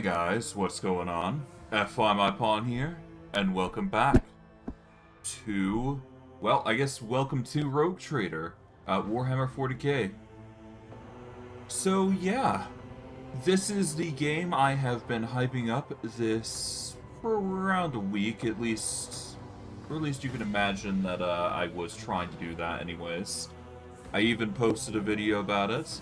guys, what's going on? FI My Pawn here, and welcome back to, well, I guess welcome to Rogue Trader, Warhammer 40k. So yeah, this is the game I have been hyping up this for around a week, at least, or at least you can imagine that I was trying to do that anyways. I even posted a video about it.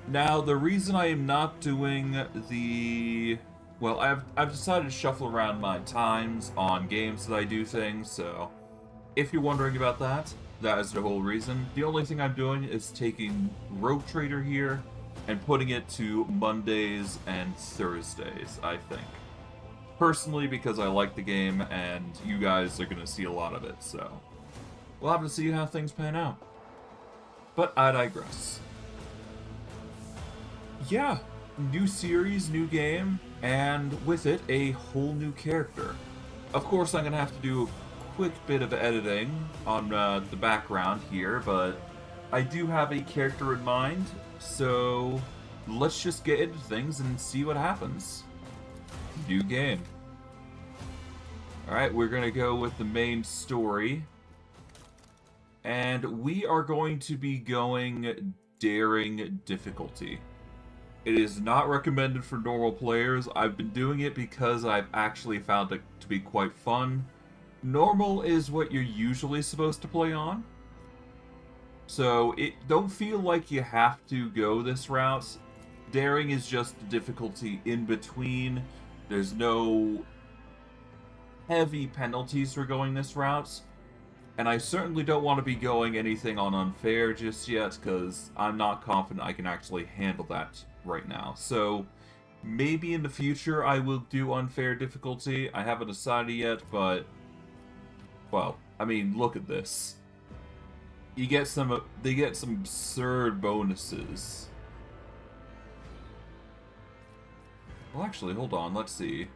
Now, the reason I am not doing the... Well, I've decided to shuffle around my times on games that I do things, so... If you're wondering about that, that is the whole reason. The only thing I'm doing is taking Rogue Trader here and putting it to Mondays and Thursdays, I think. Personally, because I like the game, and you guys are going to see a lot of it, so... We'll have to see how things pan out. But I digress. Yeah, new series, new game, and with it, a whole new character. Of course, I'm going to have to do a quick bit of editing on the background here, but I do have a character in mind, so let's just get into things and see what happens. New game. Alright, we're going to go with the main story. And we are going to be going daring difficulty. It is not recommended for normal players. I've been doing it because I've actually found it to be quite fun. Normal is what you're usually supposed to play on. So don't feel like you have to go this route. Daring is just the difficulty in between. There's no heavy penalties for going this route. And I certainly don't want to be going anything on unfair just yet, because I'm not confident I can actually handle that right now. So maybe in the future I will do unfair difficulty. I haven't decided yet, but well, I mean, look at this. They get some absurd bonuses. Well, actually, hold on, let's see.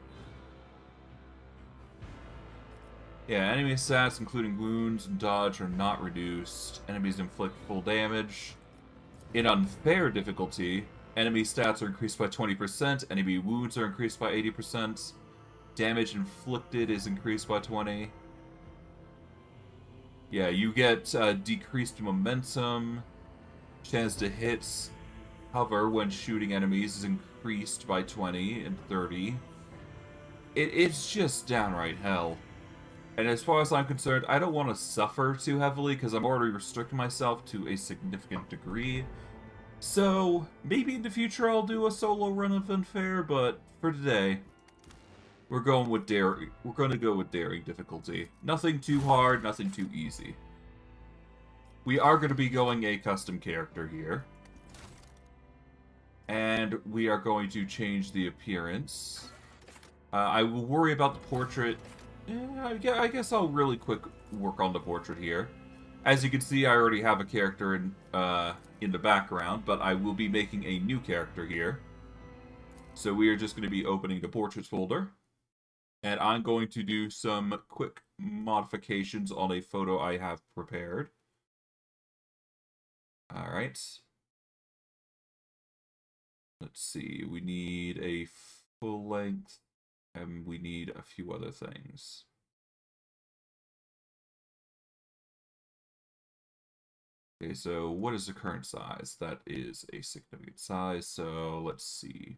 Yeah, enemy stats, including wounds and dodge, are not reduced. Enemies inflict full damage. In unfair difficulty, enemy stats are increased by 20%, enemy wounds are increased by 80%, damage inflicted is increased by 20%. Yeah, you get decreased momentum, chance to hit, hover when shooting enemies is increased by 20 and 30. It's just downright hell. And as far as I'm concerned, I don't want to suffer too heavily because I'm already restricting myself to a significant degree. So, maybe in the future I'll do a solo run of Unfair, but for today, we're going with daring. We're going to go with daring difficulty. Nothing too hard, nothing too easy. We are going to be going a custom character here. And we are going to change the appearance. I will worry about the portrait. I guess I'll really quick work on the portrait here. As you can see, I already have a character in the background, but I will be making a new character here. So we are just going to be opening the portraits folder. And I'm going to do some quick modifications on a photo I have prepared. Alright. Let's see, we need a full length. And we need a few other things. Okay, so what is the current size? That is a significant size, so let's see.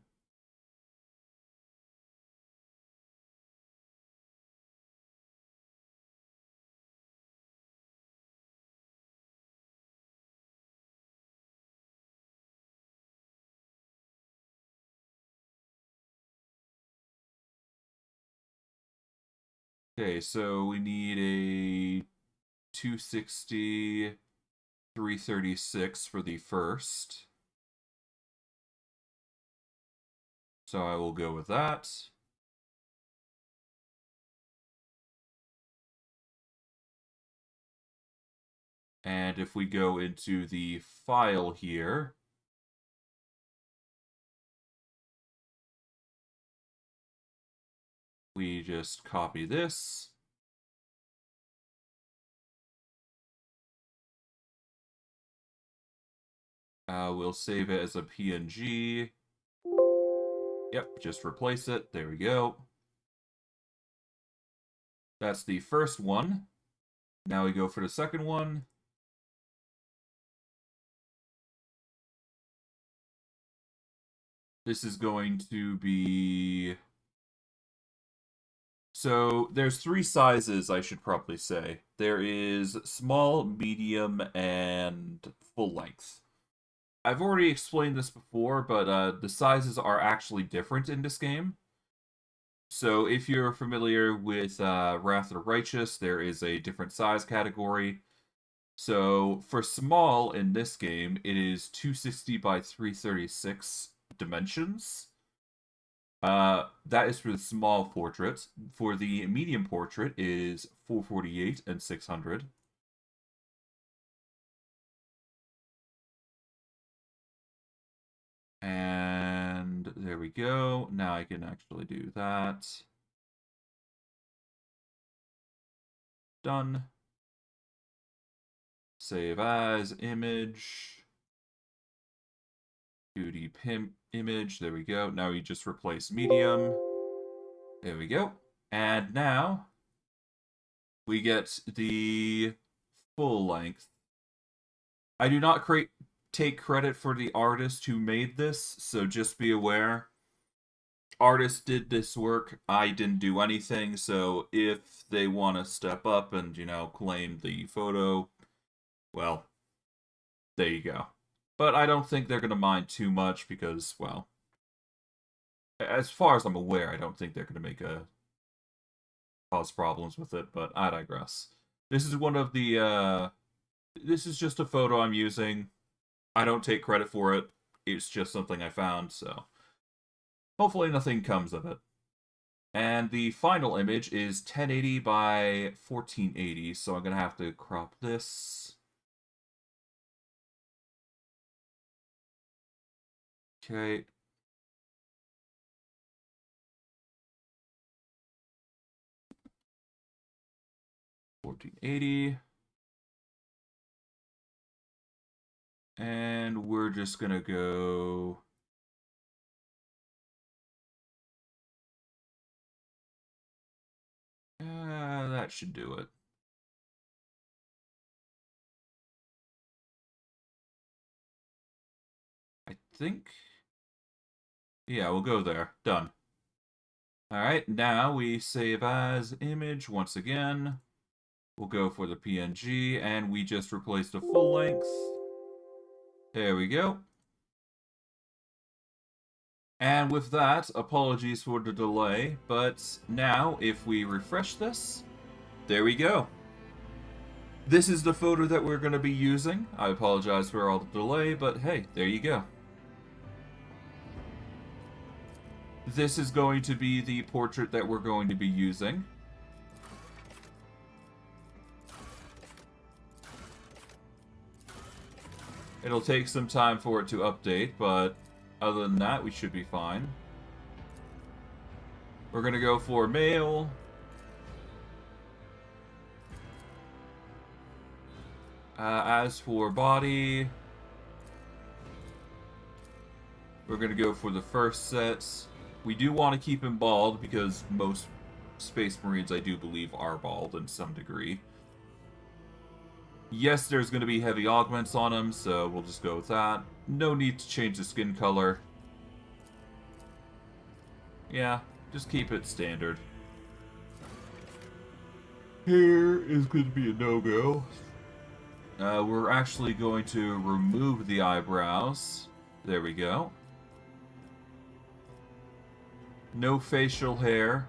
Okay, so we need a 260, 336 for the first. So I will go with that. And if we go into the file here, we just copy this. We'll save it as a PNG. Yep, just replace it. There we go. That's the first one. Now we go for the second one. This is going to be... So, there's 3 sizes, I should probably say. There is small, medium, and full length. I've already explained this before, but the sizes are actually different in this game. So, if you're familiar with Wrath of the Righteous, there is a different size category. So, for small in this game, it is 260 by 336 dimensions. That is for the small portrait. For the medium portrait is 448 and 600. And there we go. Now I can actually do that. Done. Save as image. 2D pimp image. There we go. Now we just replace medium. There we go. And now we get the full length. I do not take credit for the artist who made this, so just be aware. Artist did this work. I didn't do anything, so if they want to step up and, claim the photo, well, there you go. But I don't think they're going to mind too much because, well, as far as I'm aware, I don't think they're going to cause problems with it, but I digress. This is one of the, this is just a photo I'm using. I don't take credit for it. It's just something I found, so hopefully nothing comes of it. And the final image is 1080 by 1480, so I'm going to have to crop this. Okay. $14.80. And we're just gonna go... that should do it. I think... Yeah, we'll go there. Done. Alright, now we save as image once again. We'll go for the PNG, and we just replaced a full length. There we go. And with that, apologies for the delay, but now if we refresh this, there we go. This is the photo that we're going to be using. I apologize for all the delay, but hey, there you go. This is going to be the portrait that we're going to be using. It'll take some time for it to update, but other than that, we should be fine. We're going to go for male. As for body, we're going to go for the first set. We do want to keep him bald because most Space Marines, I do believe, are bald in some degree. Yes, there's going to be heavy augments on him, so we'll just go with that. No need to change the skin color. Yeah, just keep it standard. Hair is going to be a no-go. We're actually going to remove the eyebrows. There we go. No facial hair.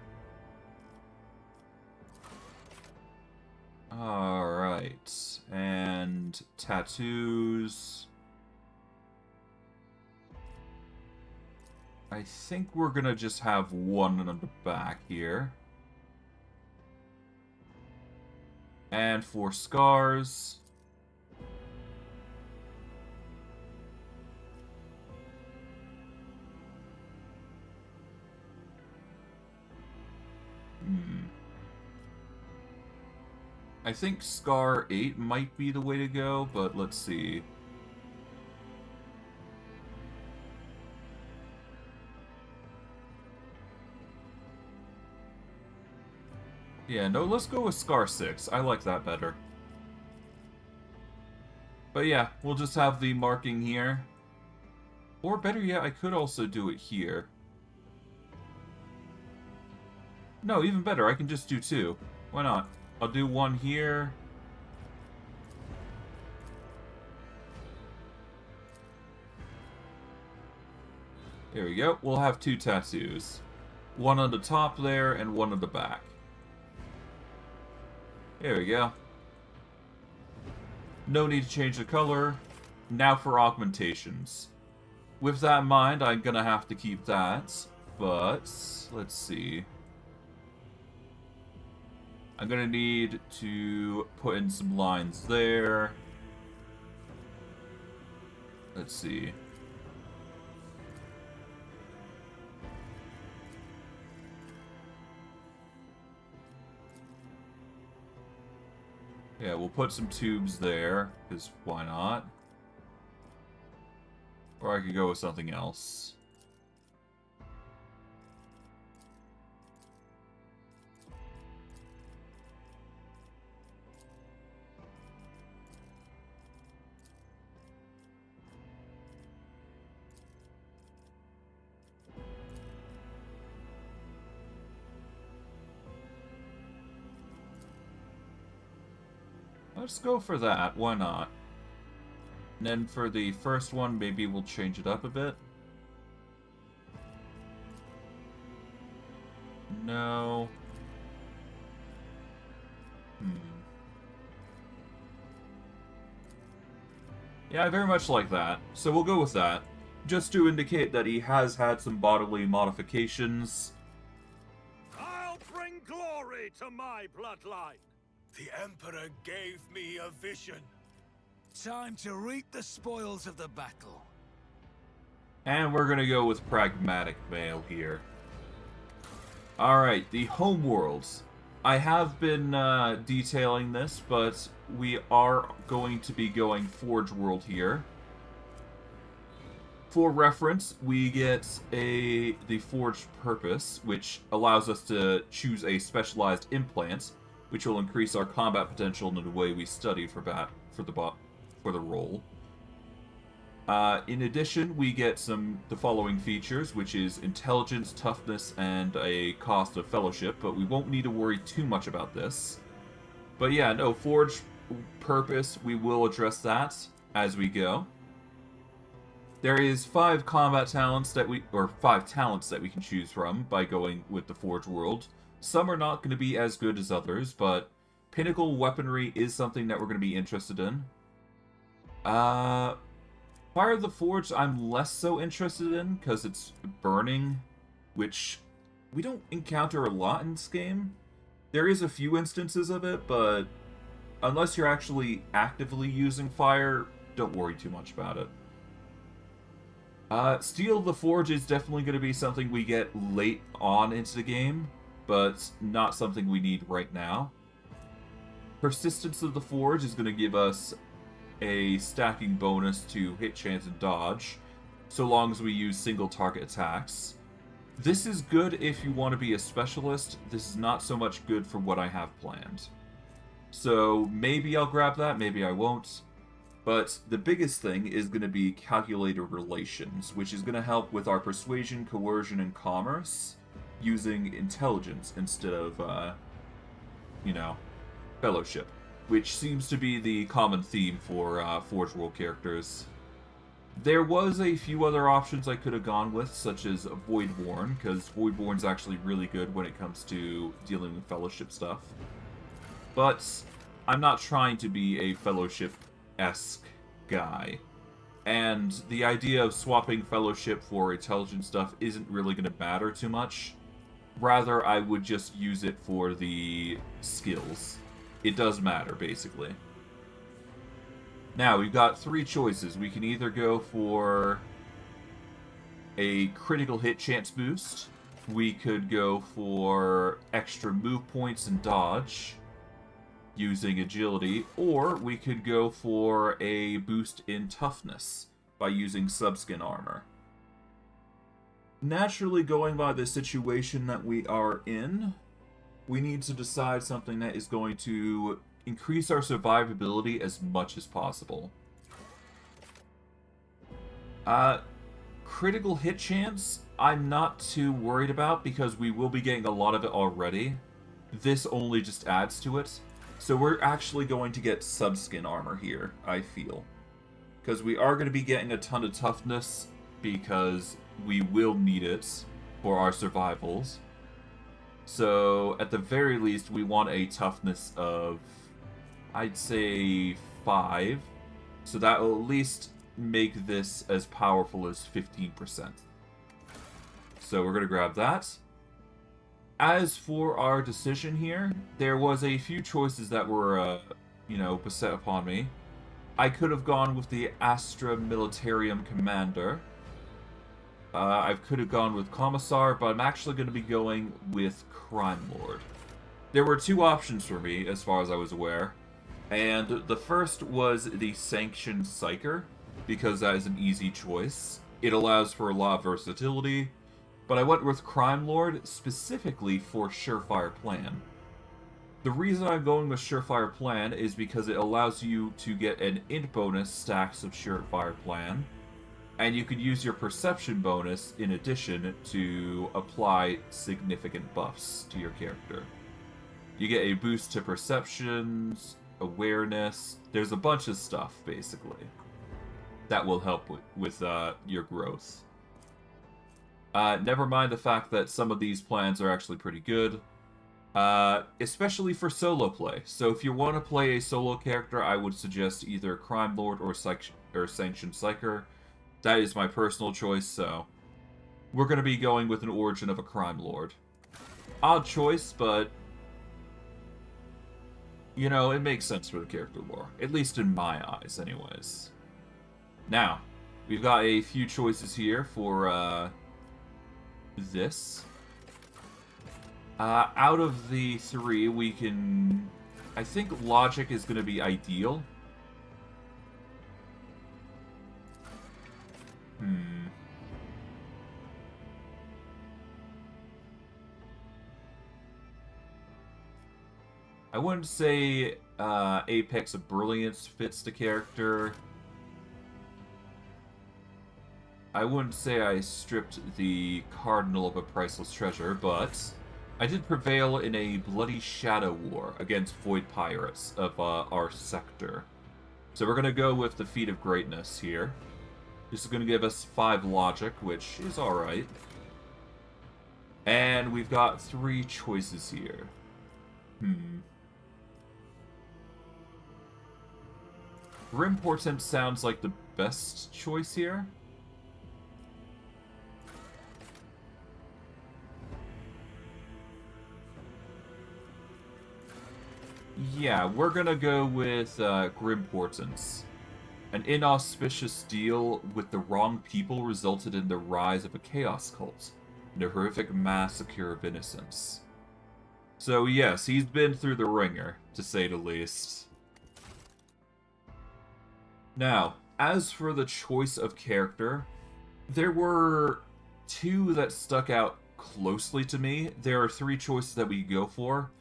Alright. And tattoos. I think we're gonna just have one on the back here. And for scars... I think Scar 8 might be the way to go, but let's see. Yeah, no, let's go with Scar 6. I like that better. But yeah, we'll just have the marking here. Or better yet, I could also do it here. No, even better, I can just do 2. Why not? I'll do 1 here. There we go. We'll have 2 tattoos. 1 on the top there, and 1 on the back. There we go. No need to change the color. Now for augmentations. With that in mind, I'm gonna have to keep that. But, let's see. I'm gonna need to put in some lines there. Let's see. Yeah, we'll put some tubes there, because why not? Or I could go with something else. Let's go for that, why not? And then for the first one, maybe we'll change it up a bit. No. Yeah, I very much like that, so we'll go with that. Just to indicate that he has had some bodily modifications. I'll bring glory to my bloodline! The Emperor gave me a vision. Time to reap the spoils of the battle. And we're gonna go with pragmatic male here. Alright, the homeworlds. I have been detailing this, but we are going to be going Forge World here. For reference, we get the Forged Purpose, which allows us to choose a specialized implant, which will increase our combat potential in the way we study for the role. In addition, we get the following features, which is intelligence, toughness, and a cost of fellowship, but we won't need to worry too much about this. But yeah, no, Forge Purpose, we will address that as we go. There is 5 combat talents that 5 talents that we can choose from by going with the Forge World. Some are not going to be as good as others, but pinnacle weaponry is something that we're going to be interested in. Fire of the Forge I'm less so interested in, because it's burning, which we don't encounter a lot in this game. There is a few instances of it, but unless you're actually actively using fire, don't worry too much about it. Steel of the Forge is definitely going to be something we get late on into the game, but not something we need right now. Persistence of the Forge is going to give us a stacking bonus to hit chance and dodge, so long as we use single target attacks. This is good if you want to be a specialist. This is not so much good for what I have planned. So maybe I'll grab that, maybe I won't. But the biggest thing is going to be calculator relations, which is going to help with our persuasion, coercion, and commerce, using intelligence instead of, fellowship, which seems to be the common theme for Forge World characters. There was a few other options I could have gone with, such as Voidborn, because Voidborn's actually really good when it comes to dealing with fellowship stuff. But I'm not trying to be a fellowship-esque guy. And the idea of swapping fellowship for intelligence stuff isn't really going to matter too much. Rather, I would just use it for the skills. It does matter, basically. Now, we've got 3 choices. We can either go for a critical hit chance boost. We could go for extra move points and dodge using agility, or we could go for a boost in toughness by using subskin armor. Naturally, going by the situation that we are in, we need to decide something that is going to increase our survivability as much as possible. Critical hit chance, I'm not too worried about because we will be getting a lot of it already. This only just adds to it. So we're actually going to get subskin armor here, I feel. Because we are going to be getting a ton of toughness because we will need it for our survivals. So at the very least, we want a toughness of, I'd say, 5. So that will at least make this as powerful as 15%. So we're going to grab that. As for our decision here, there was a few choices that were, beset upon me. I could have gone with the Astra Militarium Commander. I could have gone with Commissar, but I'm actually going to be going with Crime Lord. There were 2 options for me, as far as I was aware. And the first was the Sanctioned Psyker, because that is an easy choice. It allows for a lot of versatility, but I went with Crime Lord specifically for Surefire Plan. The reason I'm going with Surefire Plan is because it allows you to get an int bonus stacks of Surefire Plan, and you could use your perception bonus in addition to apply significant buffs to your character. You get a boost to perceptions, awareness, there's a bunch of stuff, basically, that will help with your growth. Never mind the fact that some of these plans are actually pretty good, especially for solo play. So if you want to play a solo character, I would suggest either Crime Lord or Sanctioned Psyker. That is my personal choice, so we're going to be going with an origin of a Crime Lord. Odd choice, but it makes sense for the character lore. At least in my eyes, anyways. Now, we've got a few choices here for, this. Out of the 3, we can... I think Logic is going to be ideal. I wouldn't say Apex of Brilliance fits the character. I wouldn't say I stripped the Cardinal of a Priceless Treasure, but I did prevail in a bloody shadow war against Void Pirates of our sector. So we're going to go with the Feat of Greatness here. This is going to give us 5 logic, which is alright. And we've got 3 choices here. Grim Portent sounds like the best choice here. Yeah, we're gonna go with Grim Portents. An inauspicious deal with the wrong people resulted in the rise of a chaos cult and a horrific massacre of innocents. So yes, he's been through the ringer, to say the least. Now, as for the choice of character, there were 2 that stuck out closely to me. There are 3 choices that we go for.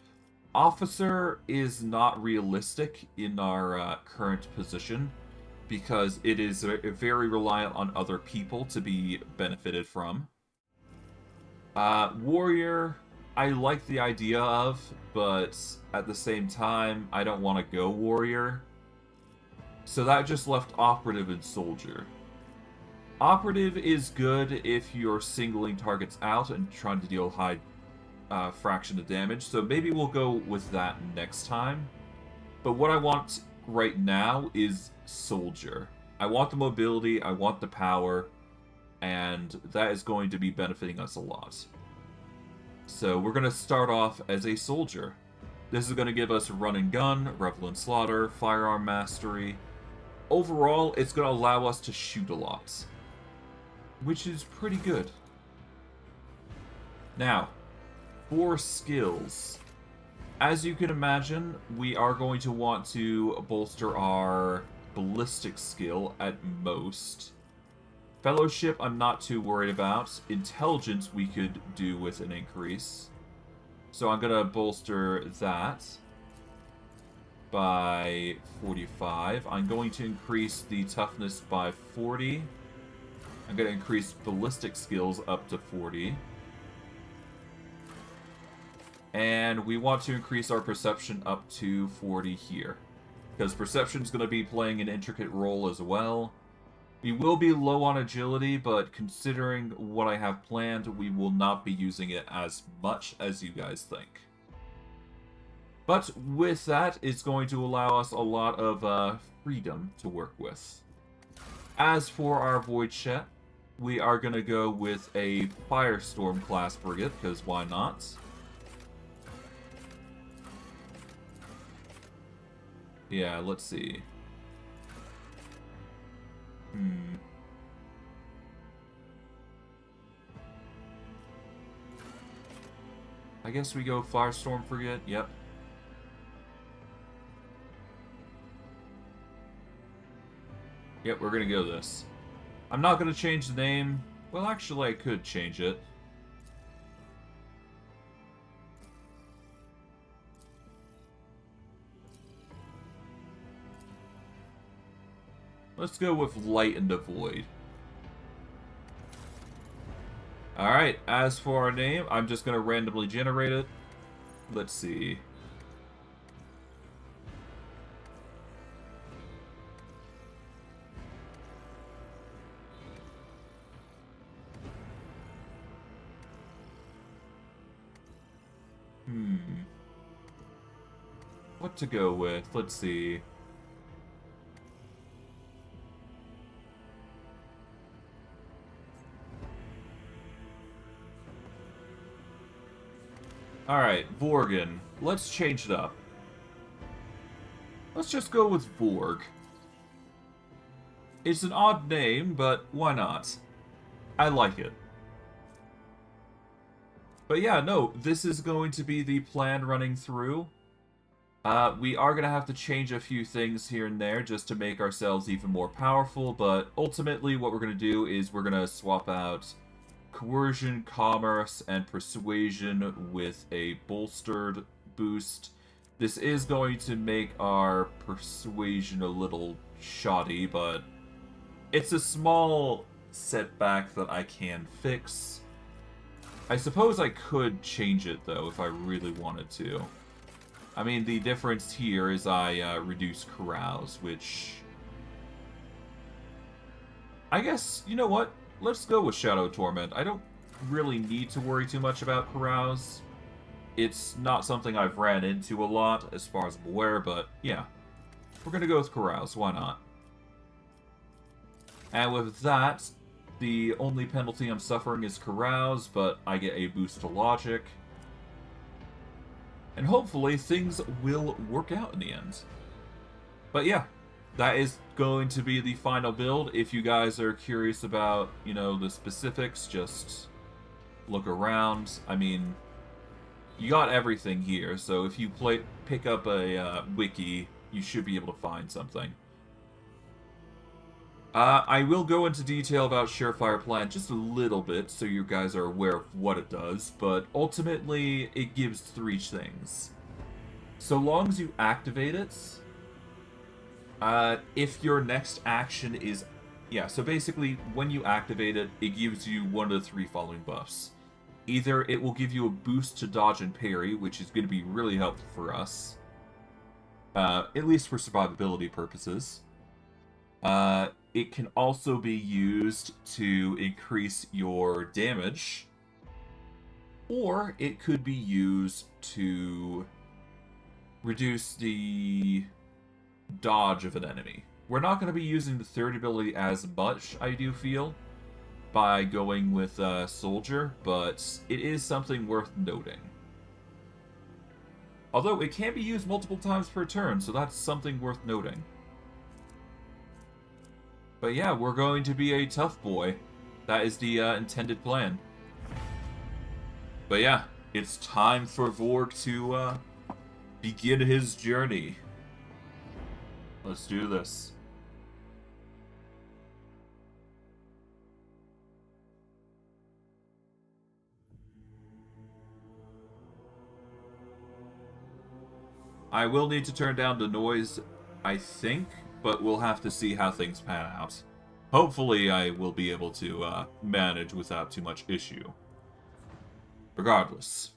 Officer is not realistic in our current position because it is very reliant on other people to be benefited from. Warrior, I like the idea of, but at the same time, I don't want to go Warrior. So that just left Operative and Soldier. Operative is good if you're singling targets out and trying to deal high fraction of damage, so maybe we'll go with that next time. But what I want right now is Soldier. I want the mobility, I want the power, and that is going to be benefiting us a lot. So we're going to start off as a Soldier. This is going to give us Run and Gun, Revel and Slaughter, Firearm Mastery. Overall, it's going to allow us to shoot a lot, which is pretty good. Now, for skills, as you can imagine, we are going to want to bolster our ballistic skill at most. Fellowship, I'm not too worried about. Intelligence, we could do with an increase. So I'm gonna bolster that by 45. I'm going to increase the toughness by 40. I'm going to increase ballistic skills up to 40. And we want to increase our perception up to 40 here. Because perception's going to be playing an intricate role as well. We will be low on agility, but considering what I have planned, we will not be using it as much as you guys think. But with that, it's going to allow us a lot of freedom to work with. As for our Void Shet, we are going to go with a Firestorm class frigate, because why not? Yeah, let's see. I guess we go Firestorm frigate, yep. Yep, we're gonna go this. I'm not gonna change the name. Well, actually, I could change it. Let's go with Light and the Void. Alright, as for our name, I'm just gonna randomly generate it. Let's see. What to go with? Let's see. Alright, Vorgan. Let's change it up. Let's just go with Vorg. It's an odd name, but why not? I like it. But yeah, no, this is going to be the plan running through. We are going to have to change a few things here and there just to make ourselves even more powerful, but ultimately what we're going to do is we're going to swap out Coercion, Commerce, and Persuasion with a bolstered boost. This is going to make our Persuasion a little shoddy, but it's a small setback that I can fix. I suppose I could change it, though, if I really wanted to. I mean, the difference here is I reduce Carouse, which... I guess, you know what? Let's go with Shadow Torment. I don't really need to worry too much about Carouse. It's not something I've ran into a lot, as far as I'm aware, but yeah. We're gonna go with Carouse, why not? And with that, the only penalty I'm suffering is Carouse, but I get a boost to Logic. And hopefully things will work out in the end. But yeah, that is going to be the final build. If you guys are curious about, you know, the specifics, just look around. I mean, you got everything here, so if you pick up a wiki, you should be able to find something. I will go into detail about Surefire Plan just a little bit, so you guys are aware of what it does, but ultimately, it gives 3 things. So long as you activate it, if your next action is... Yeah, so basically, when you activate it, it gives you one of the 3 following buffs. Either it will give you a boost to dodge and parry, which is going to be really helpful for us. At least for survivability purposes. It can also be used to increase your damage, or it could be used to reduce the dodge of an enemy. We're not going to be using the third ability as much, I do feel, by going with Soldier, but it is something worth noting. Although it can be used multiple times per turn, so that's something worth noting. But yeah, we're going to be a tough boy. That is the intended plan. But yeah, it's time for Vorg to begin his journey. Let's do this. I will need to turn down the noise, I think, but we'll have to see how things pan out. Hopefully I will be able to manage without too much issue. Regardless.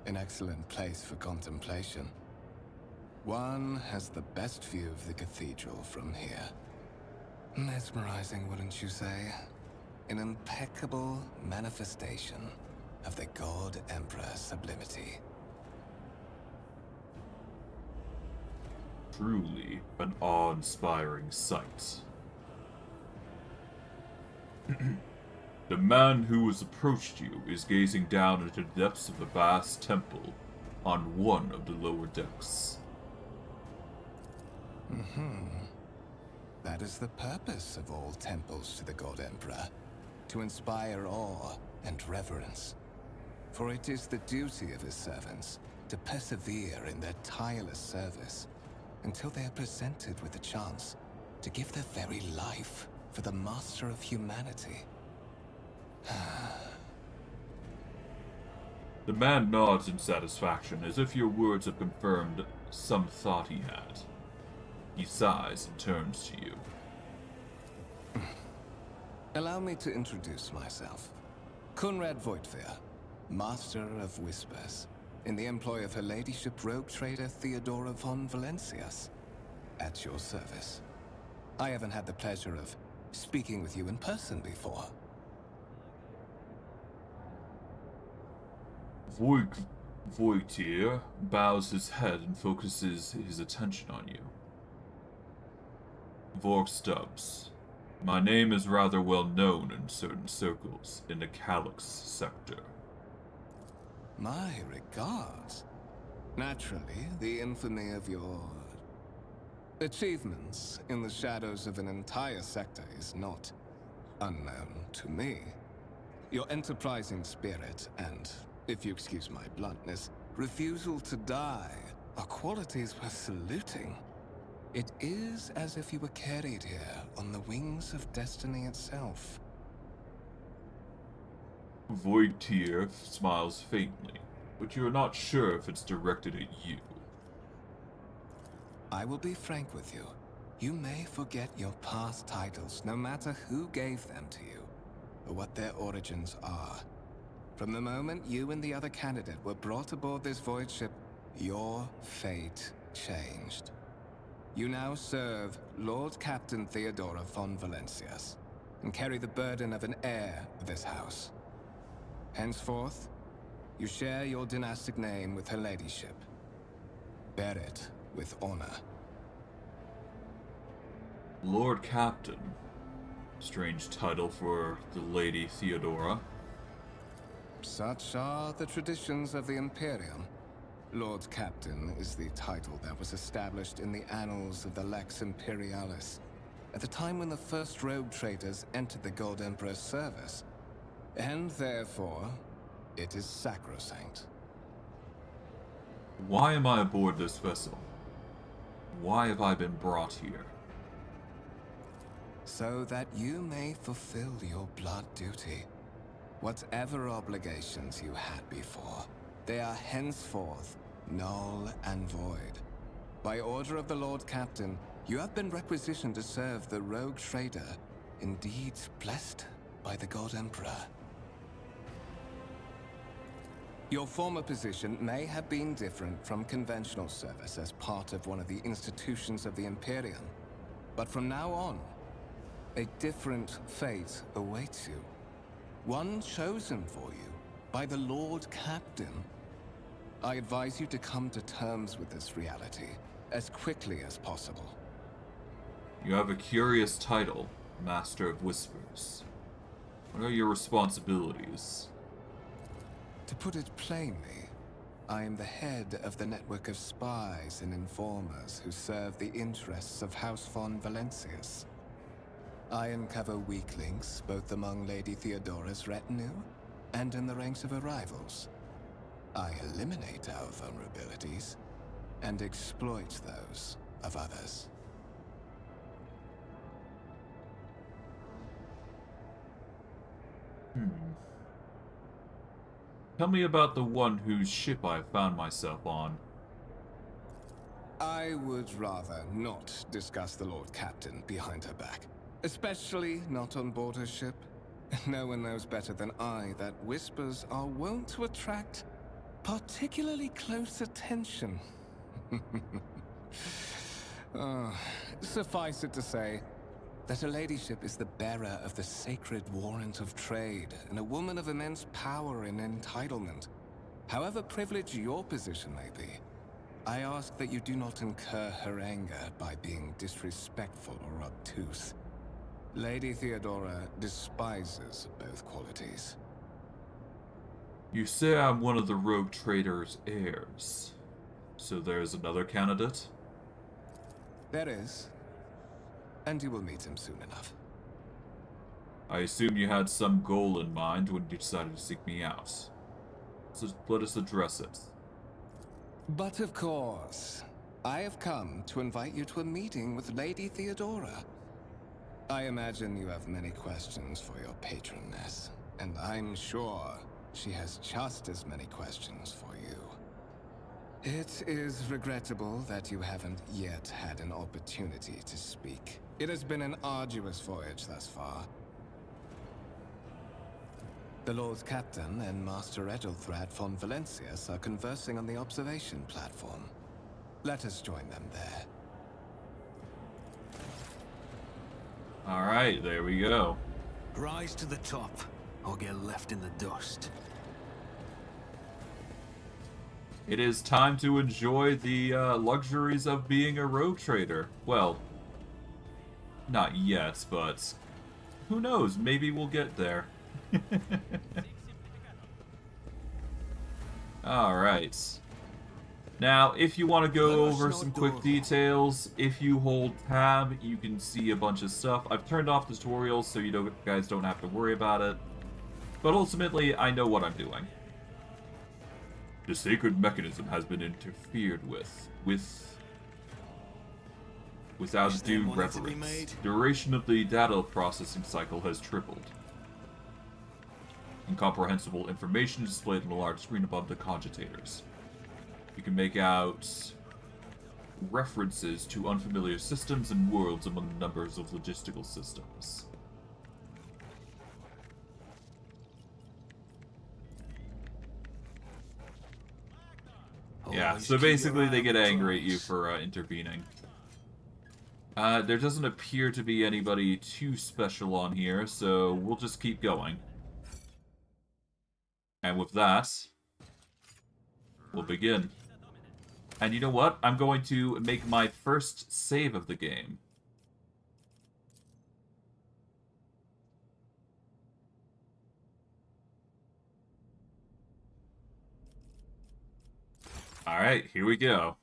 An excellent place for contemplation. One has the best view of the cathedral from here. Mesmerizing, wouldn't you say? An impeccable manifestation of the God Emperor's sublimity. Truly an awe-inspiring sight. The man who has approached you is gazing down into the depths of the vast temple on one of the lower decks. That is the purpose of all temples to the God Emperor, to inspire awe and reverence. For it is the duty of his servants to persevere in their tireless service until they are presented with the chance to give their very life for the master of humanity. The man nods in satisfaction, as if your words have confirmed some thought he had. He sighs and turns to you. Allow me to introduce myself. Conrad Voigtveer, Master of Whispers, in the employ of Her Ladyship Rogue Trader Theodora von Valancius. At your service. I haven't had the pleasure of speaking with you in person before. Voigtveer bows his head and focuses his attention on you. Vorg Stubbs. My name is rather well known in certain circles in the Calyx sector. My regards. Naturally, the infamy of your achievements in the shadows of an entire sector is not unknown to me. Your enterprising spirit and, if you excuse my bluntness, refusal to die are qualities worth saluting. It is as if you were carried here on the wings of destiny itself. Voigtveer smiles faintly, but you are not sure if it's directed at you. I will be frank with you. You may forget your past titles, no matter who gave them to you, or what their origins are. From the moment you and the other candidate were brought aboard this void ship, your fate changed. You now serve Lord Captain Theodora von Valancius, and carry the burden of an heir of this house. Henceforth, you share your dynastic name with Her Ladyship. Bear it with honor. Lord Captain. Strange title for the Lady Theodora. Such are the traditions of the Imperium. Lord Captain is the title that was established in the annals of the Lex Imperialis, at the time when the first rogue traders entered the God Emperor's service. And therefore, it is sacrosanct. Why am I aboard this vessel? Why have I been brought here? So that you may fulfill your blood duty. Whatever obligations you had before, they are henceforth null and void. By order of the Lord Captain, you have been requisitioned to serve the rogue trader, indeed blessed by the God Emperor. Your former position may have been different from conventional service as part of one of the institutions of the Imperium, but from now on, a different fate awaits you. One chosen for you by the Lord Captain. I advise you to come to terms with this reality as quickly as possible. You have a curious title, Master of Whispers. What are your responsibilities? To put it plainly, I am the head of the network of spies and informers who serve the interests of House von Valancius. I uncover weak links both among Lady Theodora's retinue and in the ranks of her rivals. I eliminate our vulnerabilities and exploit those of others. Tell me about the one whose ship I found myself on. I would rather not discuss the Lord Captain behind her back. Especially not on board her ship. No one knows better than I that whispers are wont to attract particularly close attention. Suffice it to say that her ladyship is the bearer of the sacred warrant of trade and a woman of immense power and entitlement. However privileged your position may be, I ask that you do not incur her anger by being disrespectful or obtuse. Lady Theodora despises both qualities. You say I'm one of the rogue trader's heirs. So there's another candidate? There is. And you will meet him soon enough. I assume you had some goal in mind when you decided to seek me out. So let us address it. But of course, I have come to invite you to a meeting with Lady Theodora. I imagine you have many questions for your patroness, and I'm sure she has just as many questions for you. It is regrettable that you haven't yet had an opportunity to speak. It has been an arduous voyage thus far. The Lord Captain and Master Edelthrad von Valancius are conversing on the observation platform. Let us join them there. Alright, there we go. Rise to the top, or get left in the dust. It is time to enjoy the luxuries of being a rogue trader. Well, not yet, but who knows? Maybe we'll get there. Alright. Now, if you want to go over some quick details, if you hold tab, you can see a bunch of stuff. I've turned off tutorials so you guys don't have to worry about it. But ultimately, I know what I'm doing. The sacred mechanism has been interfered with without due reverence. Duration of the data processing cycle has tripled. Incomprehensible information displayed on a large screen above the cogitators. You can make out references to unfamiliar systems and worlds among numbers of logistical systems. Yeah, so basically they get angry at you for intervening. There doesn't appear to be anybody too special on here, so we'll just keep going. And with that, we'll begin. And you know what? I'm going to make my first save of the game. Alright, here we go.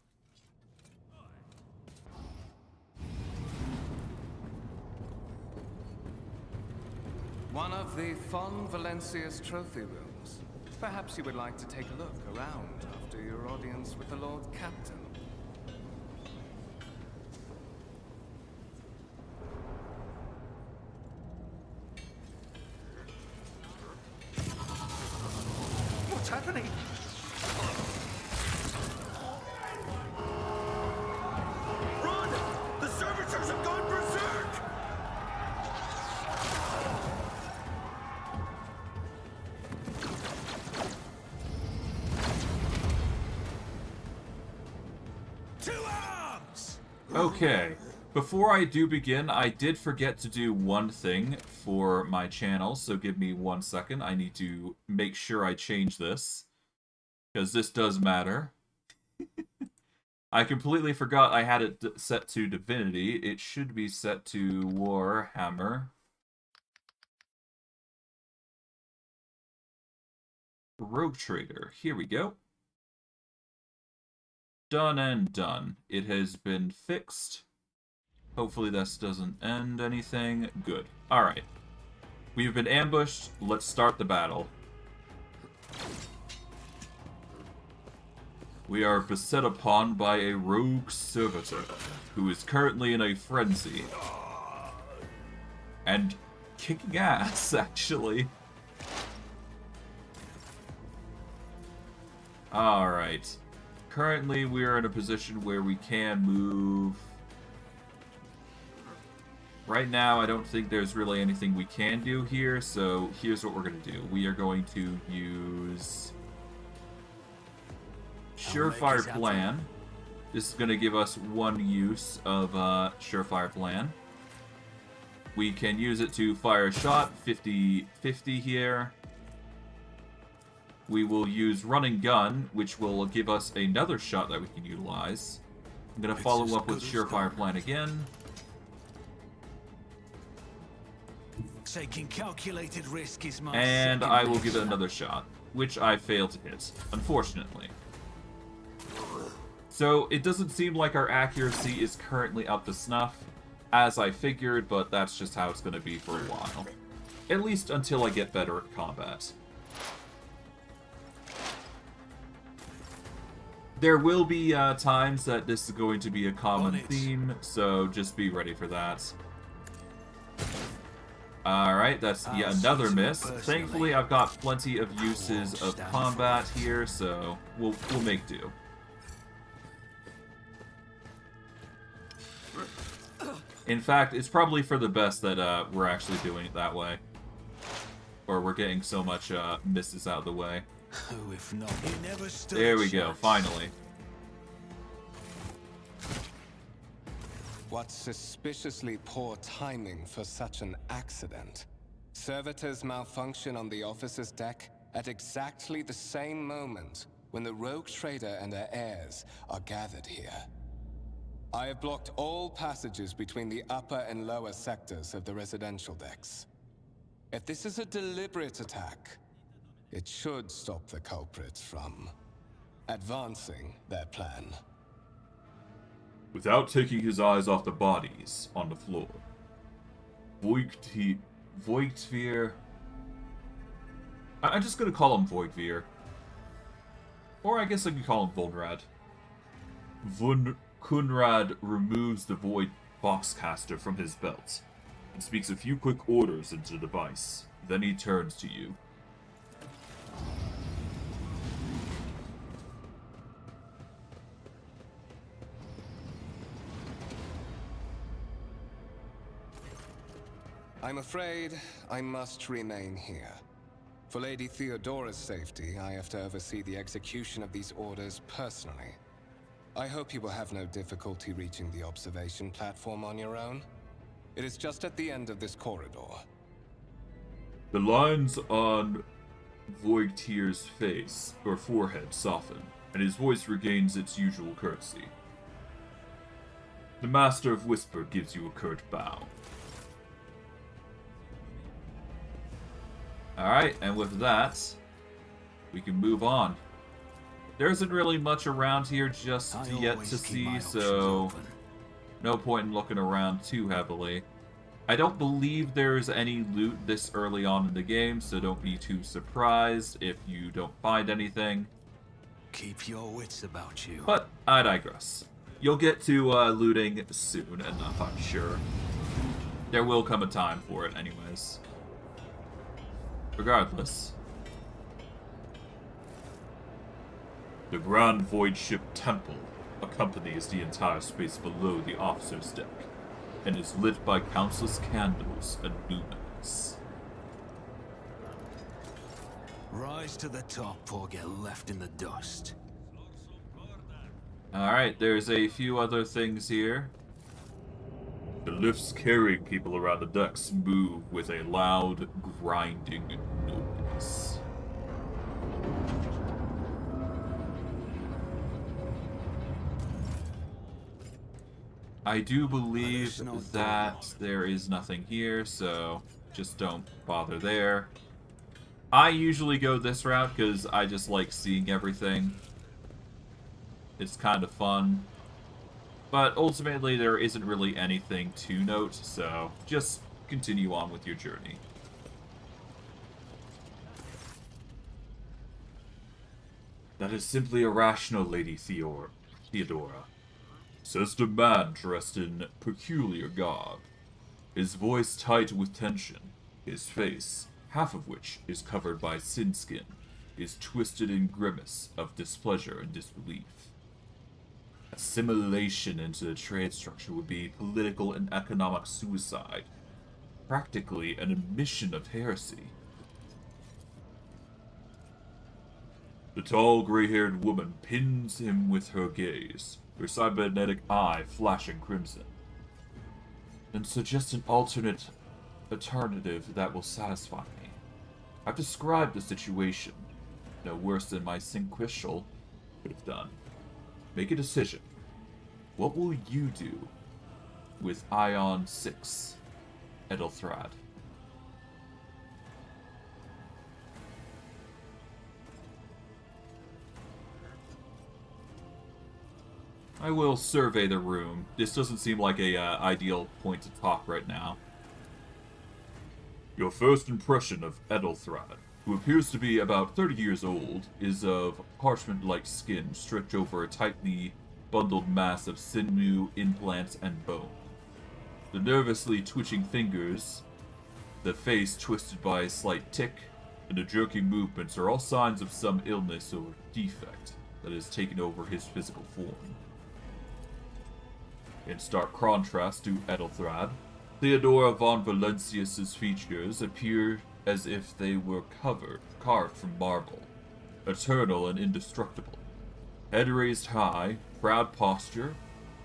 One of the von Valancius trophy rooms. Perhaps you would like to take a look around after your audience with the Lord Captain. What's happening? Run! The servitors have gone berserk! To arms! Okay, before I do begin, I did forget to do one thing for my channel, so give me 1 second. I need to make sure I change this, because this does matter. I completely forgot I had it set to Divinity. It should be set to Warhammer. Rogue Trader. Here we go. Done and done. It has been fixed. Hopefully this doesn't end anything. Good. Alright. We've been ambushed. Let's start the battle. We are beset upon by a rogue servitor, who is currently in a frenzy. And kicking ass, actually. Alright. Currently, we are in a position where we can move. Right now, I don't think there's really anything we can do here, so here's what we're going to do. We are going to use Surefire Plan. This is going to give us one use of Surefire Plan. We can use it to fire a shot, 50-50 here. We will use Run and Gun, which will give us another shot that we can utilize. I'm going to follow up with Surefire Plan again. Taking calculated risk is my And I will give it another shot, which I failed to hit, unfortunately. So it doesn't seem like our accuracy is currently up to snuff, as I figured, but that's just how it's going to be for a while. At least until I get better at combat. There will be times that this is going to be a common theme, so just be ready for that. Alright, that's yet another miss. Thankfully, I've got plenty of uses of combat here, so we'll make do. In fact, it's probably for the best that we're actually doing it that way. Or we're getting so much misses out of the way. If not, there we go, finally. What suspiciously poor timing for such an accident. Servitors malfunction on the officer's deck at exactly the same moment when the rogue trader and her heirs are gathered here. I have blocked all passages between the upper and lower sectors of the residential decks. If this is a deliberate attack, it should stop the culprits from advancing their plan. Without taking his eyes off the bodies on the floor, Voigtveer... I'm just gonna call him Voigtveer. Or I guess I could call him Volgrad. Kunrad removes the Void Boxcaster from his belt and speaks a few quick orders into the device. Then he turns to you. I'm afraid I must remain here. For Lady Theodora's safety, I have to oversee the execution of these orders personally. I hope you will have no difficulty reaching the observation platform on your own. It is just at the end of this corridor. The lines on Voigtveer's face or forehead soften, and his voice regains its usual courtesy. The Master of Whisper gives you a curt bow. Alright, and with that, we can move on. There isn't really much around here just yet to see, so no point in looking around too heavily. I don't believe there's any loot this early on in the game, so don't be too surprised if you don't find anything. Keep your wits about you. But I digress. You'll get to looting soon enough, I'm sure. There will come a time for it anyways. Regardless, the Grand Void Ship Temple accompanies the entire space below the officer's deck and is lit by countless candles and lumens. Rise to the top or get left in the dust. Alright, there's a few other things here. The lifts carrying people around the decks move with a loud, grinding noise. I do believe that there is nothing here, so just don't bother there. I usually go this route because I just like seeing everything. It's kind of fun. But ultimately, there isn't really anything to note, so just continue on with your journey. That is simply irrational, Lady Theodora, says the man dressed in peculiar garb, his voice tight with tension, his face, half of which is covered by sin skin, is twisted in grimace of displeasure and disbelief. Assimilation into the trade structure would be political and economic suicide, practically an admission of heresy. The tall, gray-haired woman pins him with her gaze, her cybernetic eye flashing crimson. Then suggest an alternative that will satisfy me. I've described the situation, no worse than my Sinquishal could have done. Make a decision. What will you do with Ion 6, Edelthrad? I will survey the room. This doesn't seem like a ideal point to talk right now. Your first impression of Edelthrad, who appears to be about 30 years old, is of parchment-like skin stretched over a tightly bundled mass of sinew, implants, and bone. The nervously twitching fingers, the face twisted by a slight tic, and the jerky movements are all signs of some illness or defect that has taken over his physical form. In stark contrast to Edelthrad, Theodora von Valancius's features appear as if they were carved from marble, eternal and indestructible. Head raised high, proud posture,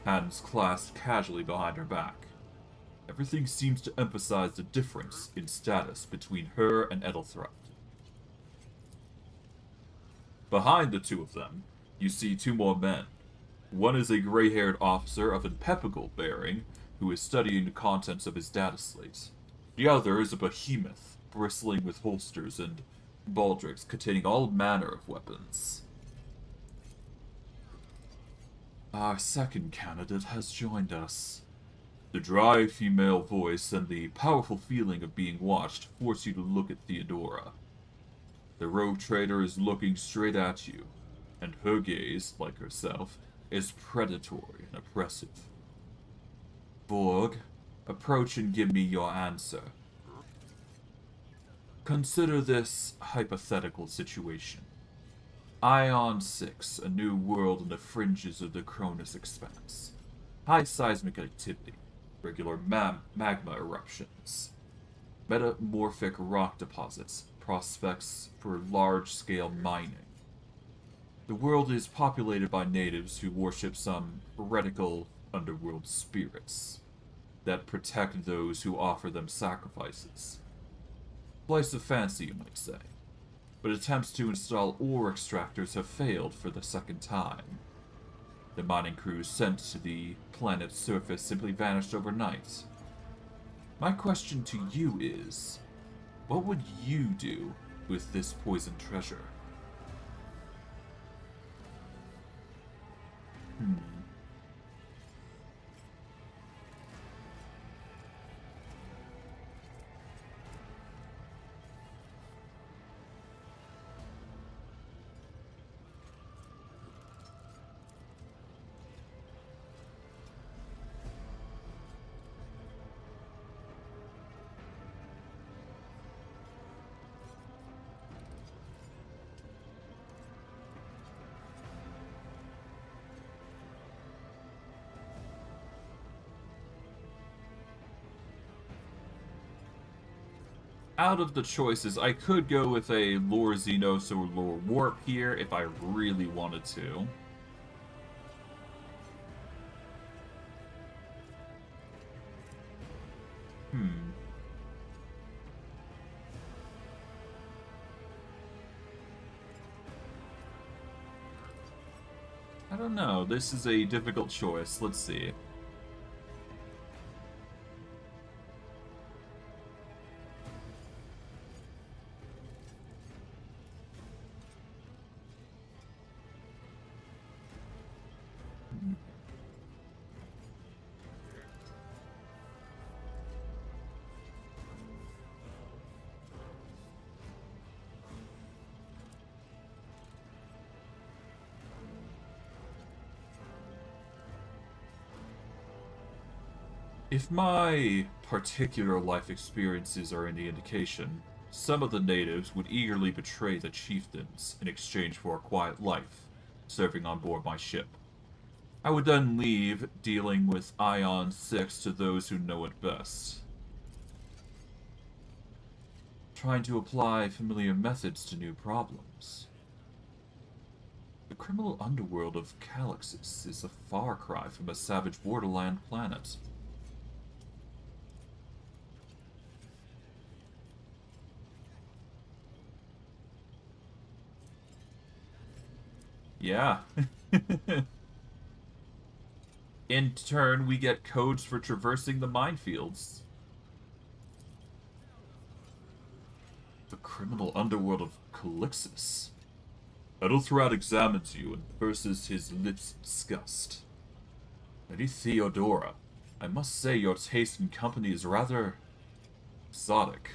hands clasped casually behind her back. Everything seems to emphasize the difference in status between her and Edelthrad. Behind the two of them, you see two more men. One is a gray-haired officer of impeccable bearing who is studying the contents of his data slate. The other is a behemoth, bristling with holsters and baldricks containing all manner of weapons. Our second candidate has joined us. The dry female voice and the powerful feeling of being watched force you to look at Theodora. The rogue trader is looking straight at you, and her gaze, like herself, is predatory and oppressive. Vorg, approach and give me your answer. Consider this hypothetical situation. Ion 6, a new world in the fringes of the Cronus expanse. High seismic activity, regular magma eruptions, metamorphic rock deposits, prospects for large-scale mining. The world is populated by natives who worship some heretical underworld spirits that protect those who offer them sacrifices. Slice of fancy, you might say. But attempts to install ore extractors have failed for the second time. The mining crews sent to the planet's surface simply vanished overnight. My question to you is, what would you do with this poisoned treasure? Out of the choices, I could go with a Lore Xenos or Lore Warp here if I really wanted to. I don't know. This is a difficult choice. Let's see. If my particular life experiences are any indication, some of the natives would eagerly betray the chieftains in exchange for a quiet life, serving on board my ship. I would then leave dealing with Ion 6 to those who know it best. Trying to apply familiar methods to new problems. The criminal underworld of Calixis is a far cry from a savage borderland planet. Yeah. In turn, we get codes for traversing the minefields. The criminal underworld of Calixis. Edelthrad examines you and purses his lips in disgust. Lady Theodora, I must say your taste in company is rather exotic.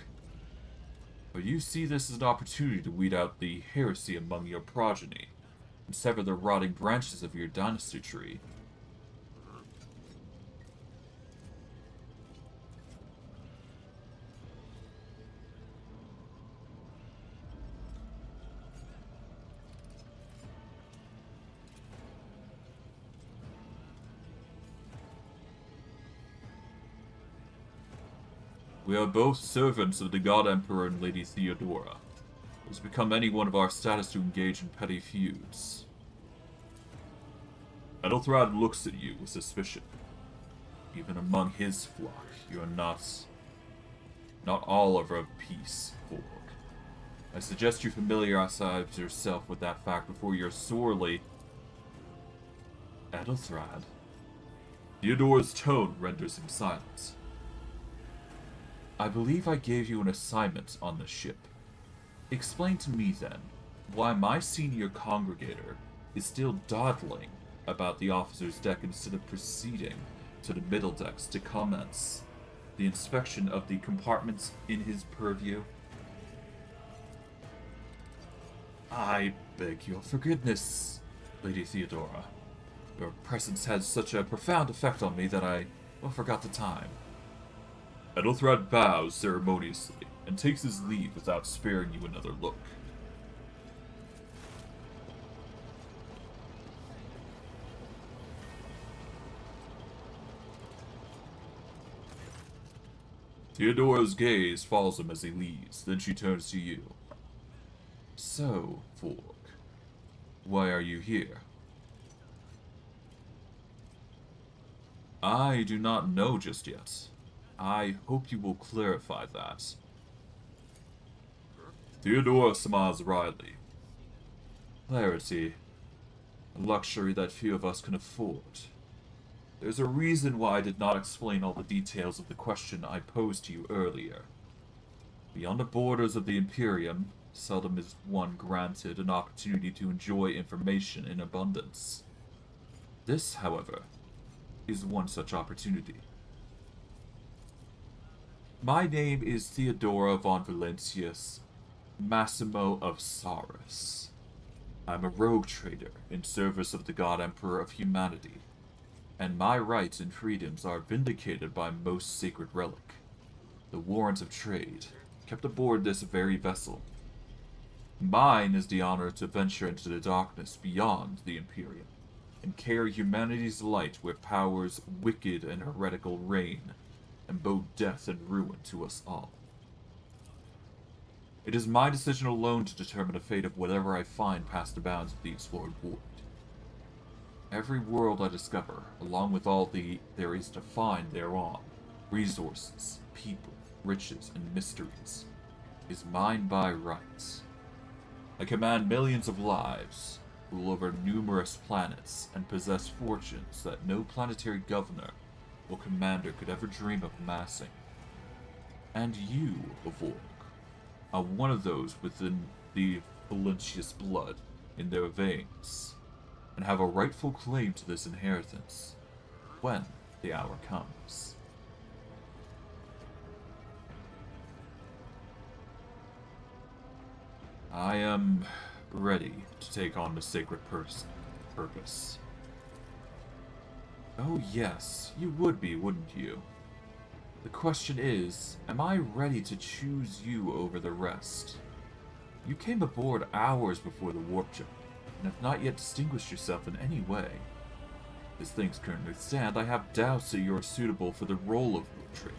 But you see this as an opportunity to weed out the heresy among your progeny, and sever the rotting branches of your dynasty tree. We are both servants of the God Emperor and Lady Theodora. It has become any one of our status to engage in petty feuds. Edelthrad looks at you with suspicion. Even among his flock, you are not all of a piece, Vorg. I suggest you familiarize yourself with that fact before you're sorely... Edelthrad? Theodora's tone renders him silent. I believe I gave you an assignment on the ship. Explain to me, then, why my senior congregator is still dawdling about the officer's deck instead of proceeding to the middle decks to commence the inspection of the compartments in his purview. I beg your forgiveness, Lady Theodora. Your presence had such a profound effect on me that I forgot the time. Edelthrad bows ceremoniously and takes his leave without sparing you another look. Theodora's gaze follows him as he leaves, then she turns to you. So, Vorg, why are you here? I do not know just yet. I hope you will clarify that. Theodora smiles wryly. Clarity. A luxury that few of us can afford. There's a reason why I did not explain all the details of the question I posed to you earlier. Beyond the borders of the Imperium, seldom is one granted an opportunity to enjoy information in abundance. This, however, is one such opportunity. My name is Theodora von Valancius, Massimo of Saris. I'm a rogue trader in service of the God Emperor of Humanity, and my rights and freedoms are vindicated by most sacred relic, the warrant of trade, kept aboard this very vessel. Mine is the honor to venture into the darkness beyond the Imperium, and carry humanity's light where powers wicked and heretical reign, and bow death and ruin to us all. It is my decision alone to determine the fate of whatever I find past the bounds of the explored void. Every world I discover, along with all there is to find thereon, resources, people, riches, and mysteries, is mine by right. I command millions of lives, rule over numerous planets, and possess fortunes that no planetary governor or commander could ever dream of amassing. And you, Vorg, are one of those within the Valancius blood in their veins, and have a rightful claim to this inheritance, when the hour comes. I am ready to take on the sacred purpose. Oh yes, you would be, wouldn't you? The question is, am I ready to choose you over the rest? You came aboard hours before the warp jump, and have not yet distinguished yourself in any way. As things currently stand, I have doubts that you are suitable for the role of Lord Trader.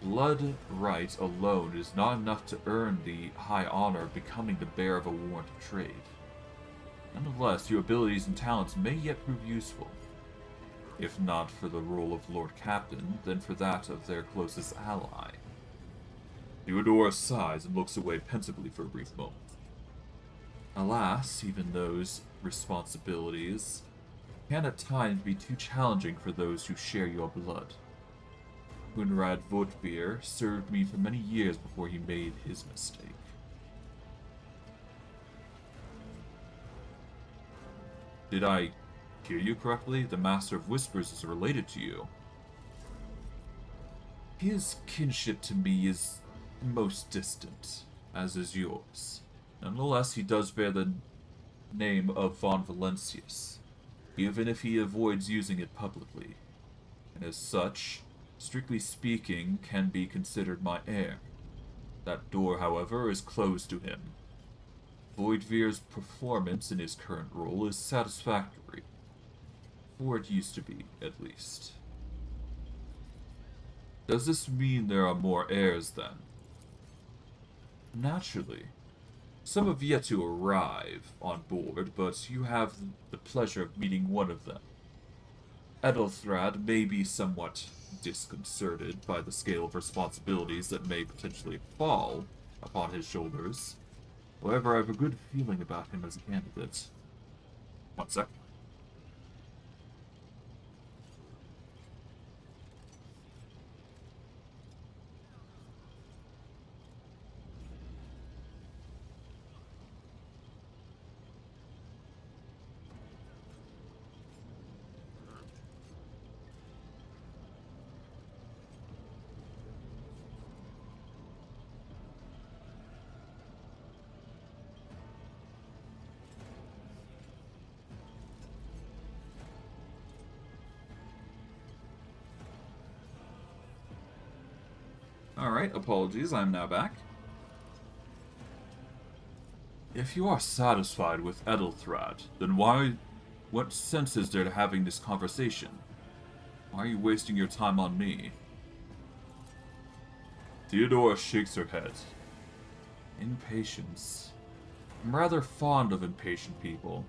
Blood right alone is not enough to earn the high honor of becoming the bearer of a warrant of trade. Nonetheless, your abilities and talents may yet prove useful. If not for the role of Lord Captain, then for that of their closest ally. Theodora sighs and looks away pensively for a brief moment. Alas, even those responsibilities can at times be too challenging for those who share your blood. Hunrad Vorg served me for many years before he made his mistake. Did I hear you correctly? The Master of Whispers is related to you. His kinship to me is most distant, as is yours. Nonetheless, he does bear the name of von Valancius, even if he avoids using it publicly, and as such, strictly speaking, can be considered my heir. That door, however, is closed to him. Voidvir's performance in his current role is satisfactory, or it used to be, at least. Does this mean there are more heirs, then? Naturally. Some have yet to arrive on board, but you have the pleasure of meeting one of them. Edelthrad may be somewhat disconcerted by the scale of responsibilities that may potentially fall upon his shoulders. However, I have a good feeling about him as a candidate. One sec. Alright, apologies, I'm now back. If you are satisfied with Edelthrad, then what sense is there to having this conversation? Why are you wasting your time on me? Theodora shakes her head. Impatience. I'm rather fond of impatient people.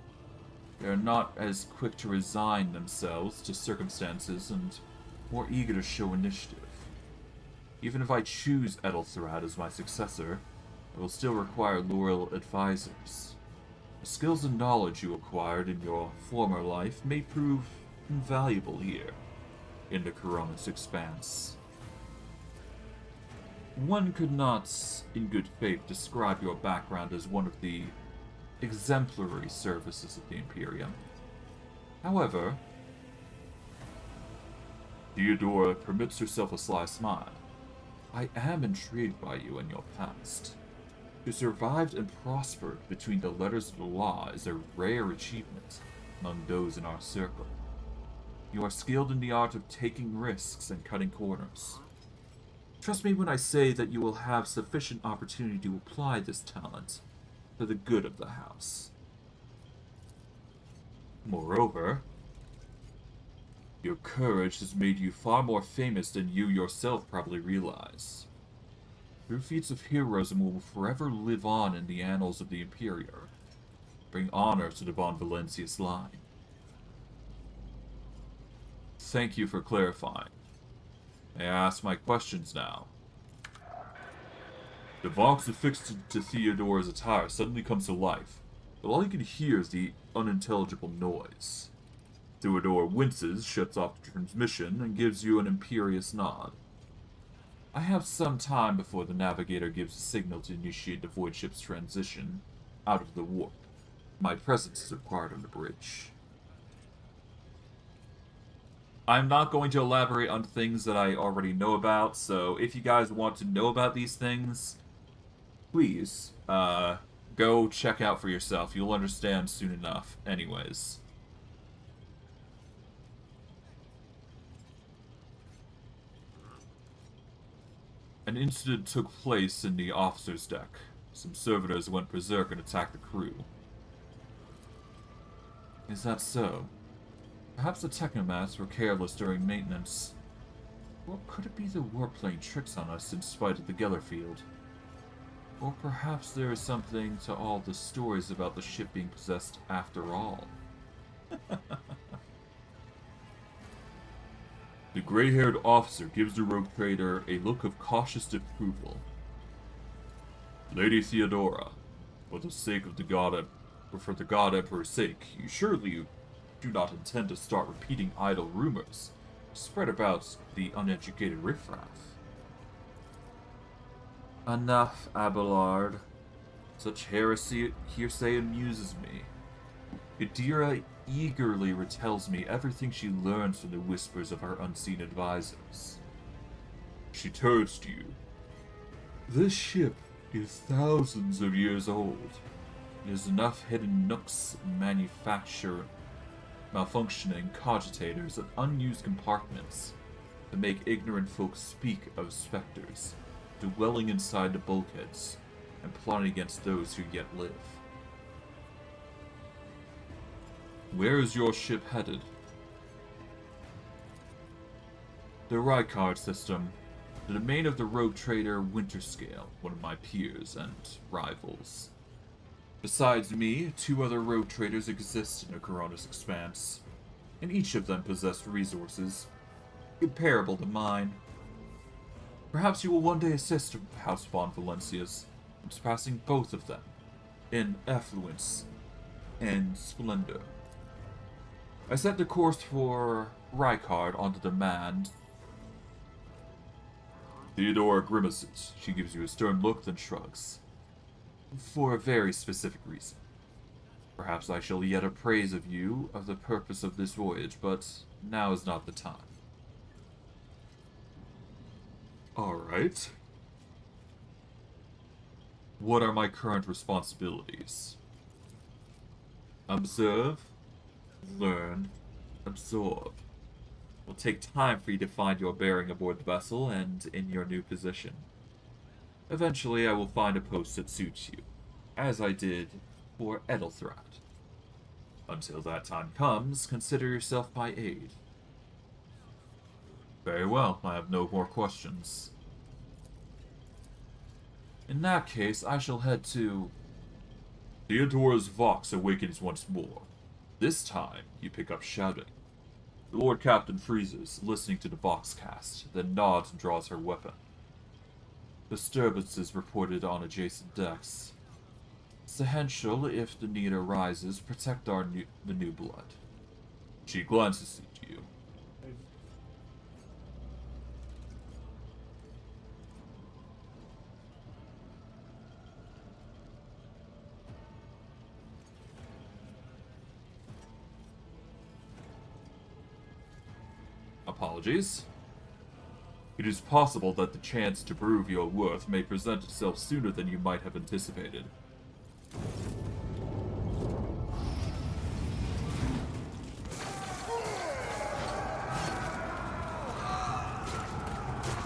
They are not as quick to resign themselves to circumstances and more eager to show initiative. Even if I choose Edelthrad as my successor, I will still require loyal advisors. The skills and knowledge you acquired in your former life may prove invaluable here, in the Coronis Expanse. One could not, in good faith, describe your background as one of the exemplary services of the Imperium. However, Theodora permits herself a sly smile. I am intrigued by you and your past. To survive and prosper between the letters of the law is a rare achievement among those in our circle. You are skilled in the art of taking risks and cutting corners. Trust me when I say that you will have sufficient opportunity to apply this talent for the good of the house. Moreover, your courage has made you far more famous than you yourself probably realize. Your feats of heroism will forever live on in the annals of the Imperium, bring honor to the von Valancius line. Thank you for clarifying. May I ask my questions now? The box affixed to Theodora's attire suddenly comes to life, but all you can hear is the unintelligible noise. Theodora winces, shuts off the transmission, and gives you an imperious nod. I have some time before the Navigator gives a signal to initiate the void ship's transition out of the warp. My presence is required on the bridge. I'm not going to elaborate on things that I already know about, so if you guys want to know about these things, please, go check out for yourself. You'll understand soon enough, anyways. An incident took place in the officer's deck. Some servitors went berserk and attacked the crew. Is that so? Perhaps the technomats were careless during maintenance. Or could it be the warp playing tricks on us in spite of the Gellerfield? Or perhaps there is something to all the stories about the ship being possessed after all. The gray-haired officer gives the rogue trader a look of cautious approval. Lady Theodora, for the sake of the god, or for the god emperor's sake, you do not intend to start repeating idle rumors spread about the uneducated riffraff. Enough, Abelard. Such hearsay amuses me. Idira eagerly retells me everything she learns from the whispers of her unseen advisors. She turns to you. This ship is thousands of years old. There's enough hidden nooks, malfunctioning cogitators, and unused compartments to make ignorant folks speak of specters, dwelling inside the bulkheads, and plotting against those who yet live. Where is your ship headed? The Rykard system, the domain of the rogue trader Winterscale, one of my peers and rivals. Besides me, 2 other rogue traders exist in the Coronis Expanse, and each of them possess resources comparable to mine. Perhaps you will one day assist House von Valancius in surpassing both of them in affluence and splendor. I set the course for Rykard on the demand. Theodora grimaces. She gives you a stern look, then shrugs. For a very specific reason. Perhaps I shall yet appraise of you of the purpose of this voyage, but now is not the time. Alright. What are my current responsibilities? Observe, learn, absorb. It will take time for you to find your bearing aboard the vessel and in your new position. Eventually, I will find a post that suits you, as I did for Edelthrat. Until that time comes, consider yourself my aid. Very well, I have no more questions. In that case, I shall head to... Theodora's vox awakens once more. This time, you pick up shouting. The Lord Captain freezes, listening to the vox cast, then nods and draws her weapon. Disturbances reported on adjacent decks. Essential, if the need arises, protect the new blood. She glances at you. Apologies. It is possible that the chance to prove your worth may present itself sooner than you might have anticipated.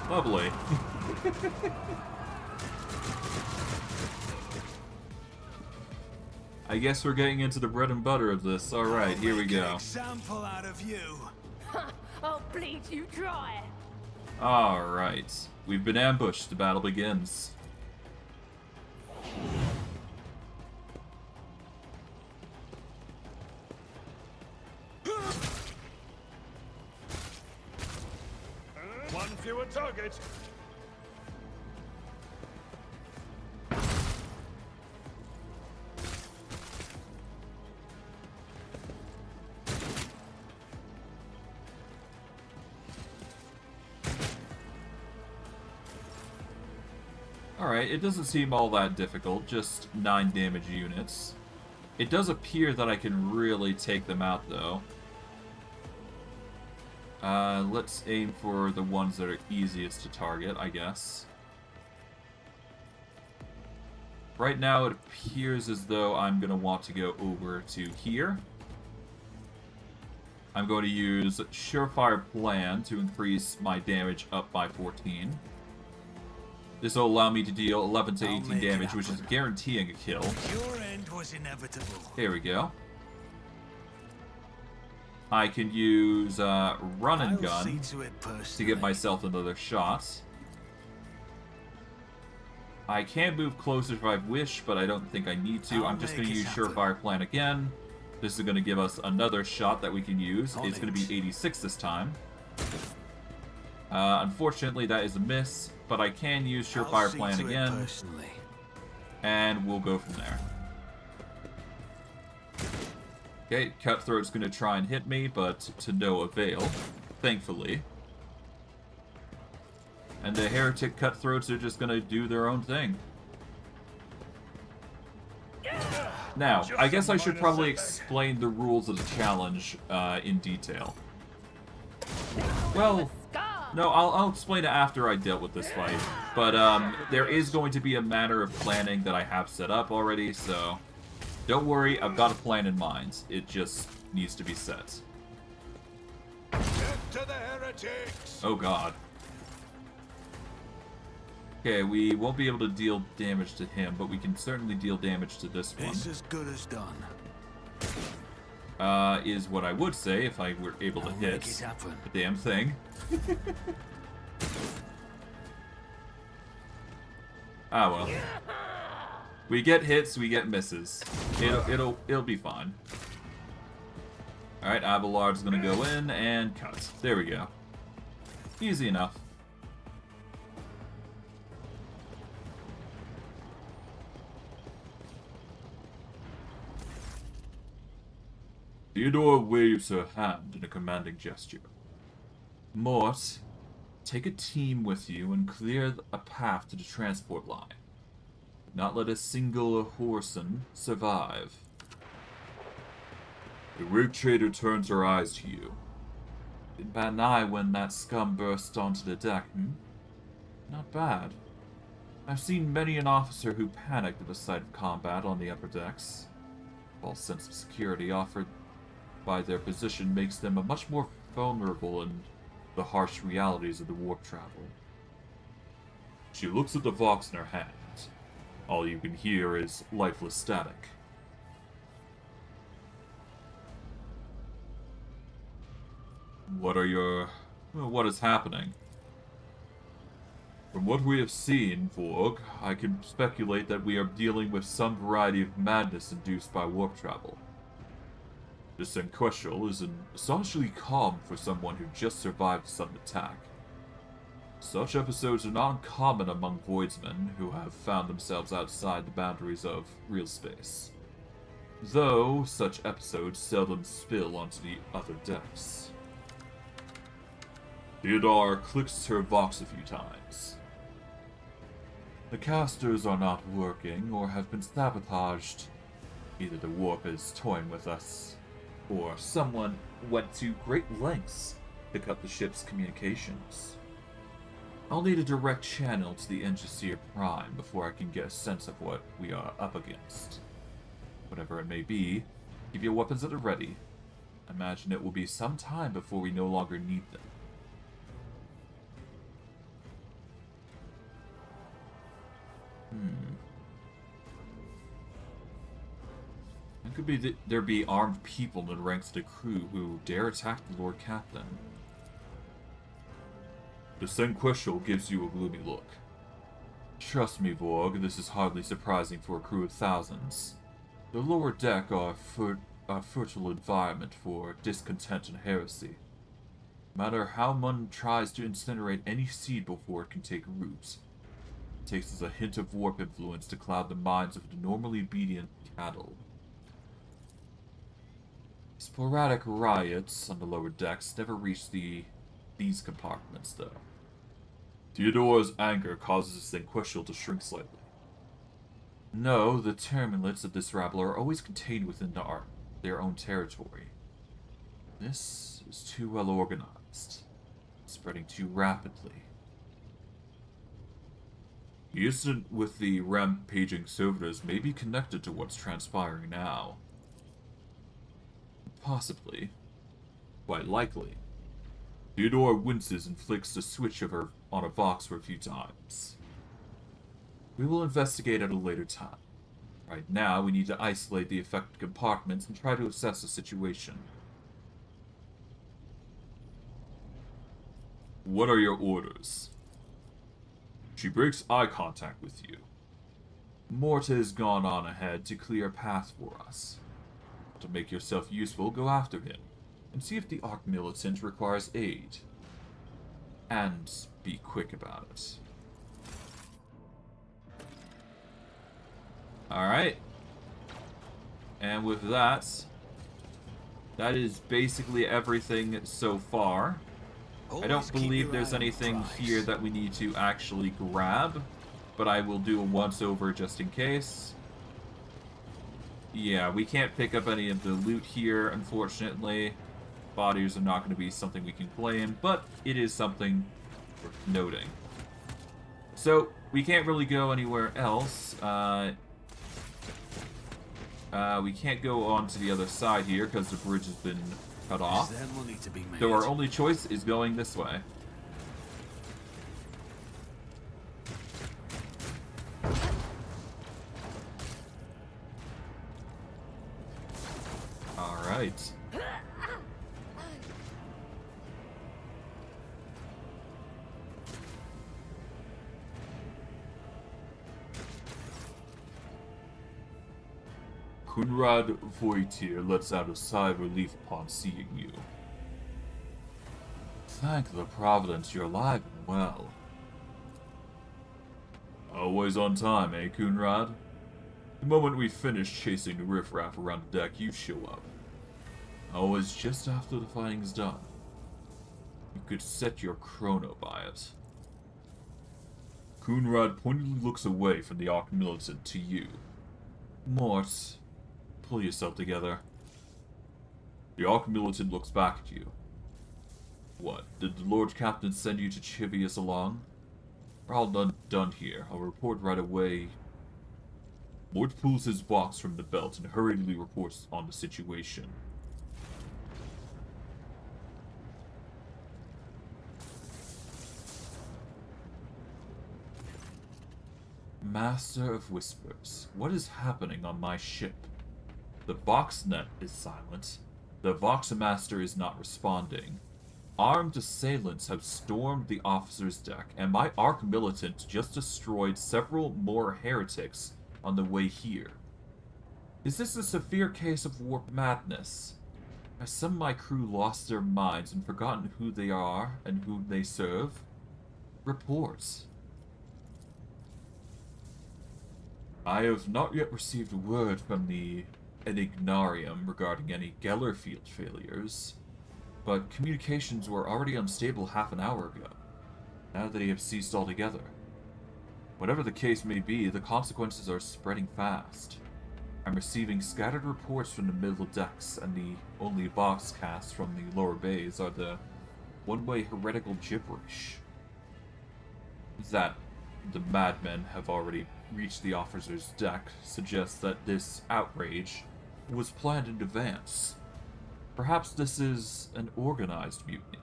Lovely. I guess we're getting into the bread and butter of this. Alright, here we go. Example out of you. I'll bleed you dry. Alright. We've been ambushed. The battle begins. One fewer target. Alright, it doesn't seem all that difficult, just 9 damage units. It does appear that I can really take them out, though. Let's aim for the ones that are easiest to target, I guess. Right now, it appears as though I'm going to want to go over to here. I'm going to use Surefire Plan to increase my damage up by 14. This will allow me to deal 11 to I'll 18 make it damage, which is happen. guaranteeing a kill. Your end was inevitable. Here we go. I can use run and I'll see gun to it to personally. give myself another shot. I can move closer if I wish, but I don't think I need to. I'll I'm just make going to it use happen. Surefire Plan again. This is going to give us another shot that we can use. On It's going to it. be 86 this time. Unfortunately, that is a miss, but I can use I'll Surefire see Plan to it again, personally. and we'll go from there. Okay, Cutthroat's going to try and hit me, but to no avail, thankfully. And the Heretic Cutthroats are just going to do their own thing. Now, I guess I should probably explain the rules of the challenge in detail. Well, no, I'll explain it after I dealt with this fight. But there is going to be a matter of planning that I have set up already, so don't worry, I've got a plan in mind. It just needs to be set. Get to the heretics! Oh god. Okay, we won't be able to deal damage to him, but we can certainly deal damage to this one. It's as good as done. Is what I would say if I were able to I'll hit make it happen. the damn thing. Ah well. We get hits, we get misses. It'll be fine. Alright, Abelard's gonna go in and cut. There we go. Easy enough. Theodora waves her hand in a commanding gesture. Mort, take a team with you and clear a path to the transport line. Not let a single Horson survive. The rig trader turns her eyes to you. Didn't bat an eye when that scum burst onto the deck, Not bad. I've seen many an officer who panicked at the sight of combat on the upper decks. False sense of security offered by their position makes them a much more vulnerable in the harsh realities of the warp travel. She looks at the Vox in her hand. All you can hear is lifeless static. What is happening? From what we have seen, Vorg, I can speculate that we are dealing with some variety of madness induced by warp travel. The Sequential is astonishingly calm for someone who just survived a sudden attack. Such episodes are not uncommon among Voidsmen who have found themselves outside the boundaries of real space. Though, such episodes seldom spill onto the other decks. Theodora clicks her Vox a few times. The casters are not working or have been sabotaged. Either the warp is toying with us, or someone went to great lengths to cut the ship's communications. I'll need a direct channel to the Engineer Prime before I can get a sense of what we are up against. Whatever it may be, keep your weapons at the ready. I imagine it will be some time before we no longer need them. It could be that there be armed people in the ranks of the crew who dare attack the Lord Captain. The Sequential gives you a gloomy look. Trust me, Vorg, this is hardly surprising for a crew of thousands. The lower deck are a fertile environment for discontent and heresy. No matter how one tries to incinerate any seed before it can take root, it takes as a hint of warp influence to cloud the minds of the normally obedient cattle. Sporadic riots on the lower decks never reach these compartments, though. Theodora's anger causes the Sequential to shrink slightly. No, the terminates of this rabble are always contained within their own territory. This is too well organized, spreading too rapidly. The incident with the rampaging servitors may be connected to what's transpiring now. Possibly. Quite likely. Theodora winces and flicks the switch of her on a Vox for a few times. We will investigate at a later time. Right now, we need to isolate the affected compartments and try to assess the situation. What are your orders? She breaks eye contact with you. Morta has gone on ahead to clear a path for us. To make yourself useful, go after him, and see if the Arc Militant requires aid. And be quick about it. Alright. And with that, that is basically everything so far. I don't believe there's anything here that we need to actually grab, but I will do a once-over just in case. Yeah, we can't pick up any of the loot here, unfortunately. Bodies are not going to be something we can claim, but it is something worth noting. So, we can't really go anywhere else. We can't go on to the other side here because the bridge has been cut off. So our only choice is going this way. Alright. Kunrad Voitir lets out a sigh of relief upon seeing you. Thank the Providence you're alive and well. Always on time, eh, Kunrad? The moment we finish chasing the riffraff around the deck, you show up. Always just after the fighting's done. You could set your chrono by it. Kunrad pointedly looks away from the Arc Militant to you. Mort, pull yourself together. The Arc Militant looks back at you. What, did the Lord Captain send you to chivvy us along? We're all done here. I'll report right away. Mort pulls his box from the belt and hurriedly reports on the situation. Master of Whispers, what is happening on my ship? The Voxnet is silent. The Voxmaster is not responding. Armed assailants have stormed the officer's deck, and my Arc Militant just destroyed several more heretics on the way here. Is this a severe case of warp madness? Have some of my crew lost their minds and forgotten who they are and whom they serve? Reports. I have not yet received word from the Enignarium regarding any Geller field failures, but communications were already unstable half an hour ago. Now they have ceased altogether. Whatever the case may be, the consequences are spreading fast. I'm receiving scattered reports from the middle decks, and the only box casts from the lower bays are the one-way heretical gibberish. That the madmen have already reached the officer's deck suggests that this outrage was planned in advance. Perhaps this is an organized mutiny.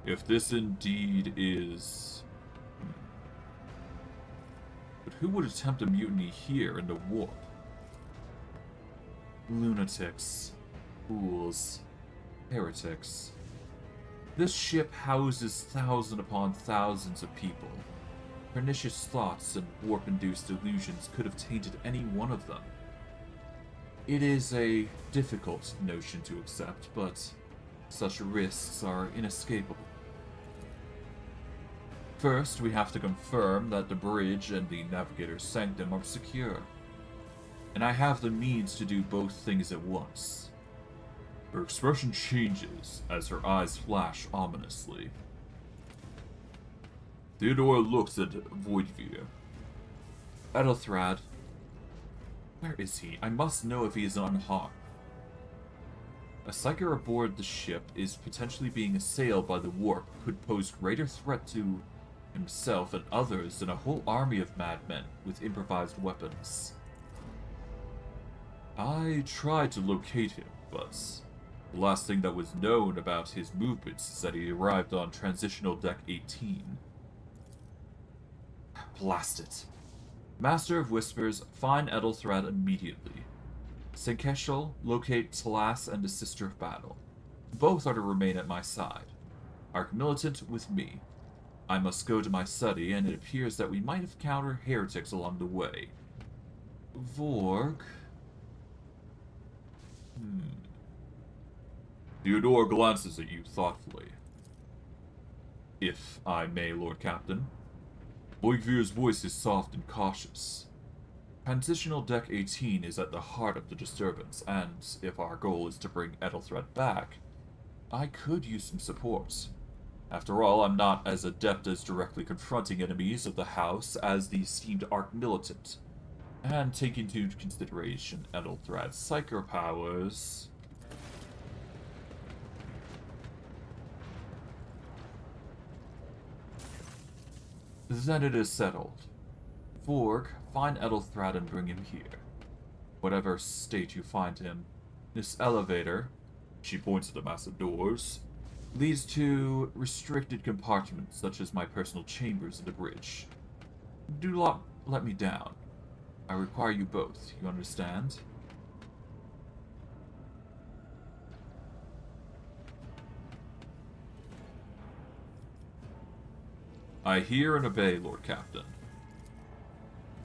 If this indeed is... But who would attempt a mutiny here in the warp? Lunatics, fools, heretics. This ship houses thousands upon thousands of people. Pernicious thoughts and warp-induced illusions could have tainted any one of them. It is a difficult notion to accept, but such risks are inescapable. First, we have to confirm that the bridge and the Navigator's sanctum are secure. And I have the means to do both things at once. Her expression changes as her eyes flash ominously. Theodora looks at Voidvir. Edelthrad. Where is he? I must know if he is unharmed. A psyker aboard the ship is potentially being assailed by the warp could pose greater threat to himself and others than a whole army of madmen with improvised weapons. I tried to locate him, but the last thing that was known about his movements is that he arrived on Transitional Deck 18. Blast it. Master of Whispers, find Ethelthred immediately. Senkeshal, locate Talas and the Sister of Battle. Both are to remain at my side. Arch-Militant with me. I must go to my study, and it appears that we might have encountered heretics along the way. Vorg... Theodora glances at you thoughtfully. If I may, Lord Captain. Boigvir's voice is soft and cautious. Transitional Deck 18 is at the heart of the disturbance, and if our goal is to bring Ethelthred back, I could use some support. After all, I'm not as adept as directly confronting enemies of the house as the esteemed Arch-Militant. And taking into consideration Ethelthred's psycho powers... Then it is settled. Vorg, find Ethelthred and bring him here. Whatever state you find him, this elevator, she points at the massive doors, leads to restricted compartments such as my personal chambers in the bridge. Do not let me down. I require you both, you understand? I hear and obey, Lord Captain.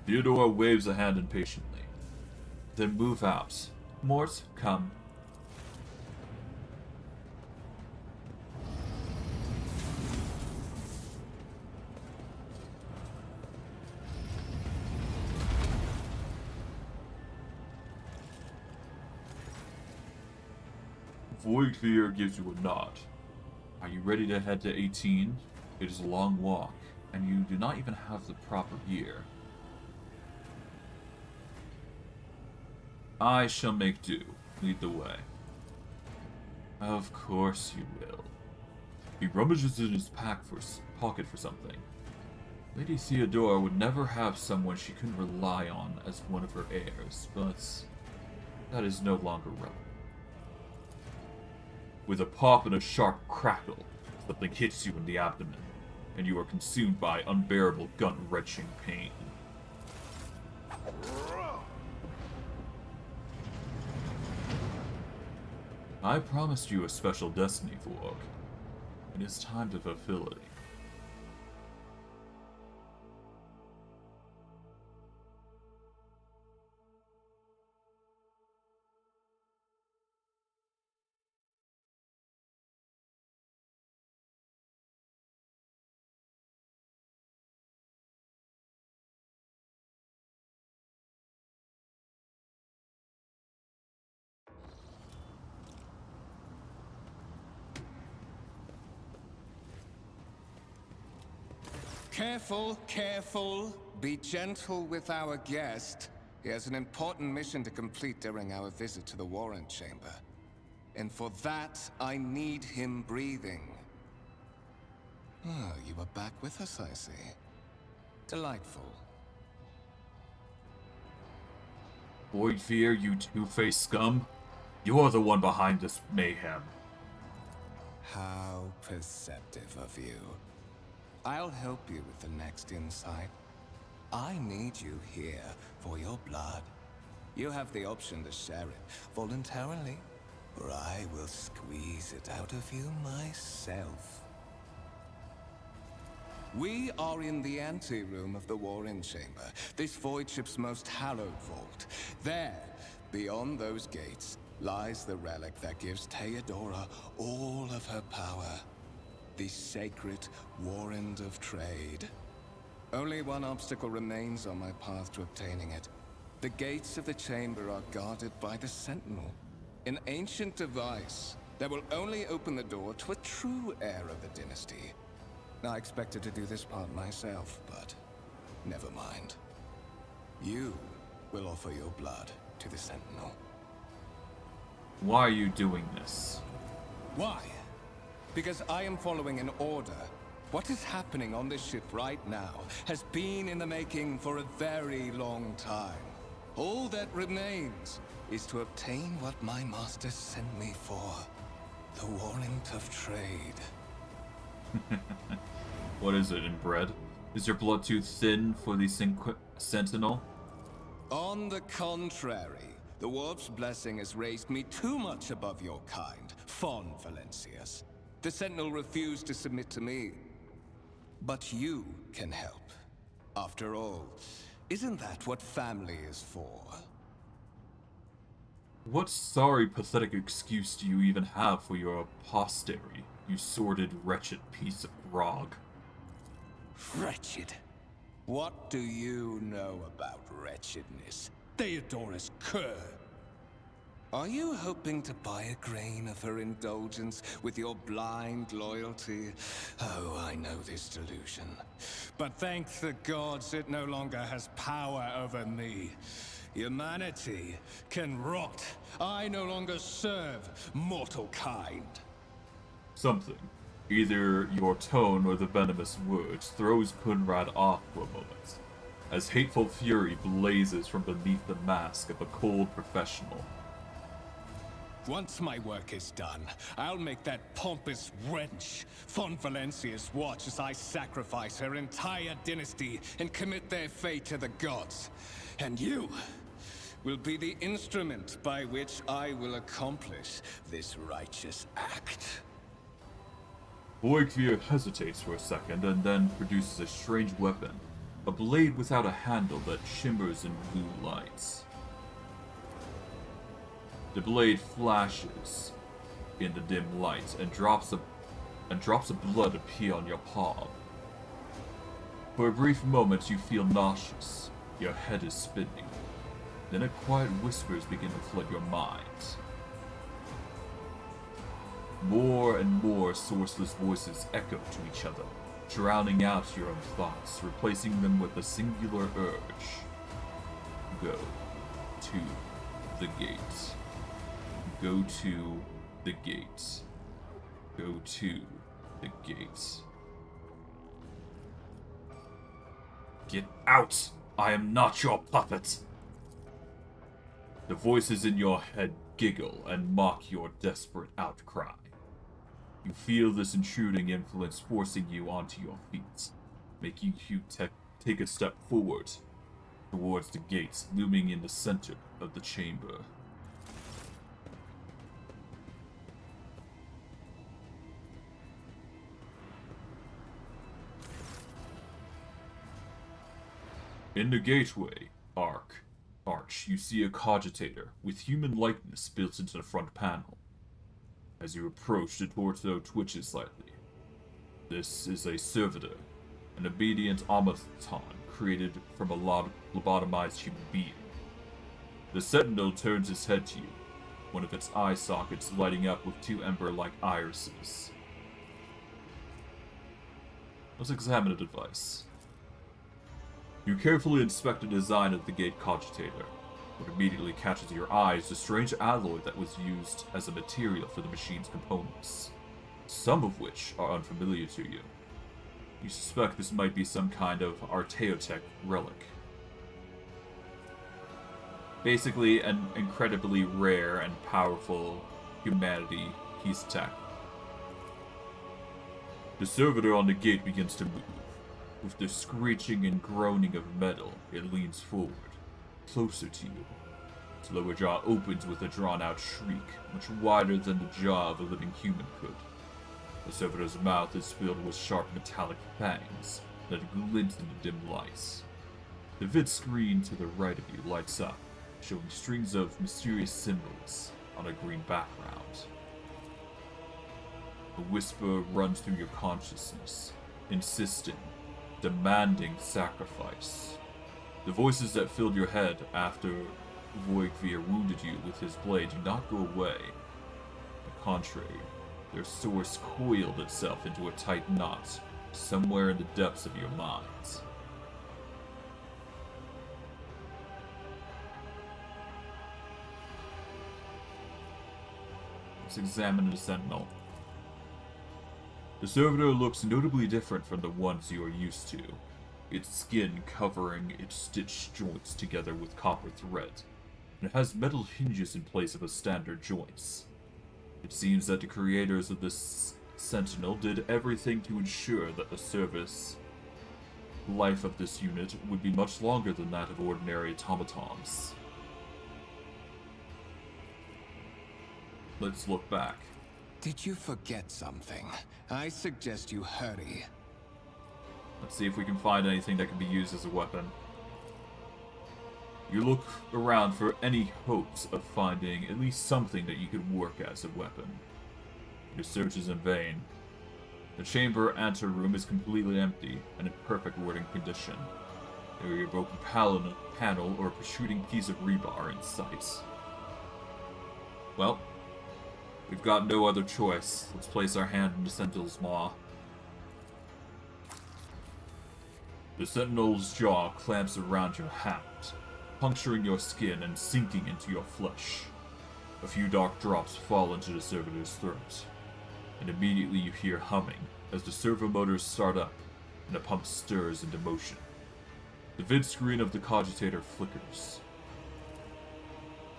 Theodora waves a hand impatiently. Then move out. Mort, come. Voidfear gives you a nod. Are you ready to head to 18? It is a long walk, and you do not even have the proper gear. I shall make do. Lead the way. Of course you will. He rummages in his pocket for something. Lady Theodora would never have someone she couldn't rely on as one of her heirs, but that is no longer relevant. With a pop and a sharp crackle, something hits you in the abdomen, and you are consumed by unbearable gut-wrenching pain. I promised you a special destiny, Vorg. It is time to fulfill it. Careful, careful. Be gentle with our guest. He has an important mission to complete during our visit to the warrant chamber. And for that, I need him breathing. Oh, you are back with us, I see. Delightful. Voidfear, you two-faced scum. You're the one behind this mayhem. How perceptive of you. I'll help you with the next insight. I need you here for your blood. You have the option to share it voluntarily, or I will squeeze it out of you myself. We are in the anteroom of the warrant chamber, this void ship's most hallowed vault. There, beyond those gates, lies the relic that gives Theodora all of her power. The sacred warrant of trade. Only one obstacle remains on my path to obtaining it. The gates of the chamber are guarded by the Sentinel, an ancient device that will only open the door to a true heir of the dynasty. I expected to do this part myself, but never mind. You will offer your blood to the Sentinel. Why are you doing this? Why? Because I am following an order. What is happening on this ship right now has been in the making for a very long time. All that remains is to obtain what my master sent me for. The warrant of trade. What is it, inbred? Is your blood too thin for the Sentinel? On the contrary, the warp's blessing has raised me too much above your kind, fond Valancius. The Sentinel refused to submit to me. But you can help. After all, isn't that what family is for? What sorry, pathetic excuse do you even have for your posterity, you sordid, wretched piece of grog? Wretched? What do you know about wretchedness? Theodora's cur. Are you hoping to buy a grain of her indulgence with your blind loyalty? Oh, I know this delusion. But thank the gods it no longer has power over me. Humanity can rot. I no longer serve mortal kind. Something. Either your tone or the venomous words throws Kunrad off for a moment, as hateful fury blazes from beneath the mask of a cold professional. Once my work is done, I'll make that pompous wench fond Valancius watch as I sacrifice her entire dynasty and commit their fate to the gods. And you will be the instrument by which I will accomplish this righteous act. Vorg hesitates for a second and then produces a strange weapon, a blade without a handle that shimmers in blue lights. The blade flashes in the dim light and drops of blood appear on your palm. For a brief moment you feel nauseous, your head is spinning. Then a quiet whispers begin to flood your mind. More and more sourceless voices echo to each other, drowning out your own thoughts, replacing them with a singular urge. Go to the gate. Go to the gate. Go to the gate. Get out! I am not your puppet! The voices in your head giggle and mock your desperate outcry. You feel this intruding influence forcing you onto your feet, making you take a step forward towards the gates looming in the center of the chamber. In the gateway arch, you see a cogitator with human likeness built into the front panel. As you approach, the torso twitches slightly. This is a servitor, an obedient automaton created from a lobotomized human being. The Sentinel turns his head to you, one of its eye sockets lighting up with two ember-like irises. Let's examine the device. You carefully inspect the design of the gate cogitator. What immediately catches your eye is the strange alloy that was used as a material for the machine's components, some of which are unfamiliar to you. You suspect this might be some kind of Archaeotech relic. Basically, an incredibly rare and powerful humanity piece of tech. The servitor on the gate begins to move. With the screeching and groaning of metal, it leans forward, closer to you. Its lower jaw opens with a drawn-out shriek, much wider than the jaw of a living human could. The servitor's mouth is filled with sharp metallic fangs that glint in the dim lights. The vid screen to the right of you lights up, showing strings of mysterious symbols on a green background. A whisper runs through your consciousness, insisting, demanding sacrifice. The voices that filled your head after Vorg wounded you with his blade do not go away. On the contrary, their source coiled itself into a tight knot somewhere in the depths of your minds. Let's examine the Sentinel. The servitor looks notably different from the ones you are used to. its skin covering its stitched joints together with copper thread, and it has metal hinges in place of its standard joints. It seems that the creators of this Sentinel did everything to ensure that the service life of this unit would be much longer than that of ordinary automatons. Let's look back. Did you forget something? I suggest you hurry. Let's see if we can find anything that can be used as a weapon. You look around for any hopes of finding at least something that you could work as a weapon. Your search is in vain. The chamber anteroom is completely empty and in perfect working condition. There is a broken panel or a protruding piece of rebar in sight. Well, we've got no other choice. Let's place our hand in the Sentinel's maw. The Sentinel's jaw clamps around your hand, puncturing your skin and sinking into your flesh. A few dark drops fall into the servitor's throat, and immediately you hear humming as the servo motors start up and the pump stirs into motion. The vid screen of the cogitator flickers.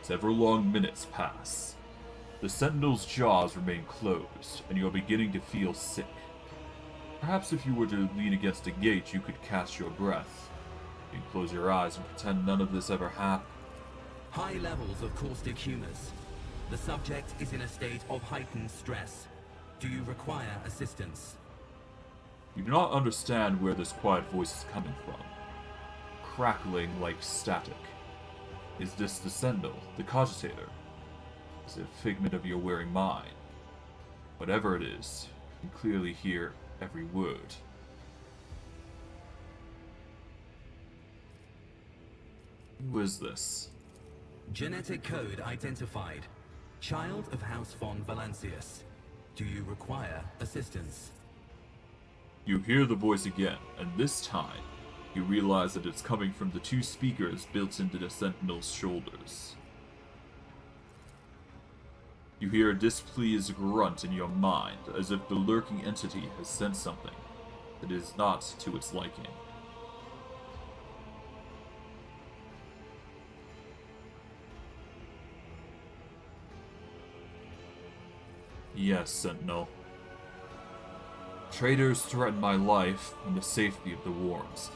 Several long minutes pass. The Sentinel's jaws remain closed, and you are beginning to feel sick. Perhaps if you were to lean against a gate, you could catch your breath. You can close your eyes and pretend none of this ever happened. High levels of caustic humors. The subject is in a state of heightened stress. Do you require assistance? You do not understand where this quiet voice is coming from. Crackling like static. Is this the Sentinel, the cogitator? Is it a figment of your weary mind? Whatever it is, you can clearly hear every word. Who is this? Genetic code identified. Child of House von Valancius. Do you require assistance? You hear the voice again, and this time, you realize that it's coming from the two speakers built into the Sentinel's shoulders. You hear a displeased grunt in your mind, as if the lurking entity has sensed something that is not to its liking. Yes, Sentinel. Traitors threaten my life and the safety of the warrants.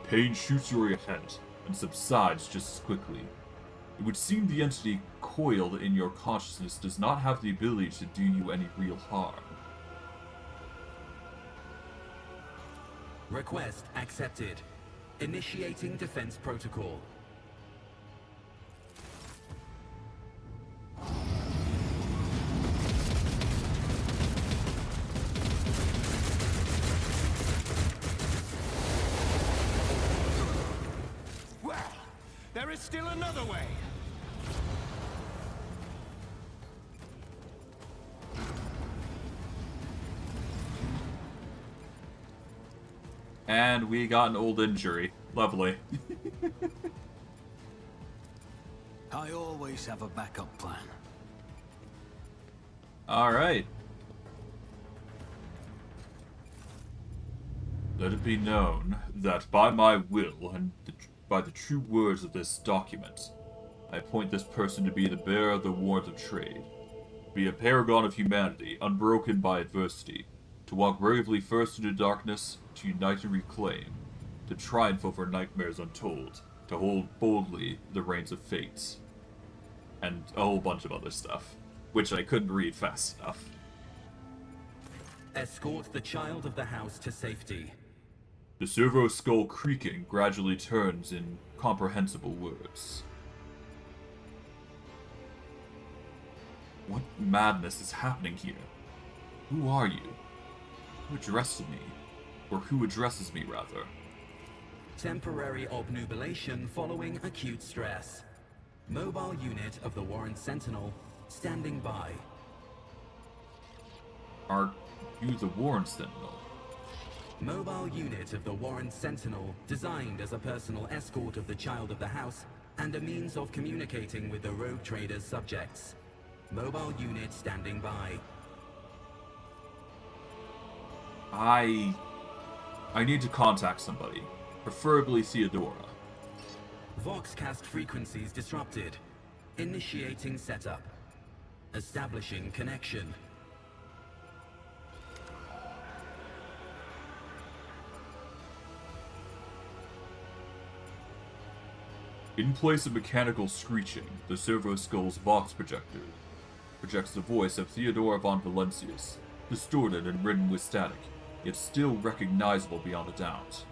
Pain shoots through your head and subsides just as quickly. It would seem the entity coiled in your consciousness does not have the ability to do you any real harm. Request accepted. Initiating defense protocol. Well, there is still another way. And we got an old injury. Lovely. I always have a backup plan. Alright. Let it be known that by my will and by the true words of this document, I appoint this person to be the bearer of the warrant of trade, be a paragon of humanity, unbroken by adversity, to walk bravely first into darkness, to unite and reclaim, to triumph over nightmares untold, to hold boldly the reins of fate, and a whole bunch of other stuff, which I couldn't read fast enough. Escort the child of the house to safety. The servo skull creaking gradually turns in comprehensible words. What madness is happening here? Who are you? Who addresses me? Or who addresses me, rather? Temporary obnubilation following acute stress. Mobile unit of the warrant Sentinel standing by. Are you the warrant Sentinel? Mobile unit of the warrant Sentinel designed as a personal escort of the child of the house and a means of communicating with the rogue trader's subjects. Mobile unit standing by. I need to contact somebody. Preferably Theodora. Vox cast frequencies disrupted. Initiating setup. Establishing connection. In place of mechanical screeching, the servo skull's Vox projector projects the voice of Theodora von Valancius, distorted and ridden with static, yet still recognizable beyond a doubt.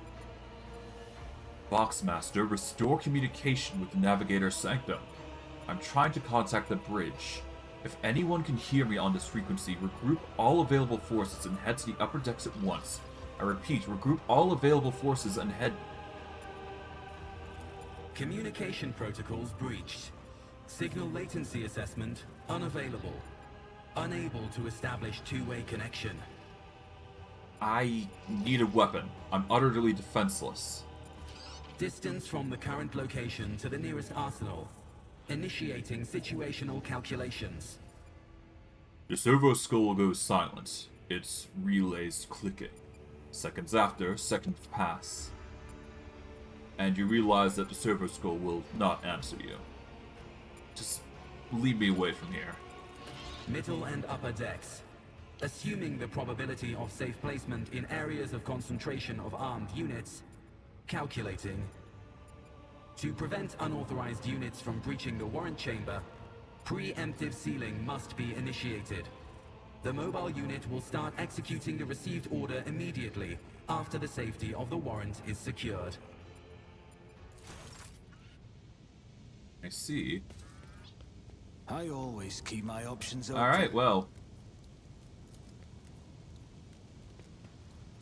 Voxmaster, restore communication with the Navigator's sanctum. I'm trying to contact the bridge. If anyone can hear me on this frequency, regroup all available forces and head to the upper decks at once. I repeat, regroup all available forces and head... Communication protocols breached. Signal latency assessment unavailable. Unable to establish two-way connection. I need a weapon. I'm utterly defenseless. Distance from the current location to the nearest arsenal. Initiating situational calculations. The servo skull goes silent, its relays clicking. Seconds after, seconds pass. And you realize that the servo skull will not answer you. Just lead me away from here. Middle and upper decks. Assuming the probability of safe placement in areas of concentration of armed units. Calculating. To prevent unauthorized units from breaching the warrant chamber, preemptive sealing must be initiated. The mobile unit will start executing the received order immediately after the safety of the warrant is secured. I see. I always keep my options open. Alright, well.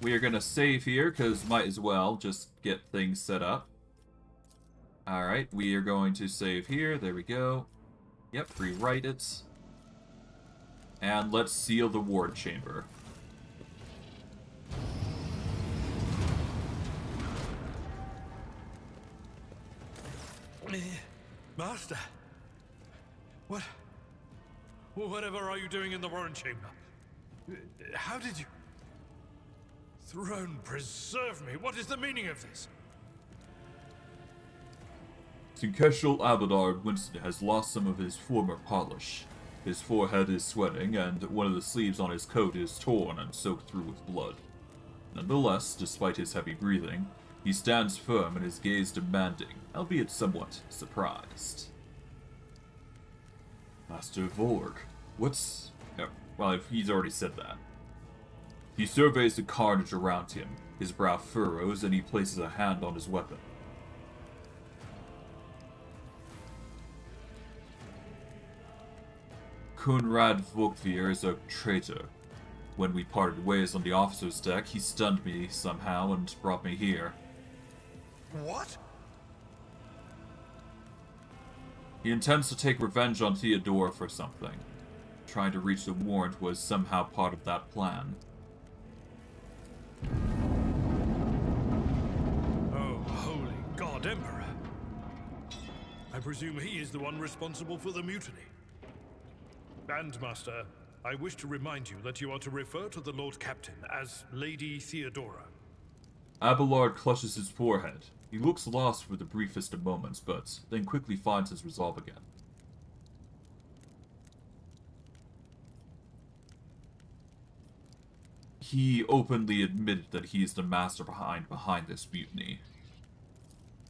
We are gonna save here, because might as well just get things set up. Alright, we are going to save here. There we go. Yep, rewrite it. And let's seal the ward chamber. Master, whatever are you doing in the warrant chamber? How did you... Throne preserve me, what is the meaning of this? Sinkeshal Abadar Winston has lost some of his former polish. His forehead is sweating, and one of the sleeves on his coat is torn and soaked through with blood. Nonetheless, despite his heavy breathing, he stands firm and his gaze demanding, albeit somewhat surprised. Master Vorg, what's... Oh, well, he's already said that. He surveys the carnage around him. His brow furrows, and he places a hand on his weapon. Kunrad Vogtvier is a traitor. When we parted ways on the officer's deck, he stunned me somehow and brought me here. What? He intends to take revenge on Theodora for something. Trying to reach the warrant was somehow part of that plan. Oh, holy God, Emperor. I presume he is the one responsible for the mutiny. And, Master, I wish to remind you that you are to refer to the Lord Captain as Lady Theodora. Abelard clutches his forehead. He looks lost for the briefest of moments, but then quickly finds his resolve again. He openly admitted that he is the master behind this mutiny.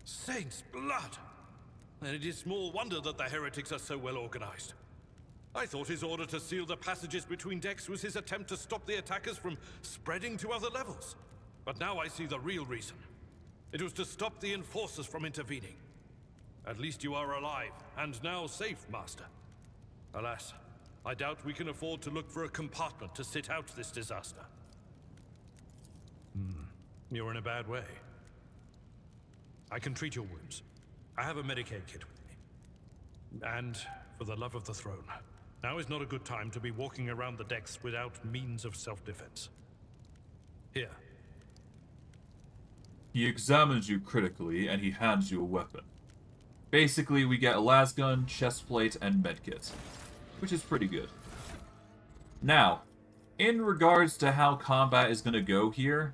Saint's blood! And it is small wonder that the heretics are so well organized. I thought his order to seal the passages between decks was his attempt to stop the attackers from spreading to other levels. But now I see the real reason. It was to stop the enforcers from intervening. At least you are alive, and now safe, Master. Alas, I doubt we can afford to look for a compartment to sit out this disaster. You're in a bad way. I can treat your wounds. I have a Medicaid kit with me. And, for the love of the throne, now is not a good time to be walking around the decks without means of self-defense. Here. He examines you critically, and he hands you a weapon. Basically, we get a lasgun, chestplate, and medkit, which is pretty good. Now, In regards to how combat is going to go here,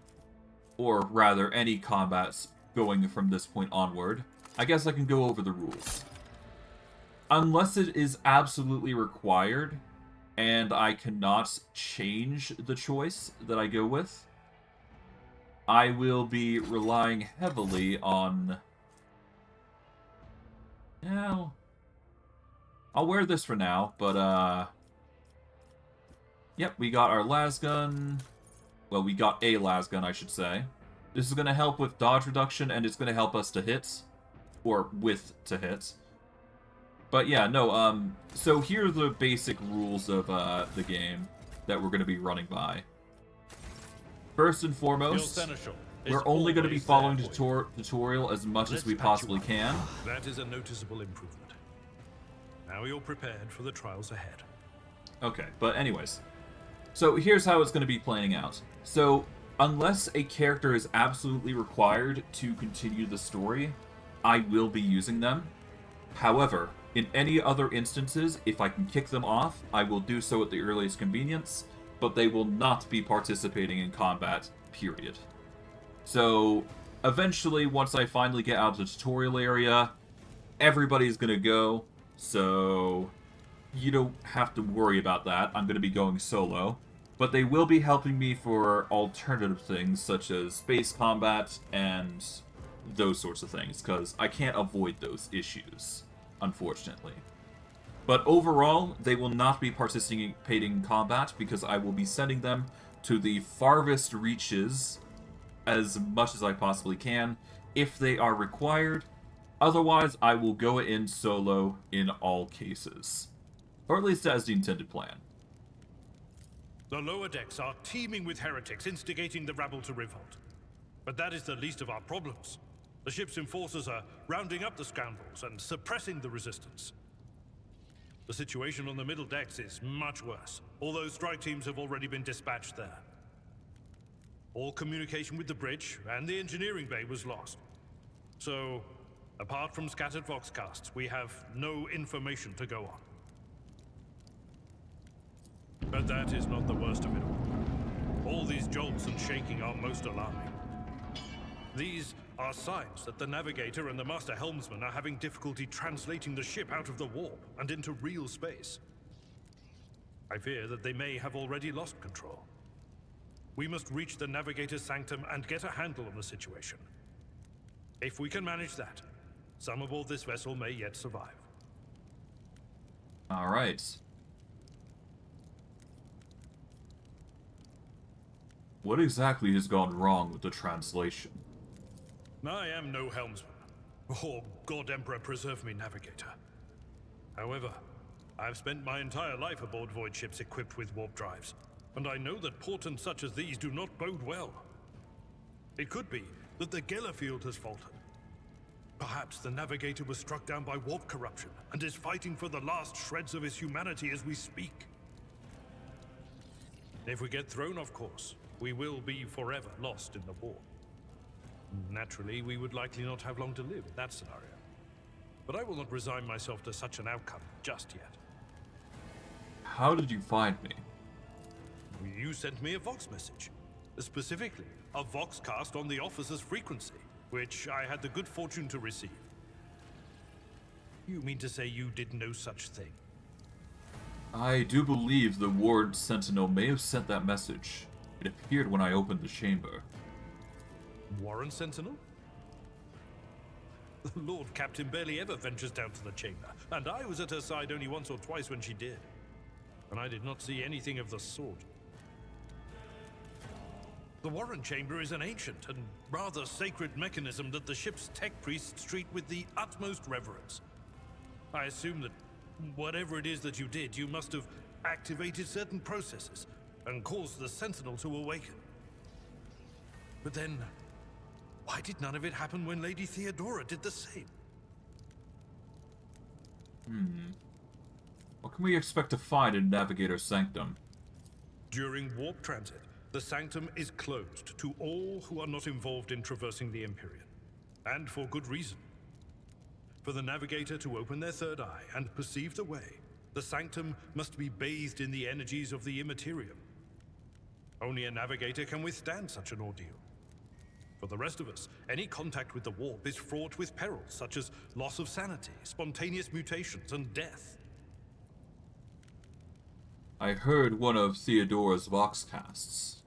or rather any combats going from this point onward, I guess I can go over the rules. Unless it is absolutely required, and I cannot change the choice that I go with, I will be relying heavily on... Well, I'll wear this for now, but, Yep, we got our lasgun. Well, we got a lasgun, I should say. This is going to help with dodge reduction, and it's going to help us to hit. Or with to hit. But yeah, no, so here are the basic rules of, the game that we're going to be running by. First and foremost, we're only going to be following the tutorial as much as we possibly can. That is a noticeable improvement. Now you're prepared for the trials ahead. Okay, but anyways. So here's how it's going to be playing out. So, unless a character is absolutely required to continue the story, I will be using them. However, in any other instances, if I can kick them off, I will do so at the earliest convenience, but they will not be participating in combat, period. So, eventually, once I finally get out of the tutorial area, everybody's gonna go, so you don't have to worry about that. I'm gonna be going solo, but they will be helping me for alternative things, such as space combat and those sorts of things, because I can't avoid those issues, unfortunately. But overall, they will not be participating in combat, because I will be sending them to the farthest reaches as much as I possibly can, if they are required. Otherwise, I will go in solo in all cases. Or at least as the intended plan. The lower decks are teeming with heretics instigating the rabble to revolt. But that is the least of our problems. The ship's enforcers are rounding up the scoundrels and suppressing the resistance. The situation on the middle decks is much worse, although strike teams have already been dispatched there. All communication with the bridge and the engineering bay was lost. So, apart from scattered voxcasts, we have no information to go on. But that is not the worst of it all. All these jolts and shaking are most alarming. These are signs that the Navigator and the Master Helmsman are having difficulty translating the ship out of the warp and into real space. I fear that they may have already lost control. We must reach the Navigator's sanctum and get a handle on the situation. If we can manage that, some aboard this vessel may yet survive. Alright. What exactly has gone wrong with the translation? I am no helmsman. Oh, God Emperor preserve me, Navigator. However, I've spent my entire life aboard void ships equipped with warp drives, and I know that portents such as these do not bode well. It could be that the Gellerfield has faltered. Perhaps the Navigator was struck down by warp corruption and is fighting for the last shreds of his humanity as we speak. If we get thrown off course, we will be forever lost in the warp. Naturally, we would likely not have long to live in that scenario. But I will not resign myself to such an outcome just yet. How did you find me? You sent me a Vox message. Specifically, a Voxcast on the officer's frequency, which I had the good fortune to receive. You mean to say you did no such thing? I do believe the ward Sentinel may have sent that message. It appeared when I opened the chamber. Warrant Sentinel? The Lord Captain barely ever ventures down to the chamber, and I was at her side only once or twice when she did. And I did not see anything of the sort. The Warrant Chamber is an ancient and rather sacred mechanism that the ship's tech priests treat with the utmost reverence. I assume that whatever it is that you did, you must have activated certain processes and caused the Sentinel to awaken. But then, why did none of it happen when Lady Theodora did the same? What can we expect to find in Navigator's sanctum? During warp transit, the sanctum is closed to all who are not involved in traversing the Empyrean. And for good reason. For the Navigator to open their third eye and perceive the way, the sanctum must be bathed in the energies of the Immaterium. Only a navigator can withstand such an ordeal. For the rest of us, any contact with the warp is fraught with perils such as loss of sanity, spontaneous mutations, and death. I heard one of Theodora's voxcasts.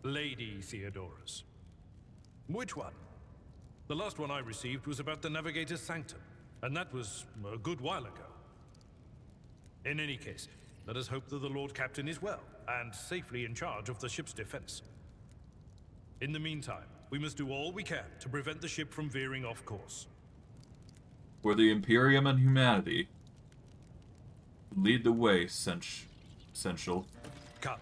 Lady Theodora's. Which one? The last one I received was about the Navigator's sanctum, and that was a good while ago. In any case, let us hope that the Lord Captain is well, and safely in charge of the ship's defense. In the meantime, we must do all we can to prevent the ship from veering off course. For the Imperium and humanity, lead the way, Essential. Come.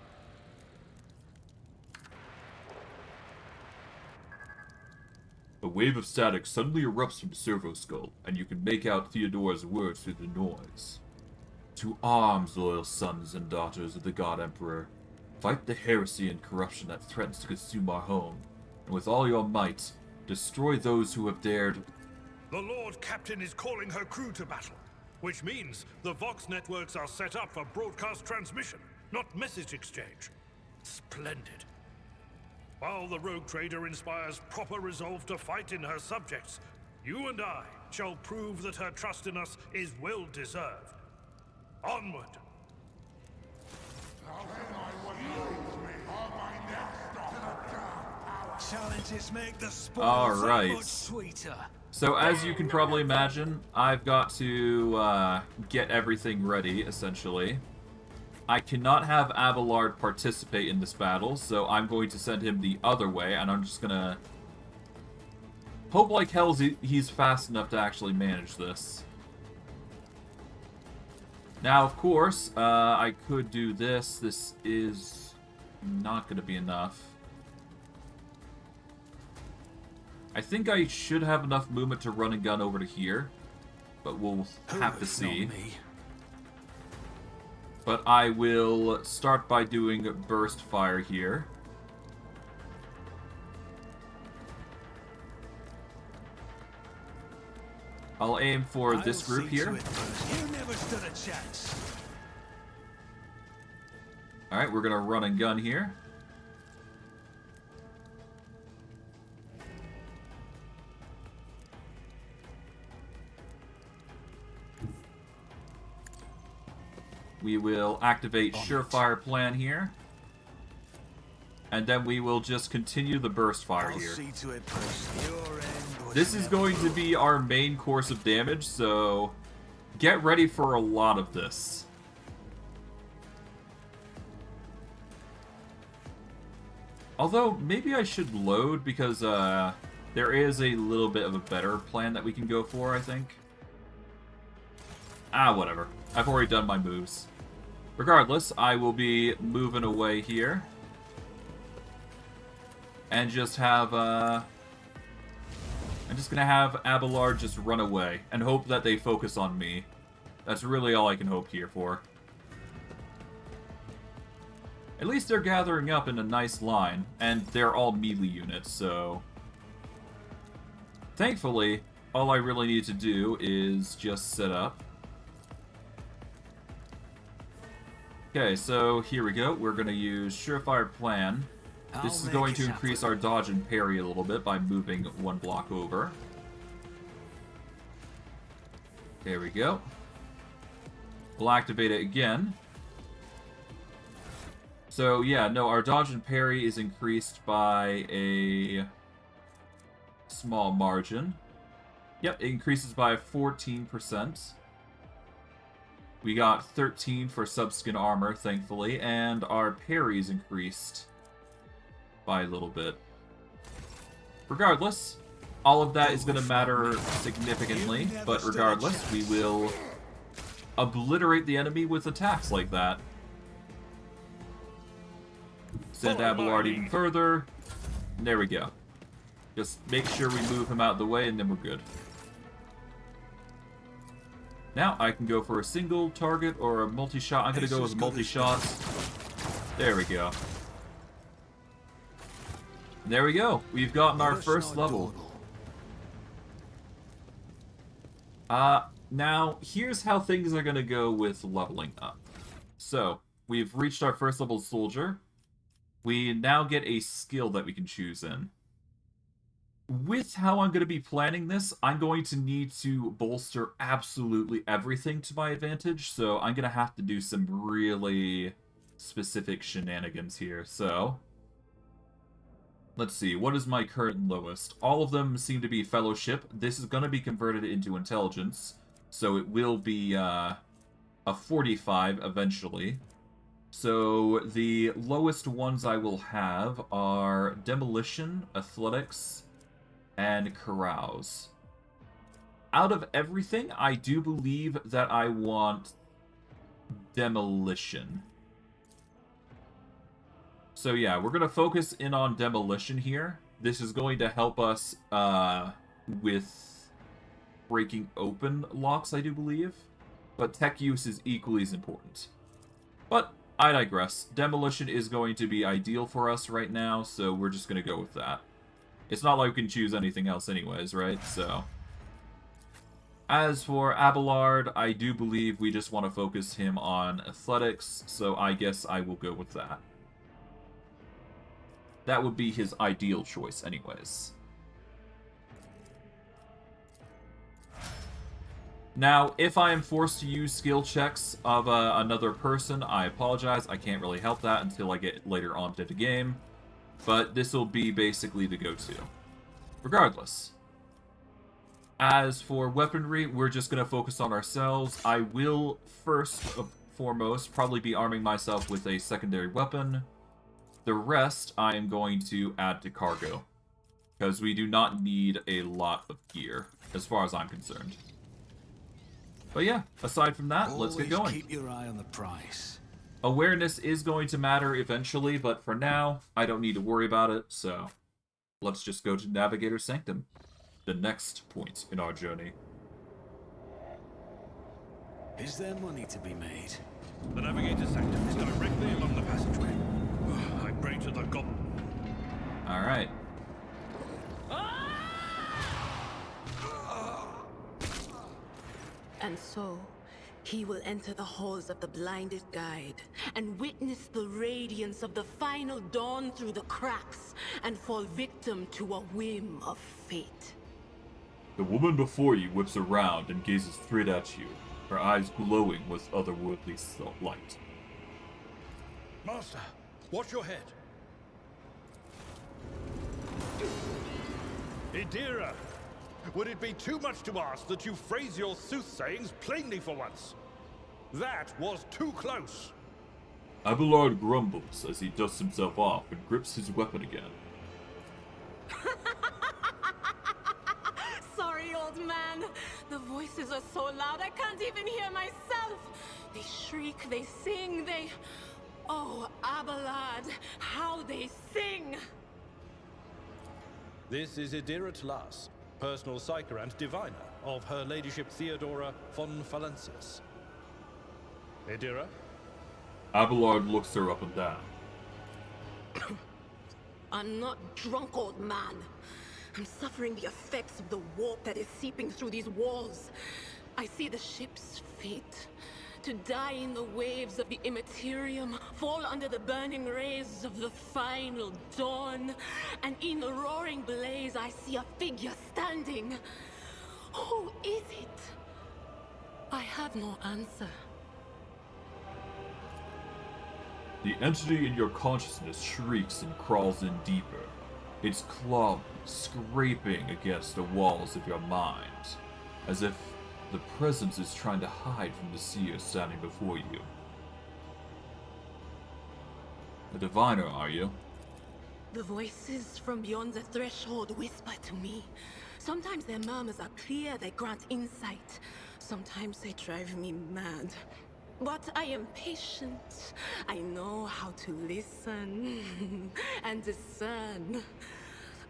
A wave of static suddenly erupts from Servo Skull, and you can make out Theodora's words through the noise. To arms, loyal sons and daughters of the God Emperor. Fight the heresy and corruption that threatens to consume our home, and with all your might, destroy those who have dared... The Lord Captain is calling her crew to battle, which means the Vox networks are set up for broadcast transmission, not message exchange. Splendid. While the rogue trader inspires proper resolve to fight in her subjects, you and I shall prove that her trust in us is well deserved. Onward! Challenges make the sport Alright. much sweeter. So as you can probably imagine, I've got to get everything ready, essentially. I cannot have Abelard participate in this battle, so I'm going to send him the other way, and I'm just gonna hope like hell he's fast enough to actually manage this. Now, of course, I could do this. This is not going to be enough. I think I should have enough movement to run and gun over to here, but we'll have to see. But I will start by doing burst fire here. I'll aim for this group here. You never stood a chance. Alright, we're gonna run and gun here. We will activate Surefire Plan here. And then we will just continue the burst fire here. This is going to be our main course of damage, so get ready for a lot of this. Although, maybe I should load, because there is a little bit of a better plan that we can go for, I think. Ah, whatever. I've already done my moves. Regardless, I will be moving away here. And just have, I'm just gonna have Abelard just run away, and hope that they focus on me. That's really all I can hope here for. At least they're gathering up in a nice line, and they're all melee units, so... Thankfully, all I really need to do is just set up. Okay, so here we go. We're gonna use Surefire Plan. This is going to increase our dodge and parry a little bit by moving one block over. There we go. We'll activate it again. So yeah, no, our dodge and parry is increased by a small margin. Yep, it increases by 14%. We got 13 for subskin armor, thankfully, and our parry's increased by a little bit. Regardless, all of that is going to matter significantly, but regardless, we will obliterate the enemy with attacks like that. Send Abelard even further. And there we go. Just make sure we move him out of the way, and then we're good. Now I can go for a single target or a multi-shot. I'm going to go with multi-shots. There we go. And there we go. We've gotten our first level. Now, here's how things are going to go with leveling up. So, we've reached our first level soldier. we now get a skill that we can choose in. With how I'm going to be planning this, I'm going to need to bolster absolutely everything to my advantage, so I'm going to have to do some really specific shenanigans here. So, let's see, what is my current lowest? All of them seem to be fellowship. This is going to be converted into intelligence, so it will be a 45 eventually. So the lowest ones I will have are demolition, athletics, and carouse. Out of everything, I do believe that I want demolition. So yeah, we're going to focus in on demolition here. This is going to help us with breaking open locks, I do believe. But tech use is equally as important. But I digress. Demolition is going to be ideal for us right now, so we're just going to go with that. It's not like we can choose anything else anyways, right? So, as for Abelard, I do believe we just want to focus him on athletics, so I guess I will go with that. That would be his ideal choice anyways. Now, if I am forced to use skill checks of another person, I apologize. I can't really help that until I get later on to the game. But this will be basically the go-to. Regardless. As for weaponry, we're just going to focus on ourselves. I will, first and foremost, probably be arming myself with a secondary weapon. The rest, I am going to add to cargo. Because we do not need a lot of gear, as far as I'm concerned. But yeah, aside from that, let's get going. Keep your eye on the price. Awareness is going to matter eventually, but for now, I don't need to worry about it, so let's just go to Navigator Sanctum, the next point in our journey. Is there money to be made? The Navigator sanctum is directly along the passageway. I pray to the god. Alright. And so, he will enter the halls of the blinded guide and witness the radiance of the final dawn through the cracks and fall victim to a whim of fate. The woman before you whips around and gazes straight at you, her eyes glowing with otherworldly light. Master, watch your head. Idira, would it be too much to ask that you phrase your soothsayings plainly for once? That was too close. Abelard grumbles as he dusts himself off and grips his weapon again. Sorry, old man. The voices are so loud I can't even hear myself. They shriek, they sing, they... Oh, Abelard, how they sing! This is Idira Tlas, personal psyker and diviner of Her Ladyship Theodora von Valancius. Idira? Abelard looks her up and down. I'm not drunk, old man. I'm suffering the effects of the warp that is seeping through these walls. I see the ship's fate. To die in the waves of the immaterium, fall under the burning rays of the final dawn. And in the roaring blaze, I see a figure standing. Who is it? I have no answer. The entity in your consciousness shrieks and crawls in deeper, its claw scraping against the walls of your mind, as if the presence is trying to hide from the seer standing before you. A diviner, are you? The voices from beyond the threshold whisper to me. Sometimes their murmurs are clear, they grant insight. Sometimes they drive me mad. But I am patient. I know how to listen and discern.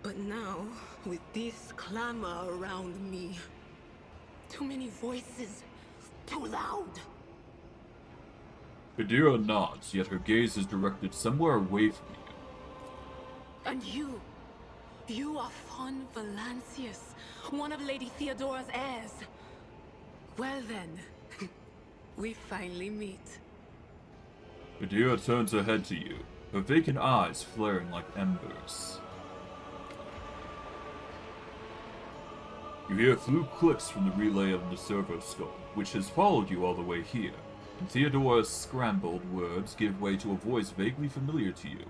But now, with this clamor around me, too many voices, too loud. Idira nods, yet her gaze is directed somewhere away from you. And you are von Valancius, one of Lady Theodora's heirs. Well then, we finally meet. Idira turns her head to you, her vacant eyes flaring like embers. You hear few clicks from the relay of the servo skull, which has followed you all the way here, and Theodora's scrambled words give way to a voice vaguely familiar to you.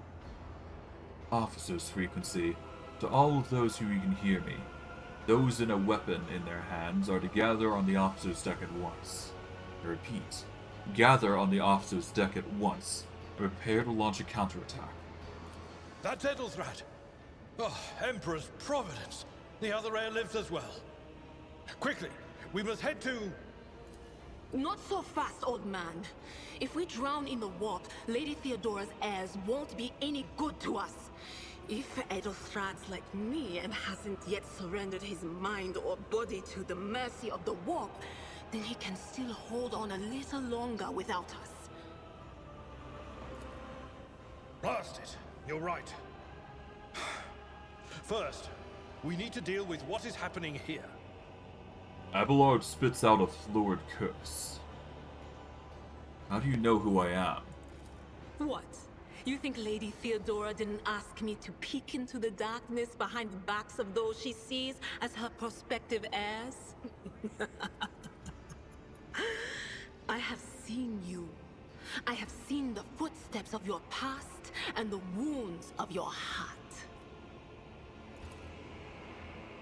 Officer's frequency, to all of those who can hear me, those in a weapon in their hands are to gather on the officer's deck at once. I repeat, gather on the officer's deck at once, and prepare to launch a counterattack. That's Ethelthrat! Oh, Emperor's Providence! The other heir lives as well. Quickly, we must head to... Not so fast, old man. If we drown in the warp, Lady Theodora's heirs won't be any good to us. If Ethelthrat's like me and hasn't yet surrendered his mind or body to the mercy of the warp, then he can still hold on a little longer without us. Blast it! You're right. First, we need to deal with what is happening here. Abelard spits out a florid curse. How do you know who I am? What? You think Lady Theodora didn't ask me to peek into the darkness behind the backs of those she sees as her prospective heirs? I have seen you. I have seen the footsteps of your past and the wounds of your heart.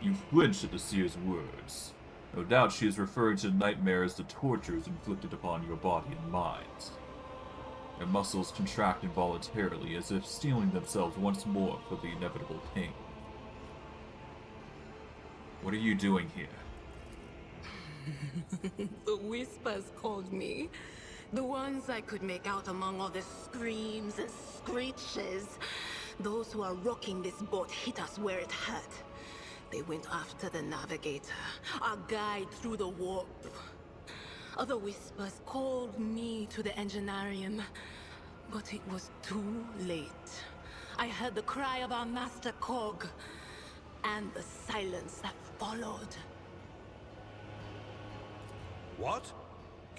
You flinched at the seer's words. No doubt she is referring to nightmares, the tortures inflicted upon your body and mind. Your muscles contract involuntarily, as if steeling themselves once more for the inevitable pain. What are you doing here? The whispers called me. The ones I could make out among all the screams and screeches. Those who are rocking this boat hit us where it hurt. They went after the Navigator, our guide through the warp. Other whispers called me to the enginarium, but it was too late. I heard the cry of our master Cog, and the silence that followed. What?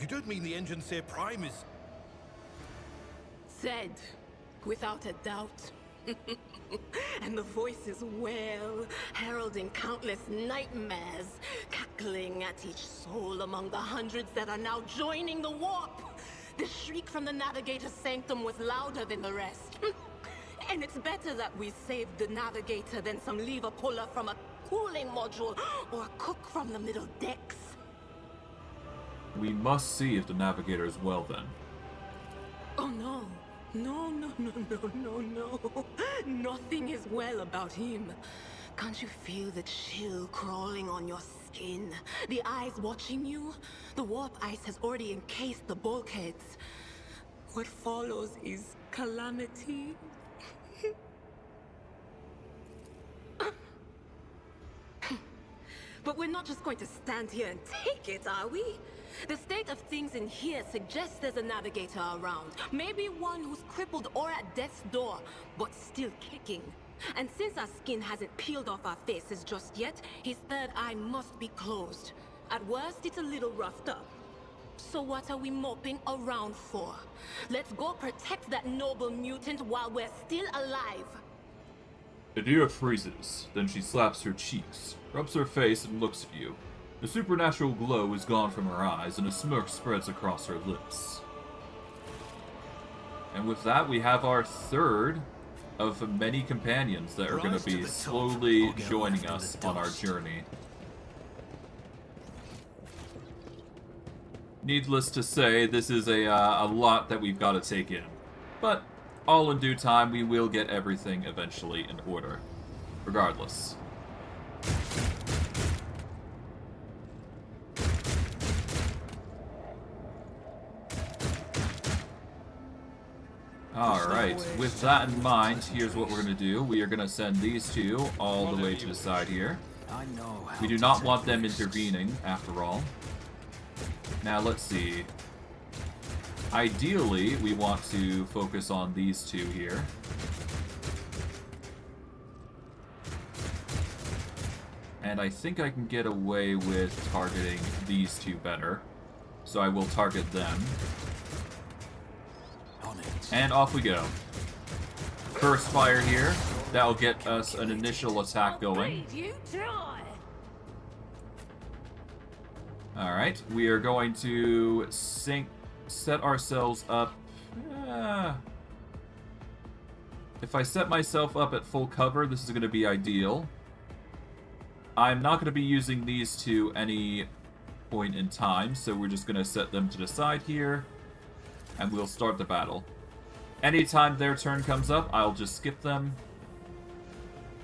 You don't mean the Enginseer Prime is... Said, without a doubt. And the voices wail, heralding countless nightmares, cackling at each soul among the hundreds that are now joining the warp. The shriek from the Navigator's sanctum was louder than the rest. And it's better that we saved the Navigator than some lever puller from a cooling module or a cook from the middle decks. We must see if the Navigator is well then. Oh no. No. Nothing is well about him. Can't you feel the chill crawling on your skin? The eyes watching you? The warp ice has already encased the bulkheads. What follows is calamity. But we're not just going to stand here and take it, are we? The state of things in here suggests there's a Navigator around. Maybe one who's crippled or at death's door, but still kicking. And since our skin hasn't peeled off our faces just yet, his third eye must be closed. At worst, it's a little roughed up. So what are we moping around for? Let's go protect that noble mutant while we're still alive. Adira freezes, then she slaps her cheeks, rubs her face, and looks at you. The supernatural glow is gone from her eyes, and a smirk spreads across her lips. And with that, we have our third of many companions that are going to be slowly joining us on our journey. Needless to say, this is a lot that we've got to take in. But all in due time, we will get everything eventually in order. Regardless. Alright, with that in mind, here's what we're going to do. We are going to send these two all the way to the side here. We do not want them intervening, after all. Now, let's see. Ideally, we want to focus on these two here. And I think I can get away with targeting these two better. So I will target them. And off we go. burst fire here. That'll get us an initial attack going. Bleed you dry. Alright, we are going to set ourselves up. If I set myself up at full cover, this is going to be ideal. I'm not going to be using these two any point in time, so we're just going to set them to the side here, and we'll start the battle. Anytime their turn comes up, I'll just skip them.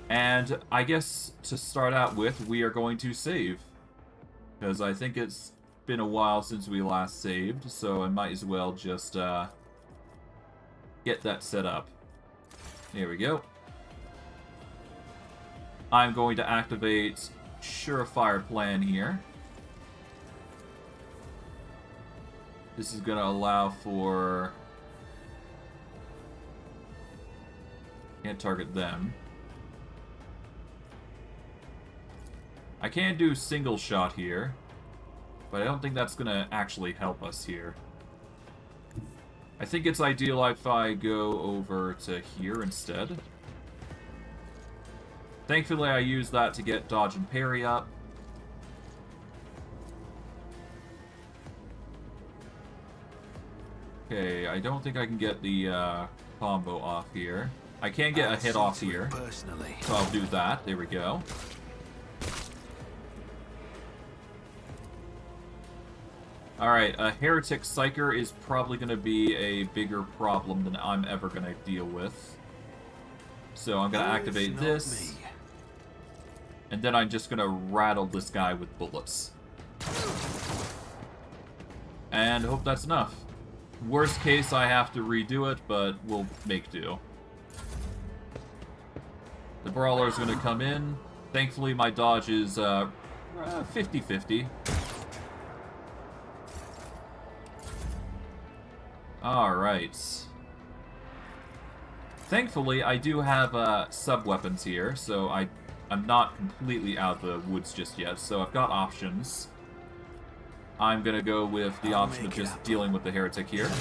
And I guess to start out with, we are going to save. Because I think it's been a while since we last saved, so I might as well just get that set up. There we go. I'm going to activate Surefire Plan here. This is going to allow for... Can't target them. I can do single shot here, but I don't think that's going to actually help us here. I think it's ideal if I go over to here instead. Thankfully, I use that to get dodge and parry up. Okay, I don't think I can get the combo off here. I can get a hit off here, so I'll do that. There we go. Alright, a Heretic Psyker is probably going to be a bigger problem than I'm ever going to deal with. So I'm going to activate this. And then I'm just going to rattle this guy with bullets. And I hope that's enough. Worst case, I have to redo it, but we'll make do. The Brawler is going to come in. Thankfully, my dodge is 50-50. Alright. Thankfully, I do have sub-weapons here, so I'm not completely out of the woods just yet, so I've got options. I'm gonna go with the option of just dealing with the Heretic here,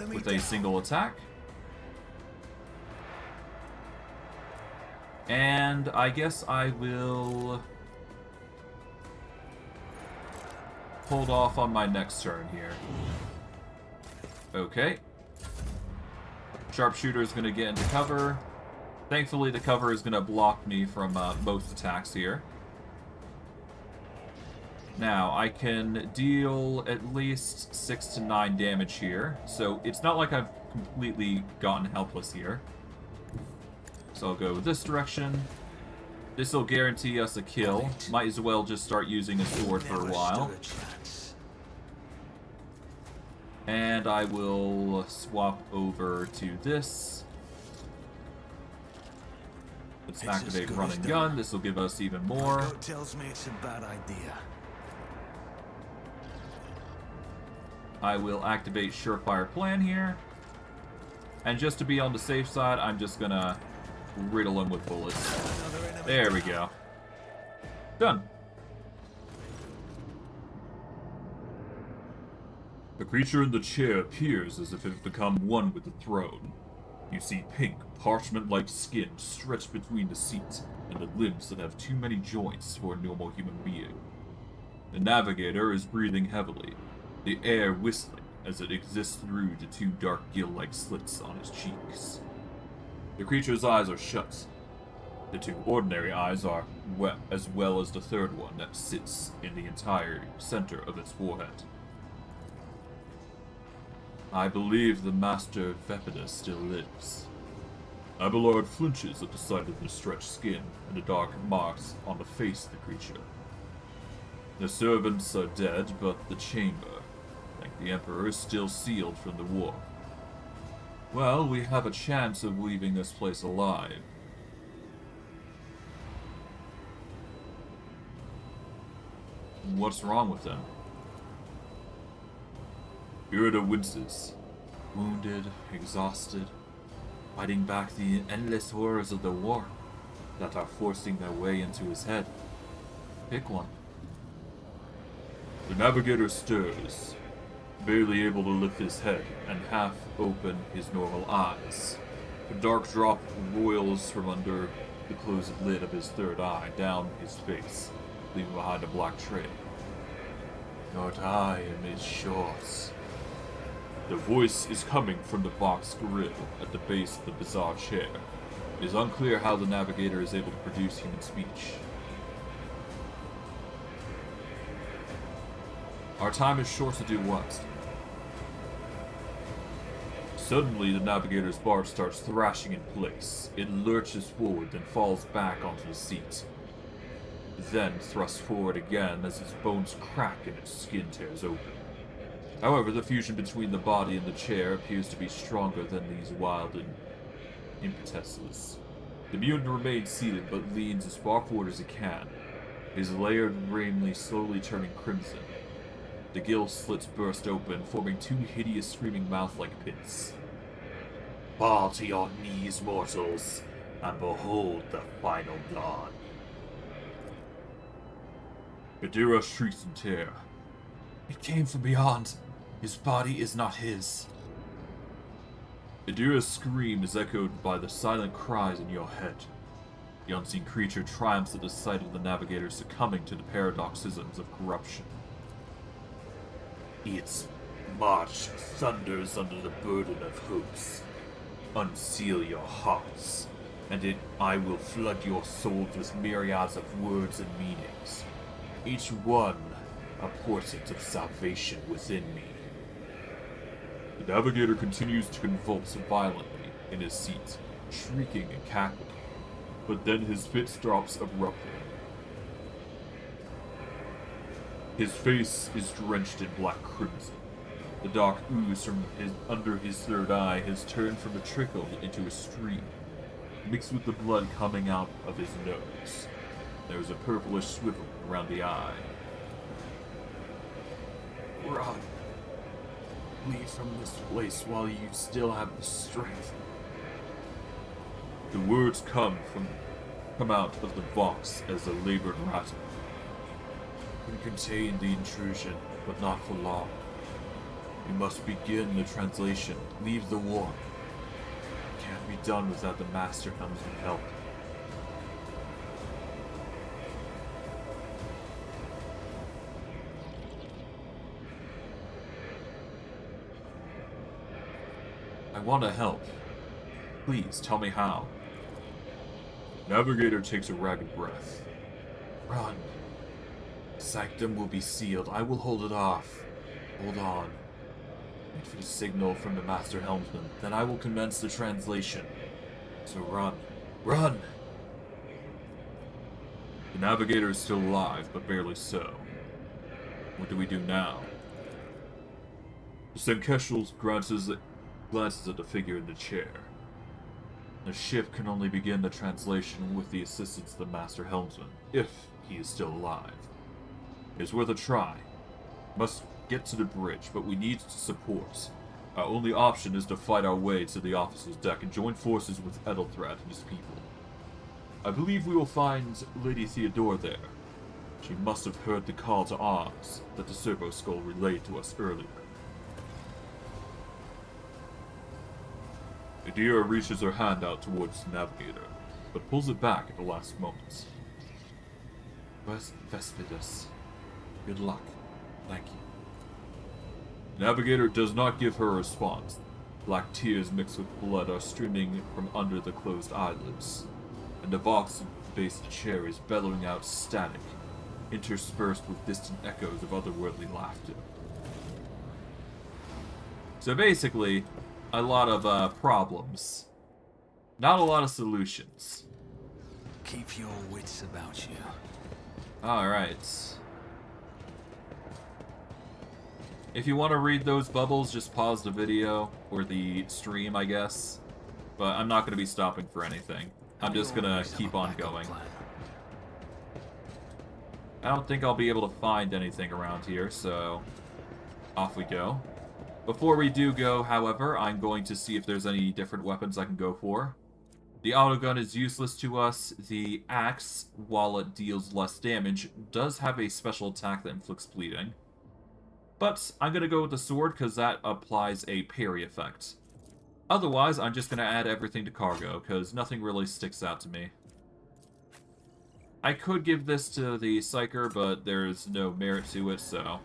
with a single attack. And I guess I will hold off on my next turn here. Okay. Sharpshooter is going to get into cover. Thankfully, the cover is going to block me from most attacks here. Now, I can deal at least 6 to 9 damage here, so it's not like I've completely gotten helpless here. So I'll go this direction. This will guarantee us a kill. Might as well just start using a sword for a while. And I will swap over to this. Let's activate Run and Gun. This will give us even more. Tells me it's a bad idea. I will activate Surefire Plan here. And just to be on the safe side, I'm just gonna riddle him with bullets. There we go. Done. The creature in the chair appears as if it had become one with the throne. You see pink, parchment-like skin stretched between the seat and the limbs that have too many joints for a normal human being. The Navigator is breathing heavily, the air whistling as it exists through the two dark gill-like slits on his cheeks. The creature's eyes are shut. The two ordinary eyes are wet, as well as the third one that sits in the entire center of its forehead. I believe the Master Vepida still lives. Abelard flinches at the sight of the stretched skin and the dark marks on the face of the creature. The servants are dead, but the chamber, like the Emperor, is still sealed from the war. Well, we have a chance of leaving this place alive. What's wrong with them? Irida winces, wounded, exhausted, fighting back the endless horrors of the war that are forcing their way into his head. Pick one. The Navigator stirs, barely able to lift his head and half open his normal eyes. A dark drop roils from under the closed lid of his third eye down his face, leaving behind a black trail. Your time is short. The voice is coming from the box grill at the base of the bizarre chair. It is unclear how the Navigator is able to produce human speech. Our time is short to do what? Suddenly, the Navigator's barge starts thrashing in place. It lurches forward, then falls back onto the seat. Then thrusts forward again as its bones crack and its skin tears open. However, the fusion between the body and the chair appears to be stronger than these wild impetuses. The mutant remains seated, but leans as far forward as he can, his layered raiment slowly turning crimson. The gill slits burst open, forming two hideous screaming mouth-like pits. Fall to your knees, mortals, and behold the final dawn. Theodora shrieks in terror. It came from beyond. His body is not his. Theodora's scream is echoed by the silent cries in your head. The unseen creature triumphs at the sight of the Navigator succumbing to the paroxysms of corruption. Its march thunders under the burden of hopes. Unseal your hearts, and I will flood your souls with myriads of words and meanings, each one a portent of salvation within me. The Navigator continues to convulse violently in his seat, shrieking and cackling, but then his fit drops abruptly. His face is drenched in black crimson. The dark ooze from under his third eye has turned from a trickle into a stream, mixed with the blood coming out of his nose. There is a purplish swivel around the eye. Run. Leave from this place while you still have the strength. The words come out of the box as a labored rattle. We can contain the intrusion, but not for long. We must begin the translation. Leave the war. It can't be done without the Master comes with help. I want to help. Please, tell me how. Navigator takes a ragged breath. Run. Sanctum will be sealed. I will hold it off. Hold on. Wait for the signal from the Master Helmsman. Then I will commence the translation. So run. Run! The Navigator is still alive, but barely so. What do we do now? The Senkeshul glances at the figure in the chair. The ship can only begin the translation with the assistance of the Master Helmsman, if he is still alive. It is worth a try. Must get to the bridge, but we need support. Our only option is to fight our way to the officer's deck and join forces with Ethelthred and his people. I believe we will find Lady Theodora there. She must have heard the call to arms that the Servo Skull relayed to us earlier. Theodora reaches her hand out towards the Navigator, but pulls it back at the last moment. Vespidus. Good luck. Thank you. Navigator does not give her a response. Black tears mixed with blood are streaming from under the closed eyelids, and the box at the base of the chair is bellowing out static, interspersed with distant echoes of otherworldly laughter. So basically, a lot of problems. Not a lot of solutions. Keep your wits about you. Alright. If you want to read those bubbles, just pause the video, or the stream, I guess. But I'm not going to be stopping for anything. I'm just going to keep on going. I don't think I'll be able to find anything around here, so off we go. Before we do go, however, I'm going to see if there's any different weapons I can go for. The autogun is useless to us. The axe, while it deals less damage, does have a special attack that inflicts bleeding. But I'm going to go with the sword because that applies a parry effect. Otherwise, I'm just going to add everything to cargo, because nothing really sticks out to me. I could give this to the Psyker, but there's no merit to it, so...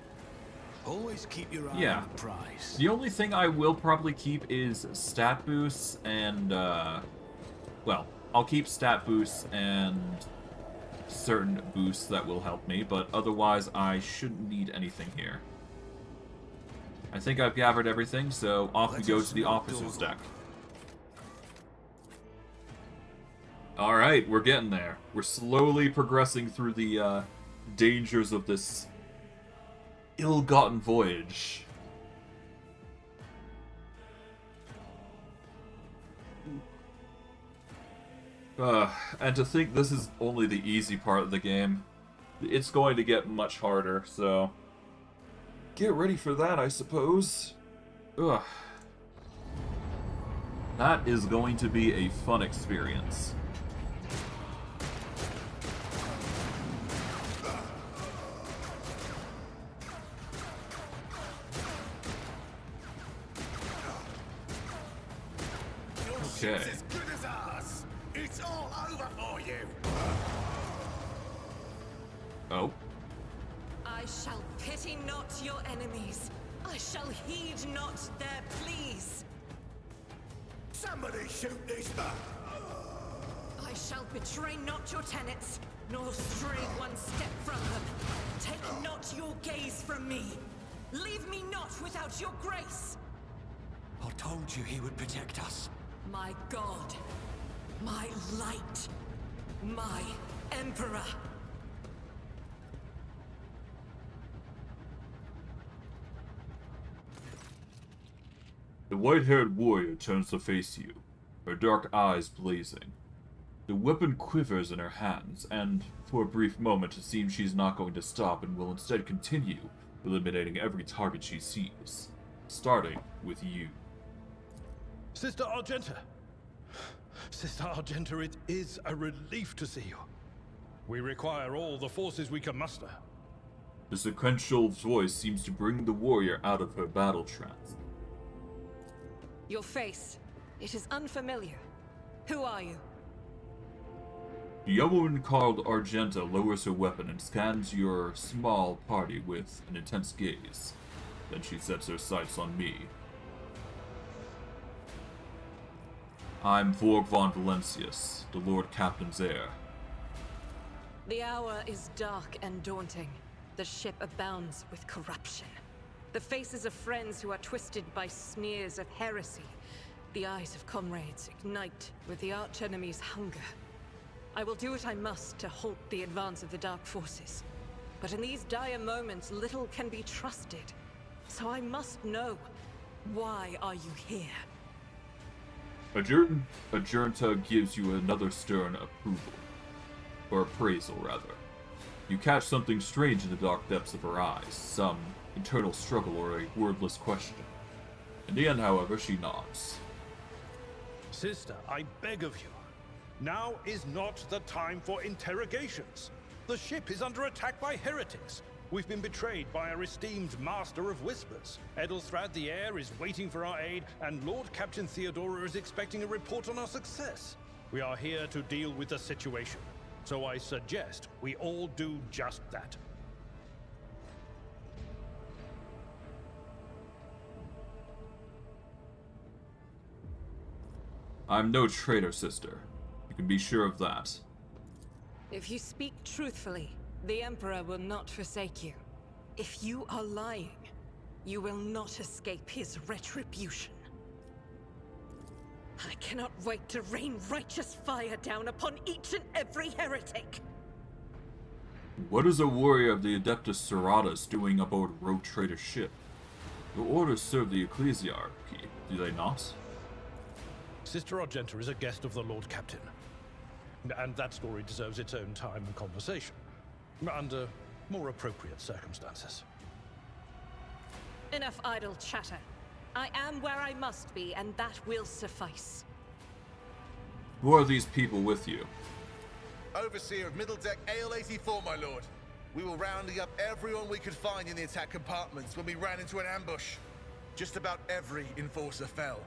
Always keep your eye on the prize. The only thing I will probably keep is stat boosts and, well, I'll keep stat boosts and certain boosts that will help me, but otherwise I shouldn't need anything here. I think I've gathered everything, so off we go to the officer's deck. Alright, we're getting there. We're slowly progressing through the dangers of this ill-gotten voyage. And to think this is only the easy part of the game. It's going to get much harder, so... get ready for that, I suppose. Ugh. That is going to be a fun experience. Okay. As good as ours. It's all over for you. Oh. I shall pity not your enemies. I shall heed not their pleas. Somebody shoot these men. I shall betray not your tenets, nor stray one step from them. Take not your gaze from me. Leave me not without your grace. I told you he would protect us. My God, my light, my Emperor. The white-haired warrior turns to face you, her dark eyes blazing. The weapon quivers in her hands, and for a brief moment it seems she's not going to stop and will instead continue, eliminating every target she sees, starting with you. Sister Argenta! Sister Argenta, it is a relief to see you. We require all the forces we can muster. The sequential voice seems to bring the warrior out of her battle trance. Your face, it is unfamiliar. Who are you? The young woman called Argenta lowers her weapon and scans your small party with an intense gaze. Then she sets her sights on me. I'm Vorg von Valancius, the Lord Captain's heir. The hour is dark and daunting. The ship abounds with corruption. The faces of friends who are twisted by sneers of heresy. The eyes of comrades ignite with the archenemy's hunger. I will do what I must to halt the advance of the dark forces. But in these dire moments, little can be trusted. So I must know, why are you here? Argenta gives you another stern approval. Or appraisal, rather. You catch something strange in the dark depths of her eyes, some internal struggle or a wordless question. In the end, however, she nods. Sister, I beg of you. Now is not the time for interrogations. The ship is under attack by heretics. We've been betrayed by our esteemed Master of Whispers. Edelthrad the Heir is waiting for our aid, and Lord Captain Theodora is expecting a report on our success. We are here to deal with the situation, so I suggest we all do just that. I'm no traitor, sister. You can be sure of that. If you speak truthfully, the Emperor will not forsake you. If you are lying, you will not escape his retribution. I cannot wait to rain righteous fire down upon each and every heretic. What is a warrior of the Adeptus Serratus doing aboard a rogue trader ship? Your orders serve the ecclesiarchy, do they not? Sister Argenta is a guest of the Lord Captain. And that story deserves its own time and conversation. Under more appropriate circumstances. Enough idle chatter. I am where I must be, and that will suffice. Who are these people with you? Overseer of Middle Deck AL-84, my lord. We were rounding up everyone we could find in the attack compartments when we ran into an ambush. Just about every enforcer fell.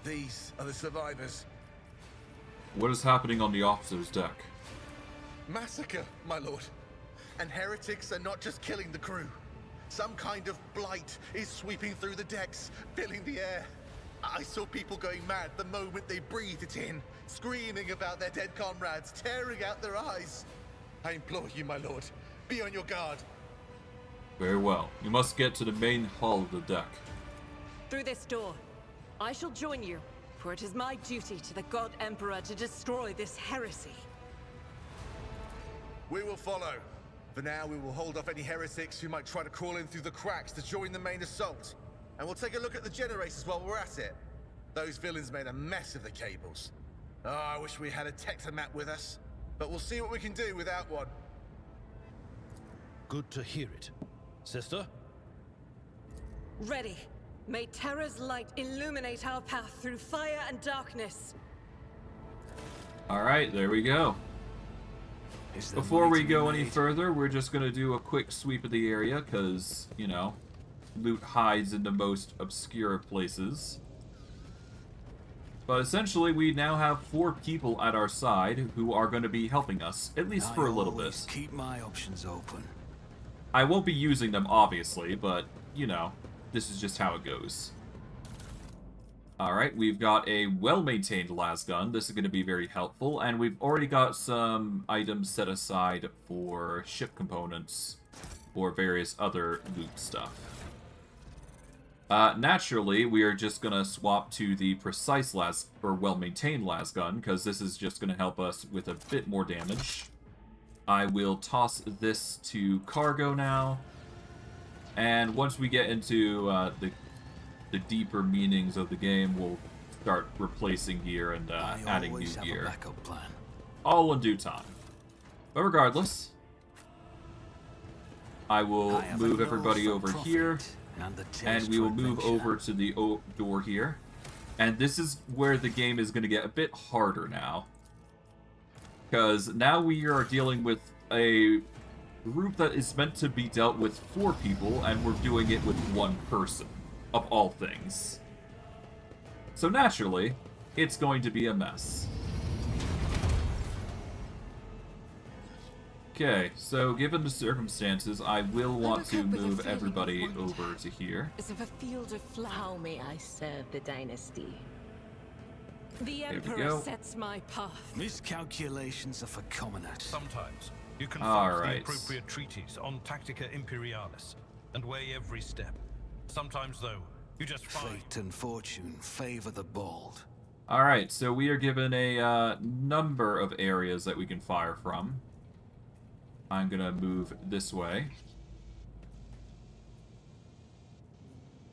These are the survivors. What is happening on the officer's deck? Massacre, my lord. And heretics are not just killing the crew. Some kind of blight is sweeping through the decks, filling the air. I saw people going mad the moment they breathed it in, screaming about their dead comrades, tearing out their eyes. I implore you, my lord, be on your guard. Very well. You must get to the main hull of the deck. Through this door. I shall join you, for it is my duty to the God Emperor to destroy this heresy. We will follow. For now, we will hold off any heretics who might try to crawl in through the cracks to join the main assault. And we'll take a look at the generators while we're at it. Those villains made a mess of the cables. Oh, I wish we had a Tectomat with us. But we'll see what we can do without one. Good to hear it. Sister? Ready. May Terra's light illuminate our path through fire and darkness. Alright, there we go. Before we go any further, we're just going to do a quick sweep of the area, because, you know, loot hides in the most obscure places. But essentially, we now have 4 people at our side who are going to be helping us, at least for a little bit. Keep my options open. I won't be using them, obviously, but, you know, this is just how it goes. Alright, we've got a well-maintained lasgun. This is going to be very helpful, and we've already got some items set aside for ship components or various other loot stuff. Naturally, we are just going to swap to the precise well-maintained lasgun, because this is just going to help us with a bit more damage. I will toss this to cargo now, and once we get into the deeper meanings of the game, we'll start replacing gear and adding new gear. All in due time. But regardless, I will move everybody over here, and we will move over to the door here. And this is where the game is going to get a bit harder now. Because now we are dealing with a group that is meant to be dealt with 4 people, and we're doing it with 1 person. Of all things. So naturally, it's going to be a mess. Okay, so given the circumstances, I will want to move everybody over to here. As if a field of flowers. How may I serve the dynasty? The Emperor sets my path. Miscalculations are for commoners. Sometimes you can find the appropriate treaties on Tactica Imperialis and weigh every step. Sometimes, though, you just find... Fate and fortune favor the bold. Alright, so we are given a number of areas that we can fire from. I'm gonna move this way.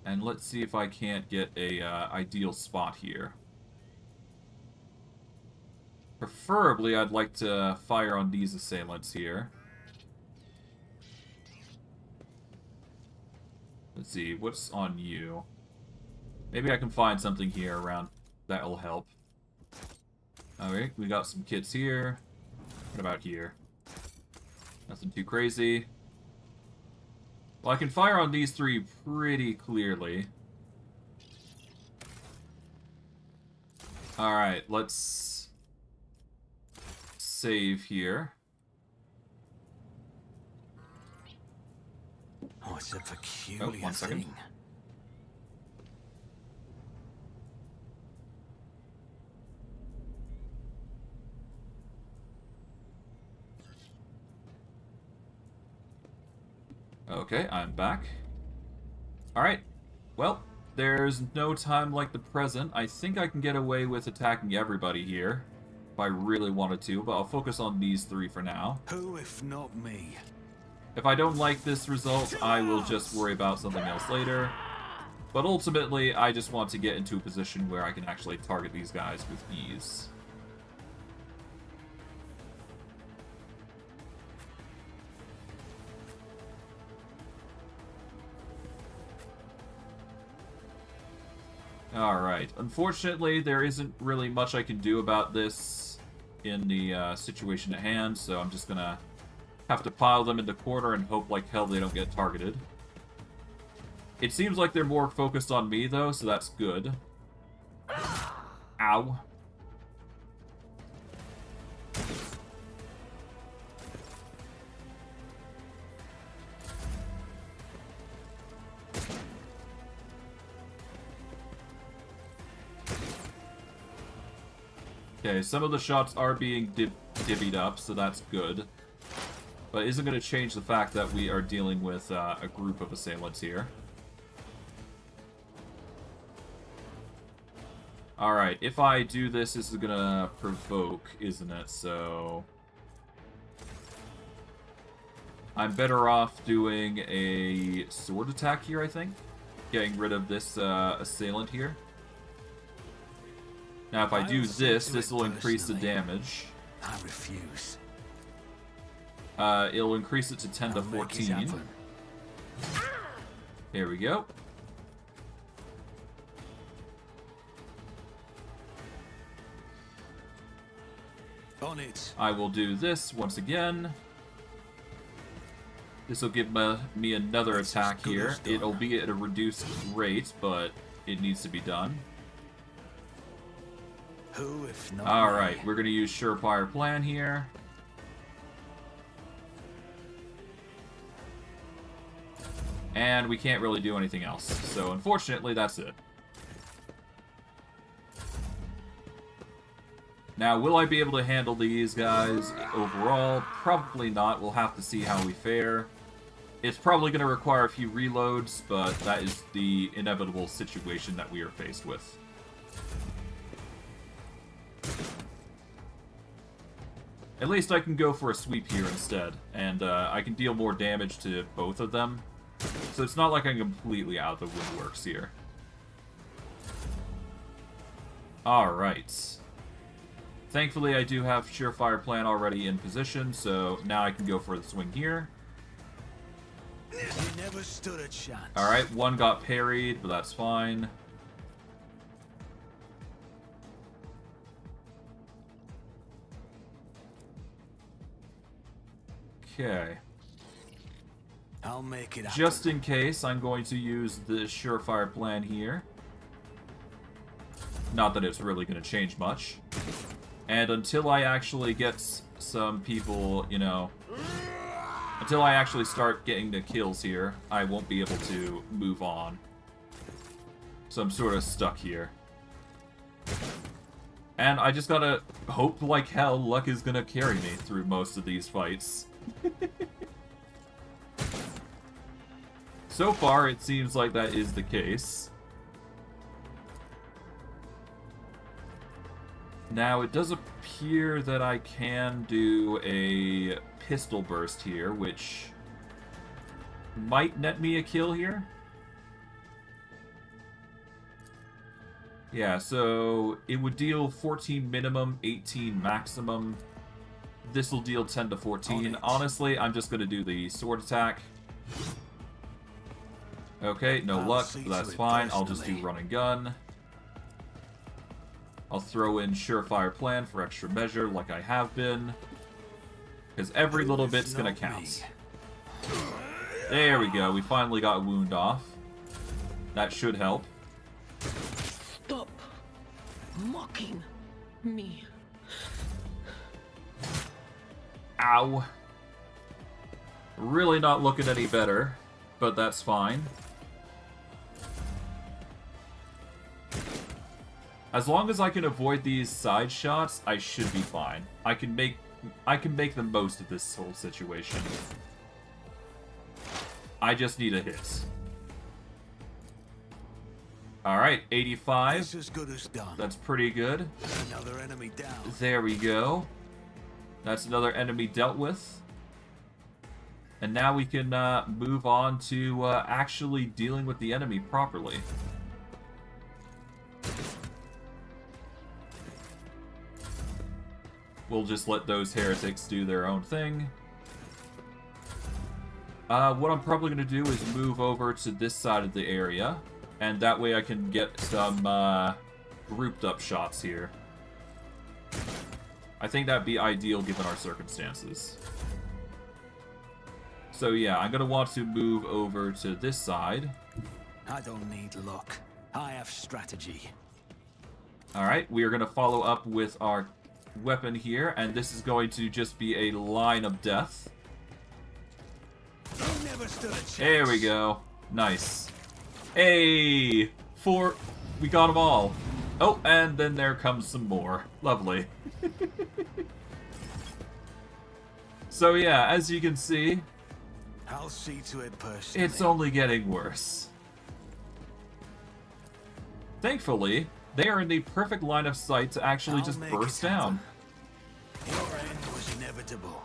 And let's see if I can't get a ideal spot here. Preferably, I'd like to fire on these assailants here. Let's see, what's on you? Maybe I can find something here around that'll help. Alright, we got some kits here. What about here? Nothing too crazy. Well, I can fire on these 3 pretty clearly. Alright, let's save here. Oh, it's a peculiar thing. Okay, I'm back. Alright, well, there's no time like the present. I think I can get away with attacking everybody here, if I really wanted to, but I'll focus on these 3 for now. Who if not me? If I don't like this result, I will just worry about something else later. But ultimately, I just want to get into a position where I can actually target these guys with ease. Alright, unfortunately, there isn't really much I can do about this in the situation at hand, so I'm just gonna have to pile them in the corner and hope like hell they don't get targeted. It seems like they're more focused on me, though, so that's good. Ow. Okay, some of the shots are being divvied up, so that's good. But it isn't going to change the fact that we are dealing with a group of assailants here. Alright, if I do this, this is going to provoke, isn't it? So I'm better off doing a sword attack here, I think. Getting rid of this assailant here. Now, if I do this, this will increase the damage. I refuse. It'll increase it to 10 to 14. There we go. On it. I will do this once again. This will give me another attack here. It'll be at a reduced rate, but it needs to be done. Who, if not Alright, we're going to use Surefire Plan here. And we can't really do anything else. So, unfortunately, that's it. Now, will I be able to handle these guys overall? Probably not. We'll have to see how we fare. It's probably going to require a few reloads, but that is the inevitable situation that we are faced with. At least I can go for a sweep here instead, and I can deal more damage to both of them. So it's not like I'm completely out of the woodworks here. Alright. Thankfully, I do have Surefire Plan already in position, so now I can go for the swing here. You never stood a chance. Alright, one got parried, but that's fine. Okay. I'll make it happen. Just in case, I'm going to use the Surefire Plan here. Not that it's really going to change much. And until I actually get some people, you know... Until I actually start getting the kills here, I won't be able to move on. So I'm sort of stuck here. And I just gotta hope like hell luck is gonna carry me through most of these fights. So far, it seems like that is the case. Now, it does appear that I can do a pistol burst here, which might net me a kill here. Yeah, so it would deal 14 minimum, 18 maximum. This will deal 10 to 14. Honestly, I'm just going to do the sword attack. Okay, no luck, but that's fine. I'll just do run and gun. I'll throw in Surefire Plan for extra measure, like I have been. Because every little bit's gonna count. There we go, we finally got a wound off. That should help. Stop mocking me. Ow. Really not looking any better, but that's fine. As long as I can avoid these side shots, I should be fine. I can make the most of this whole situation. I just need a hit. Alright, 85. It's as good as done. That's pretty good. Another enemy down. There we go. That's another enemy dealt with. And now we can move on to actually dealing with the enemy properly. We'll just let those heretics do their own thing. What I'm probably going to do is move over to this side of the area. And that way I can get some grouped up shots here. I think that'd be ideal given our circumstances. So yeah, I'm going to want to move over to this side. I don't need luck. I have strategy. Alright, we are going to follow up with our weapon here, and this is going to just be a line of death. Never stood a chance. There we go. Nice. Hey! We got them all. Oh, and then there comes some more. Lovely. So yeah, as you can see, I'll see to it personally. it's only getting worse. Thankfully, they are in the perfect line of sight to actually I'll just make burst it happen. down. Your end was inevitable.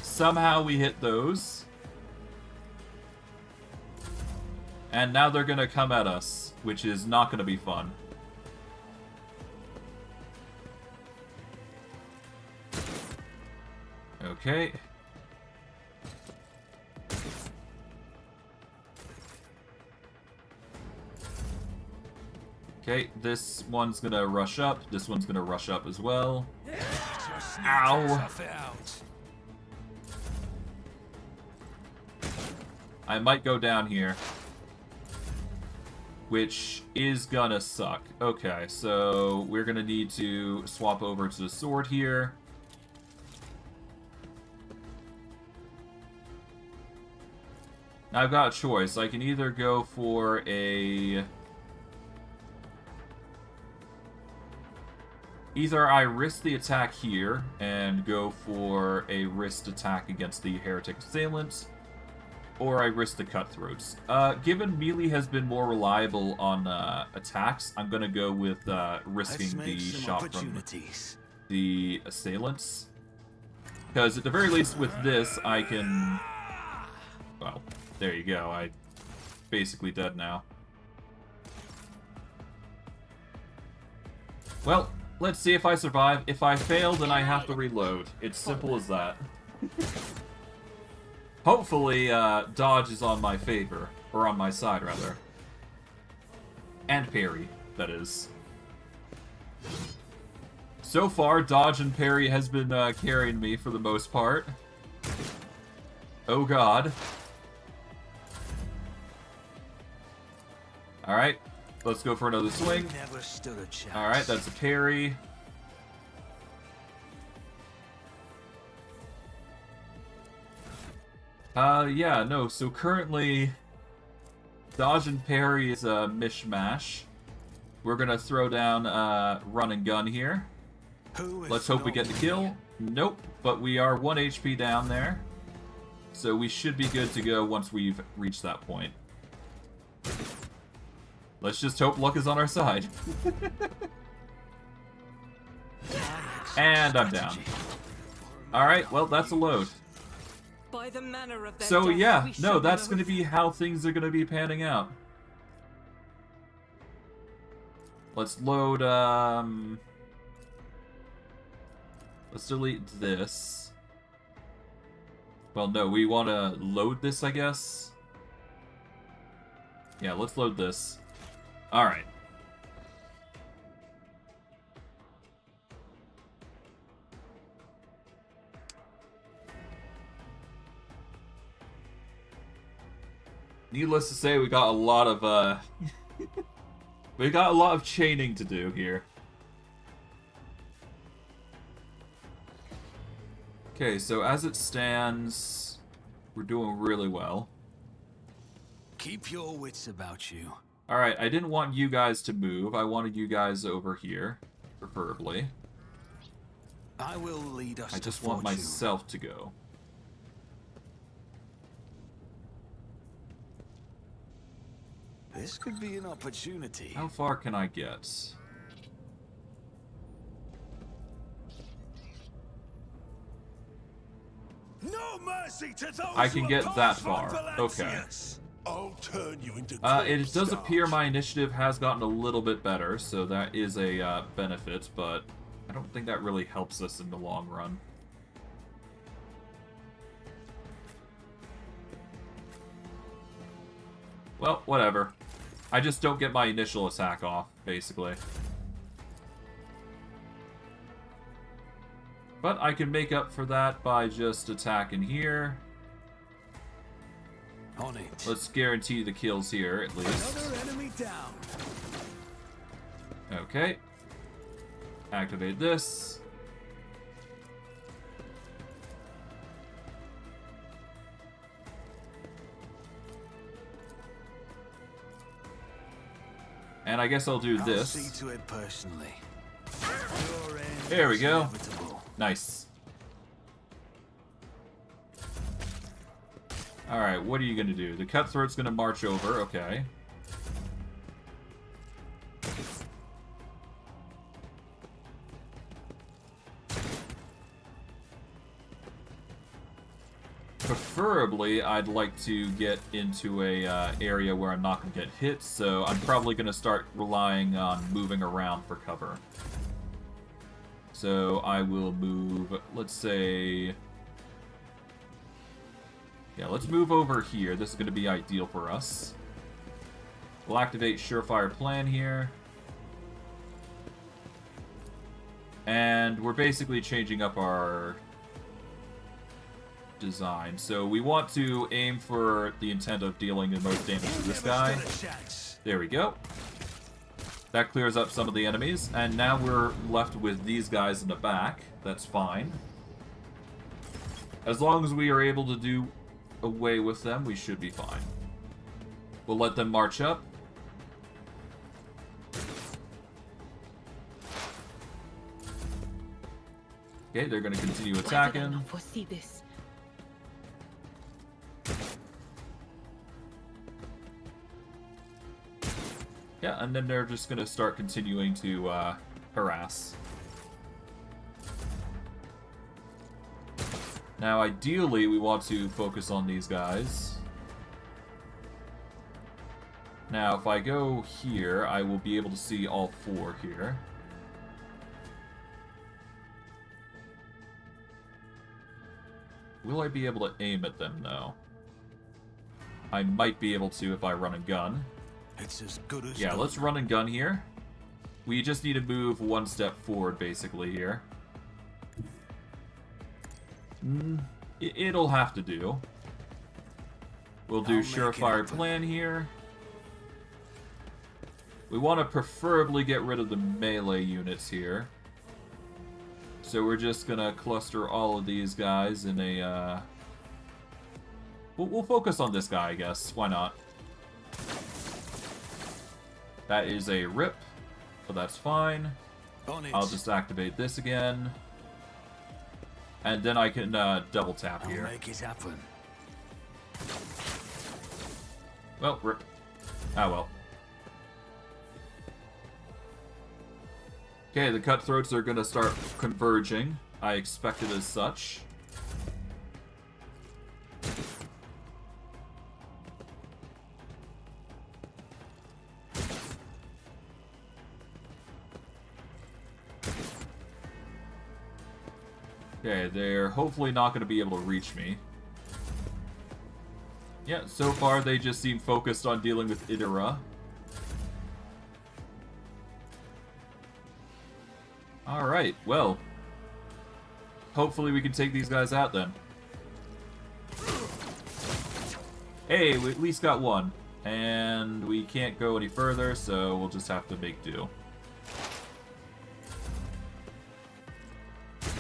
Somehow we hit those. And now they're gonna come at us, which is not gonna be fun. Okay. Okay, this one's gonna rush up. This one's gonna rush up as well. Ow! I might go down here. Which is gonna suck. Okay, so we're gonna need to swap over to the sword here. Now I've got a choice. I can either go for a... Either I risk the attack here and go for a risked attack against the heretic assailants, or I risk the cutthroats. Given melee has been more reliable on attacks, I'm gonna go with risking the shot from the assailants. Because at the very least with this, I can... Well, there you go. I'm basically dead now. Well, let's see if I survive. If I fail, then I have to reload. It's simple as that. Hopefully, dodge is on my favor. Or on my side, rather. And parry, that is. So far, dodge and parry has been carrying me for the most part. Oh god. Alright, let's go for another swing. Alright, that's a parry. Yeah, no, so currently dodge and parry is a mishmash. We're gonna throw down run and gun here. Let's hope we get the kill. Nope, but we are 1 HP down there. So we should be good to go once we've reached that point. Let's just hope luck is on our side. And I'm down. Alright, well, that's a load. By the manner of their So death, yeah, we no, shall that's know. going to be how things are going to be panning out. Let's load, let's delete this. Well, no, we want to load this, I guess. Yeah, let's load this. Alright. Needless to say, we got a lot of, we got a lot of chaining to do here. Okay, so as it stands, we're doing really well. Keep your wits about you. Alright, I didn't want you guys to move. I wanted you guys over here, preferably. I will lead us I just want myself to go. This could be an opportunity. How far can I get? No mercy to those I can who get oppose that far. Okay. Valancius. I'll turn you into It does appear my initiative has gotten a little bit better, so that is a benefit, but I don't think that really helps us in the long run. Well, whatever. I just don't get my initial attack off, basically. But I can make up for that by just attacking here. On it. Let's guarantee the kills here, at least. Another enemy down. Okay. activate this. And I guess I'll do I'll this. see to it personally. There we go. Inevitable. Nice. Alright, what are you gonna do? The cutthroat's gonna march over, okay. Preferably, I'd like to get into a area where I'm not going to get hit, so I'm probably going to start relying on moving around for cover. So I will move, let's say... Yeah, let's move over here. This is going to be ideal for us. We'll activate Surefire Plan here. And we're basically changing up our design. So we want to aim for the intent of dealing the most damage to this guy. There we go. That clears up some of the enemies, and now we're left with these guys in the back. That's fine. As long as we are able to do away with them, we should be fine. We'll let them march up. Okay, they're going to continue attacking. Why did I not foresee this? Yeah, and then they're just going to start continuing to harass. Now, ideally, we want to focus on these guys. Now, if I go here, I will be able to see all four here. Will I be able to aim at them, though? I might be able to if I run a gun. It's as good as Yeah, done. let's run and gun here. We just need to move one step forward, basically, here. It'll have to do. We'll do Surefire Plan here. We want to preferably get rid of the melee units here. So we're just gonna cluster all of these guys in a, We'll focus on this guy, I guess. Why not? That is a rip, but that's fine. I'll just activate this again. And then I can double tap here. I'll make it happen. Well, rip. Ah, well. Okay, the cutthroats are going to start converging. I expected as such. Okay, they're hopefully not going to be able to reach me. Yeah, so far they just seem focused on dealing with Theodora. Alright, well. Hopefully we can take these guys out then. Hey, we at least got one. And we can't go any further, so we'll just have to make do.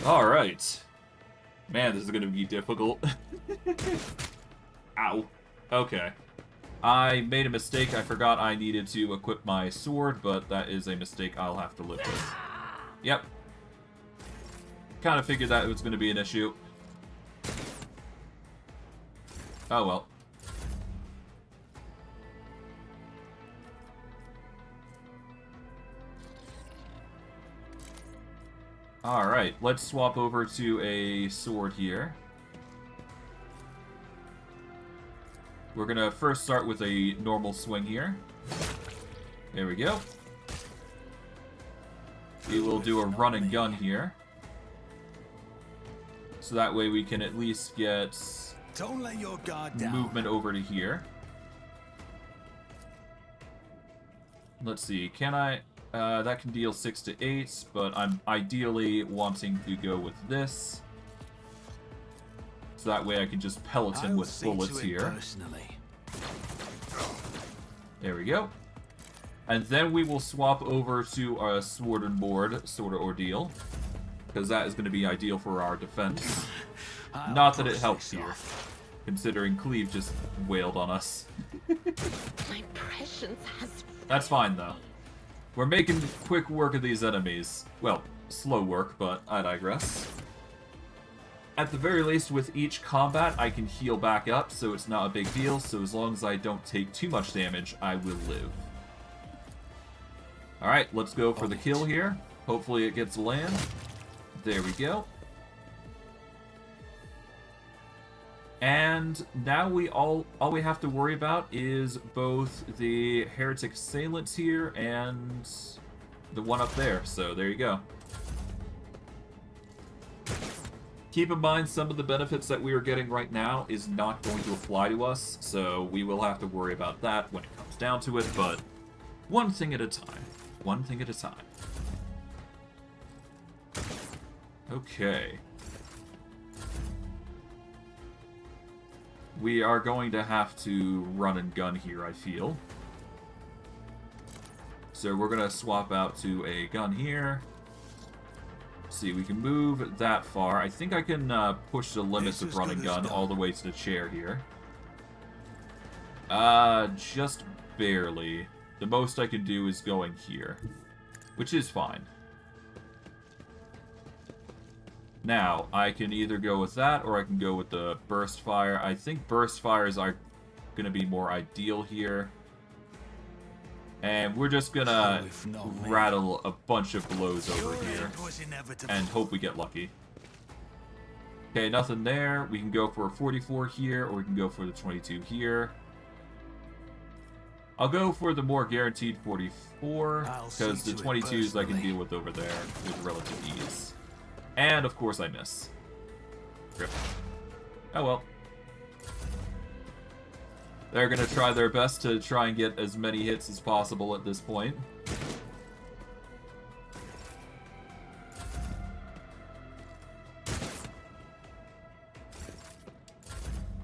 Alright. Man, this is gonna be difficult. Ow. Okay. I made a mistake. I forgot I needed to equip my sword, but that is a mistake I'll have to live with. Yep. Kind of figured that it was going to be an issue. Oh well. Alright, let's swap over to a sword here. We're gonna first start with a normal swing here. There we go. We will do a run and gun here. So that way we can at least get Don't let your guard down. movement over to here. Let's see, can I... that can deal 6 to 8, but I'm ideally wanting to go with this. So that way I can just pellet him with bullets here. Personally. There we go. And then we will swap over to a sword and board sort of ordeal, because that is going to be ideal for our defense. Not that it helps here, considering Cleave just wailed on us. My prescience has... That's fine, though. We're making quick work of these enemies. Well, slow work, but I digress. At the very least, with each combat, I can heal back up, so it's not a big deal. So as long as I don't take too much damage, I will live. Alright, let's go for the kill here. Hopefully it gets land. There we go. And now all we have to worry about is both the heretic assailants here and the one up there. So there you go. Keep in mind, some of the benefits that we are getting right now is not going to apply to us, so we will have to worry about that when it comes down to it, but one thing at a time. One thing at a time. Okay. We are going to have to run and gun here, I feel. So we're going to swap out to a gun here. See, we can move that far. I think I can push the limits of run and gun all the way to the chair here. Just barely. The most I can do is going here, which is fine. Now, I can either go with that, or I can go with the burst fire. I think burst fires are going to be more ideal here. And we're just going to rattle a bunch of blows over here and hope we get lucky. Okay, nothing there. We can go for a 44 here, or we can go for the 22 here. I'll go for the more guaranteed 44, because the 22s I can deal with over there with relative ease. And, of course, I miss. Rip. Oh well. They're going to try their best to try and get as many hits as possible at this point.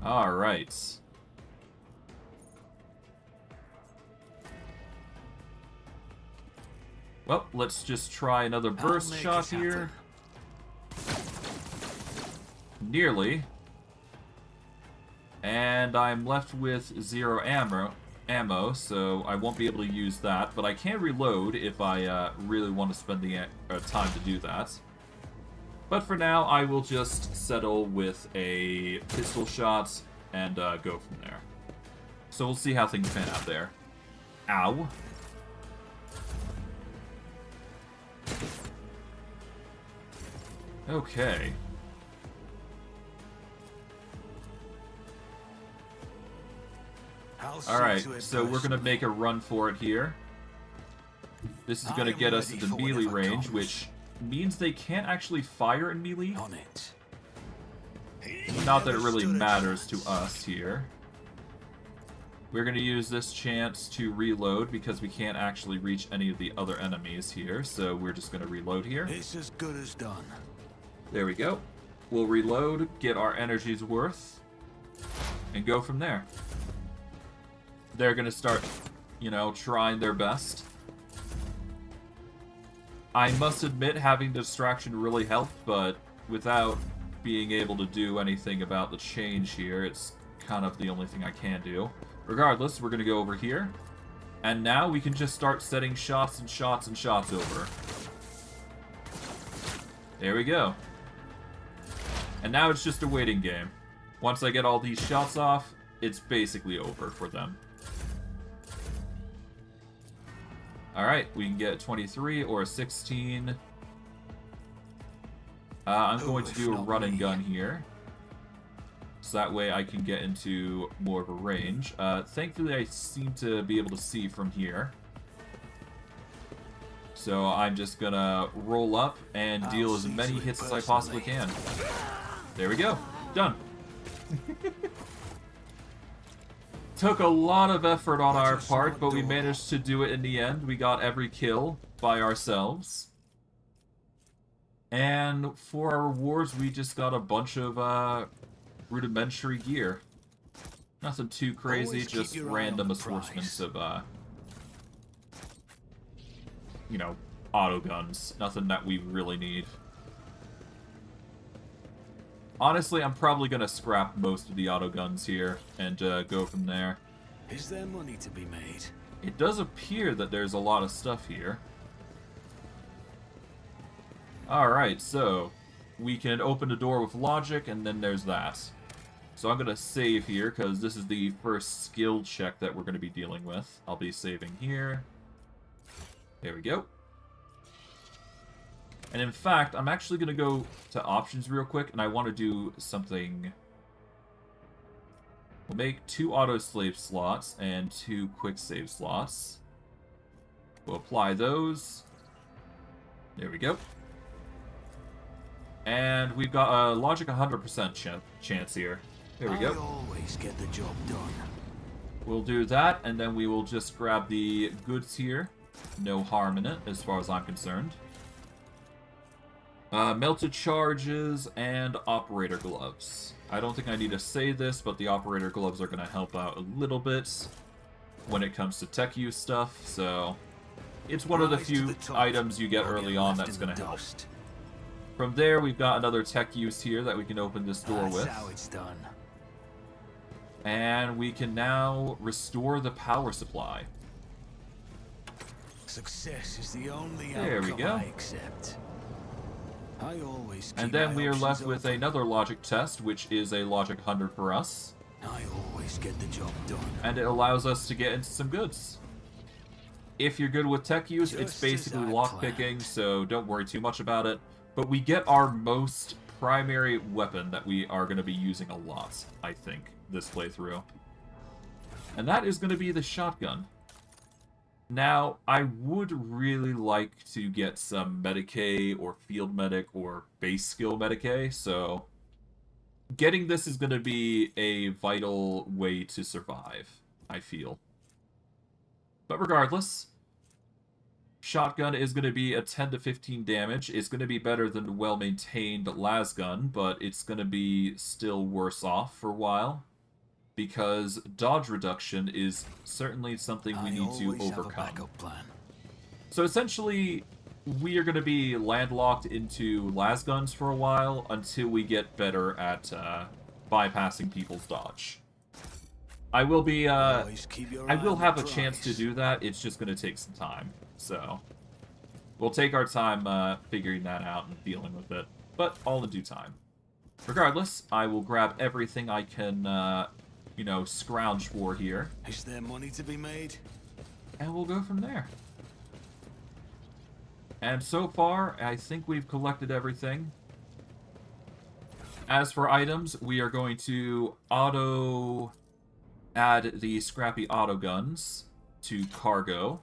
Alright. Well, let's just try another burst shot here. Nearly. And I'm left with 0 ammo, so I won't be able to use that. But I can reload if I really want to spend the time to do that. But for now, I will just settle with a pistol shot and go from there. So we'll see how things pan out there. Ow. Okay. Alright, so we're going to make a run for it here. This is going to get us into melee range, which means they can't actually fire in melee. Not that it really matters to us here. We're going to use this chance to reload because we can't actually reach any of the other enemies here, so we're just going to reload here. It's as good as done. There we go. We'll reload, get our energy's worth, and go from there. They're going to start, you know, trying their best. I must admit, having distraction really helped, but without being able to do anything about the change here, it's kind of the only thing I can do. Regardless, we're going to go over here. And now we can just start setting shots and shots and shots over. There we go. And now it's just a waiting game. Once I get all these shots off, it's basically over for them. Alright, we can get 23 or a 16. I'm going to do a run and gun here. So that way I can get into more of a range. Thankfully, I seem to be able to see from here. So I'm just gonna roll up and deal as many hits as I possibly can. There we go. Done. Took a lot of effort on our part, but we managed to do it in the end. We got every kill by ourselves. And for our rewards, we just got a bunch of rudimentary gear. Nothing too crazy, just random assortments of you know, auto guns. Nothing that we really need. Honestly, I'm probably going to scrap most of the auto guns here and go from there. Is there money to be made? It does appear that there's a lot of stuff here. Alright, so we can open the door with logic, and then there's that. So I'm going to save here, because this is the first skill check that we're going to be dealing with. I'll be saving here. There we go. And in fact, I'm actually going to go to options real quick, and I want to do something. We'll make 2 auto-slave slots and 2 quick-save slots. We'll apply those. There we go. And we've got a logic 100% chance here. There we go. I always get the job done. We'll do that, and then we will just grab the goods here. No harm in it, as far as I'm concerned. Melted charges and operator gloves. I don't think I need to say this, but the operator gloves are going to help out a little bit when it comes to tech use stuff, so it's one of the few items you get early on that's going to help. From there, we've got another tech use here that we can open this door with. That's how it's done. And we can now restore the power supply. Success is the only there we go. I accept. I always and then we are left with another logic test, which is a logic 100 for us. I always get the job done. And it allows us to get into some goods. If you're good with tech use, it's basically lockpicking, so don't worry too much about it. But we get our most primary weapon that we are going to be using a lot, I think, this playthrough. And that is going to be the shotgun. Now, I would really like to get some Medicae or Field Medic or Base Skill Medicae, so getting this is going to be a vital way to survive, I feel. But regardless, shotgun is going to be a 10 to 15 damage. It's going to be better than the well-maintained lasgun, but it's going to be still worse off for a while, because dodge reduction is certainly something we need to overcome. So essentially, we are going to be landlocked into lasguns for a while until we get better at bypassing people's dodge. I will be, I will have a chance to do that, it's just going to take some time. So, we'll take our time figuring that out and dealing with it, but all in due time. Regardless, I will grab everything I can, you know, scrounge for here. Is there money to be made? And we'll go from there. And so far, I think we've collected everything. As for items, we are going to add the scrappy auto guns to cargo.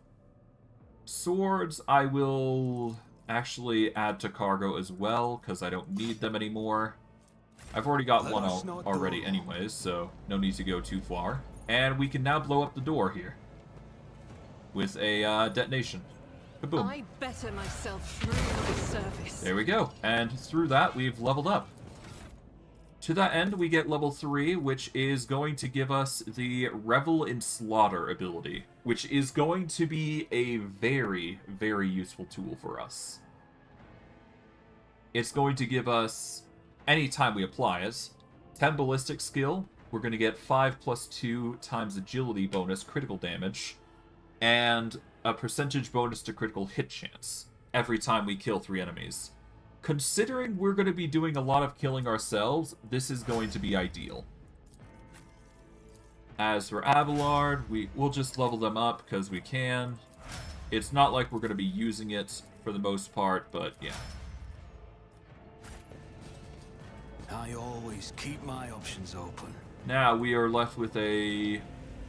Swords, I will actually add to cargo as well, because I don't need them anymore. I've already got one already anyways, so no need to go too far. And we can now blow up the door here with a detonation. Kaboom. I better myself through my service. There we go. And through that, we've leveled up. To that end, we get level 3, which is going to give us the Revel in Slaughter ability, which is going to be a very, very useful tool for us. It's going to give us, anytime we apply it, 10 ballistic skill, we're going to get 5 plus 2 times agility bonus critical damage, and a percentage bonus to critical hit chance every time we kill 3 enemies. Considering we're going to be doing a lot of killing ourselves, this is going to be ideal. As for Abelard, we'll just level them up because we can. It's not like we're going to be using it for the most part, but yeah. I always keep my options open. Now we are left with a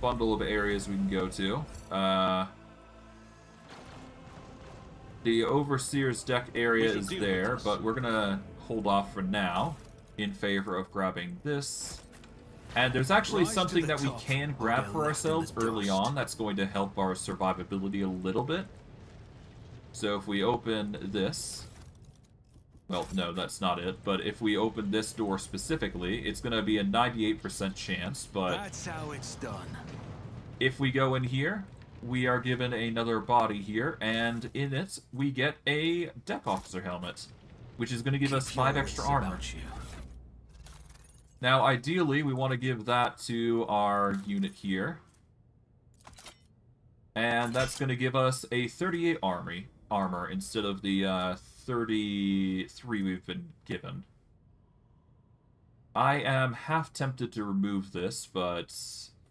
bundle of areas we can go to. The Overseer's deck area is there, but we're gonna hold off for now in favor of grabbing this. And there's actually something that we can grab for ourselves early on that's going to help our survivability a little bit. So if we open this... Well, no, that's not it. But if we open this door specifically, it's going to be a 98% chance, but... That's how it's done. If we go in here, we are given another body here, and in it, we get a deck officer helmet, which is going to give us 5 extra armor. Now, ideally, we want to give that to our unit here. And that's going to give us a 38 armor instead of the 33 we've been given. I am half tempted to remove this, but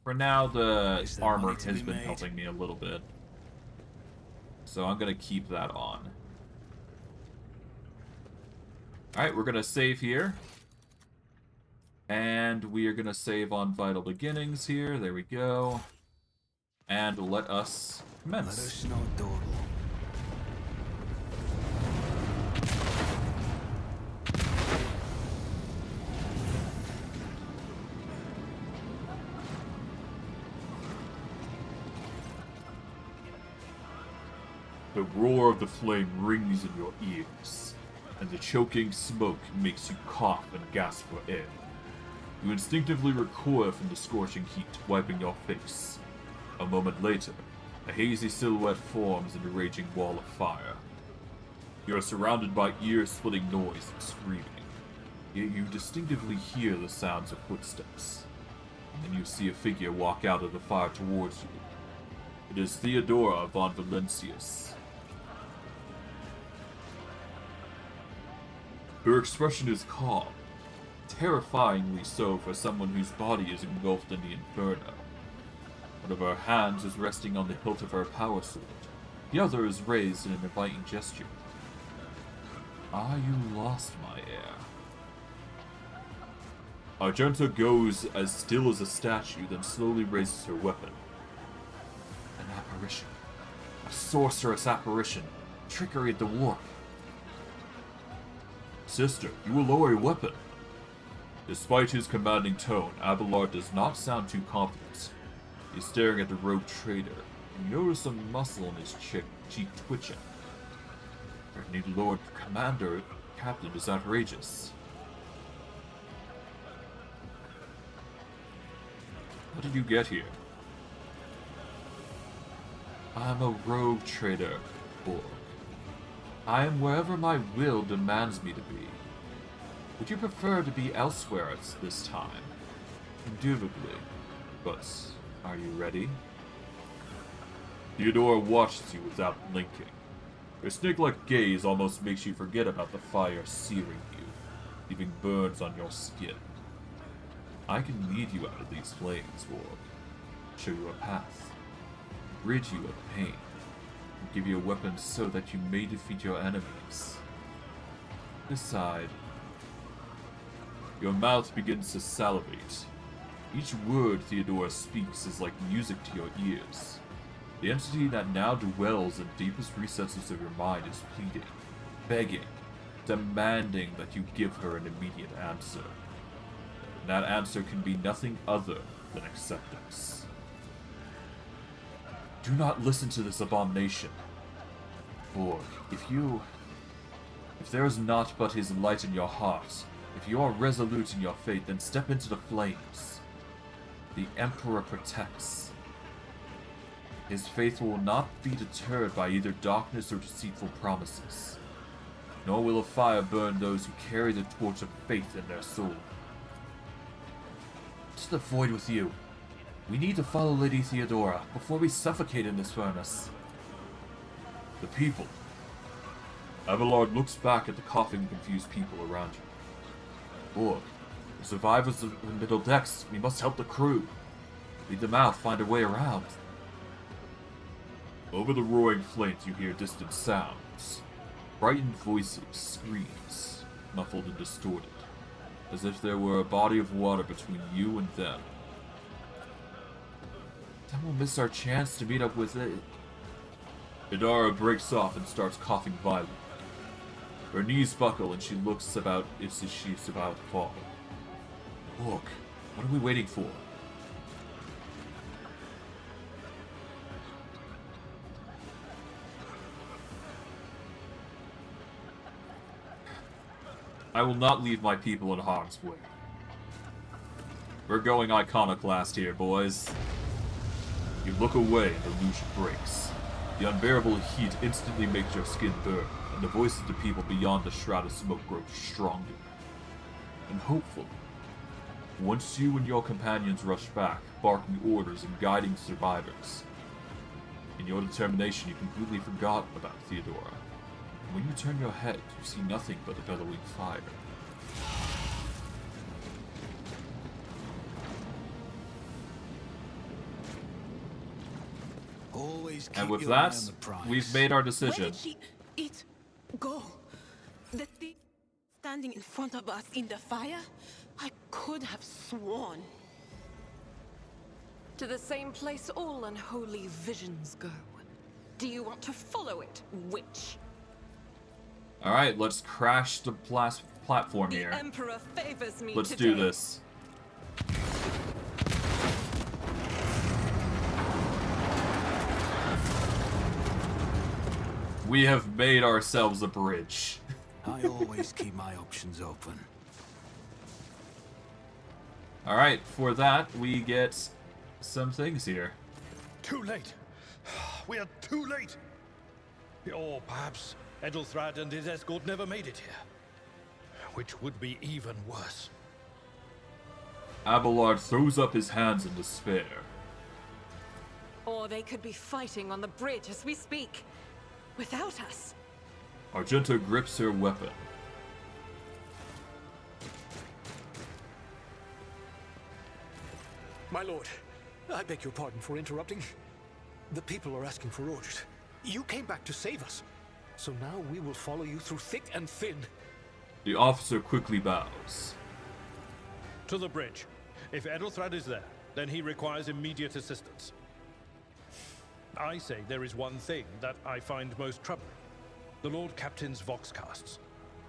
for now the armor has been helping me a little bit. So I'm going to keep that on. Alright, we're going to save here. And we are going to save on Vital Beginnings here. There we go. And let us commence. Let us know, Doodle. The roar of the flame rings in your ears, and the choking smoke makes you cough and gasp for air. You instinctively recoil from the scorching heat, wiping your face. A moment later, a hazy silhouette forms in a raging wall of fire. You are surrounded by ear-splitting noise and screaming, yet you distinctively hear the sounds of footsteps. And you see a figure walk out of the fire towards you. It is Theodora von Valancius. Her expression is calm, terrifyingly so for someone whose body is engulfed in the inferno. One of her hands is resting on the hilt of her power sword. The other is raised in an inviting gesture. Are you lost, my heir? Argenta goes as still as a statue, then slowly raises her weapon. An apparition. A sorceress apparition. Trickery at the warp. Sister, you will lower your weapon. Despite his commanding tone, Abelard does not sound too confident. He's staring at the rogue trader, and you notice a muscle in his cheek twitching. Threatening Lord Commander Captain is outrageous. How did you get here? I'm a rogue trader, Vorg. I am wherever my will demands me to be. Would you prefer to be elsewhere at this time? Indubitably. But are you ready? Theodora watches you without blinking. Her snake-like gaze almost makes you forget about the fire searing you, leaving burns on your skin. I can lead you out of these flames, Vorg. Show you a path. Rid you of pain. And give you a weapon so that you may defeat your enemies. Decide. Your mouth begins to salivate. Each word Theodora speaks is like music to your ears. The entity that now dwells in deepest recesses of your mind is pleading, begging, demanding that you give her an immediate answer. And that answer can be nothing other than acceptance. Do not listen to this abomination. Vorg, if there is naught but his light in your heart, if you are resolute in your faith, then step into the flames. The Emperor protects. His faith will not be deterred by either darkness or deceitful promises. Nor will a fire burn those who carry the torch of faith in their soul. To the void with you. We need to follow Lady Theodora before we suffocate in this furnace. The people. Abelard looks back at the coughing and confused people around you. Vorg, the survivors of the middle decks, we must help the crew. Lead them out, find a way around. Over the roaring flames you hear distant sounds. Frightened voices, screams, muffled and distorted, as if there were a body of water between you and them. Then we'll miss our chance to meet up with it. Theodora breaks off and starts coughing violently. Her knees buckle and she looks about as if she's about to fall. Look, what are we waiting for? I will not leave my people in harm's way. We're going Iconoclast here, boys. You look away and the illusion breaks. The unbearable heat instantly makes your skin burn, and the voices of the people beyond the shroud of smoke grow stronger and hopeful. Once you and your companions rush back, barking orders and guiding survivors. In your determination, you completely forgot about Theodora. And when you turn your head, you see nothing but the bellowing fire. Always keep And with your eye that, on the prize. we've made our Where decision. did it go? The thing standing in front of us in the fire? I could have sworn. To the same place all unholy visions go. Do you want to follow it, witch? Alright, let's crash the platform here. The Emperor favors me Let's today. do this. We have made ourselves a bridge. I always keep my options open. Alright, for that, we get some things here. Too late. We are too late. Or perhaps Edelthrad and his escort never made it here. Which would be even worse. Abelard throws up his hands in despair. Or they could be fighting on the bridge as we speak. Without us. Argenta grips her weapon. My lord, I beg your pardon for interrupting. The people are asking for orders. You came back to save us. So now we will follow you through thick and thin. The officer quickly bows. To the bridge. If Edelthrad is there, then he requires immediate assistance. I say there is one thing that I find most troubling. The Lord Captain's Voxcasts.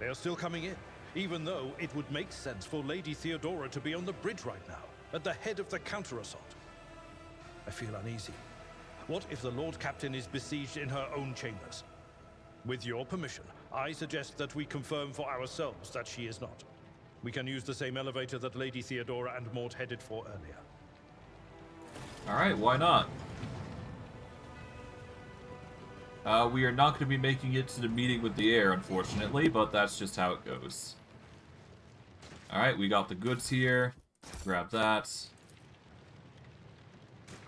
They are still coming in, even though it would make sense for Lady Theodora to be on the bridge right now, at the head of the counter-assault. I feel uneasy. What if the Lord Captain is besieged in her own chambers? With your permission, I suggest that we confirm for ourselves that she is not. We can use the same elevator that Lady Theodora and Mort headed for earlier. Alright, why not? We are not going to be making it to the meeting with the heir, unfortunately, but that's just how it goes. Alright, we got the goods here. Grab that.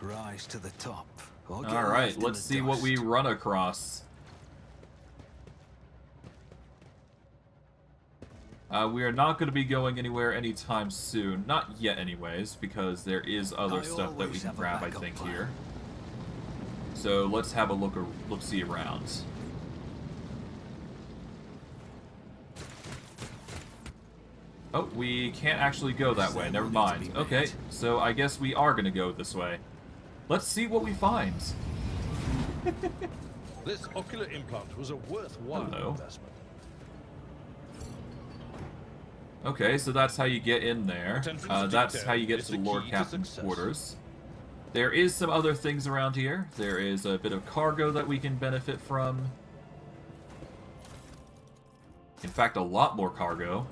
Rise to the top. Alright, let's see what we run across. We are not going to be going anywhere anytime soon. Not yet anyways, because there is other stuff that we can grab, I think, here. So let's have a look-see around. Oh, we can't actually go that way. Never mind. Okay, so I guess we are going to go this way. Let's see what we find. This ocular implant was a worthwhile investment. Okay, so that's how you get in there. That's how you get to the Lord Captain's quarters. There is some other things around here. There is a bit of cargo that we can benefit from. In fact, a lot more cargo.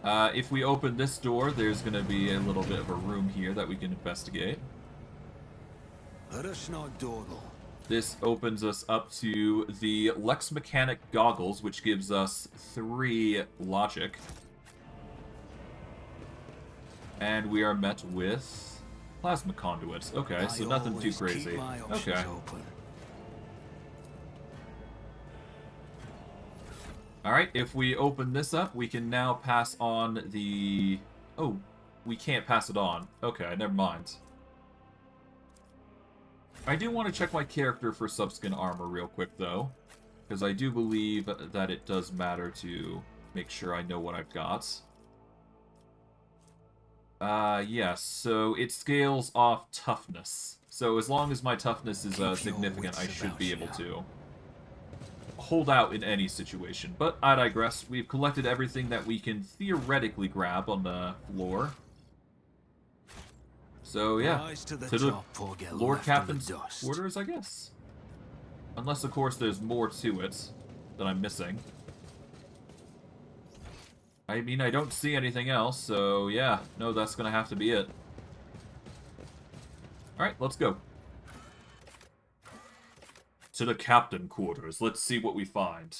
If we open this door, there's going to be a little bit of a room here that we can investigate. Let us not dawdle. This opens us up to the Lex Mechanic Goggles, which gives us 3 logic. And we are met with plasma conduits. Okay, so nothing too crazy. Okay. Alright, if we open this up, we can now pass on the... Oh, we can't pass it on. Okay, never mind. I do want to check my character for subskin armor real quick, though. Because I do believe that it does matter to make sure I know what I've got. Yes, so it scales off toughness. So as long as my toughness is significant, I should be able to hold out in any situation. But I digress. We've collected everything that we can theoretically grab on the floor. So yeah, to the Lord Captain's quarters, I guess. Unless, of course, there's more to it that I'm missing. I mean, I don't see anything else, so yeah. No, that's gonna have to be it. Alright, let's go. To the captain quarters. Let's see what we find.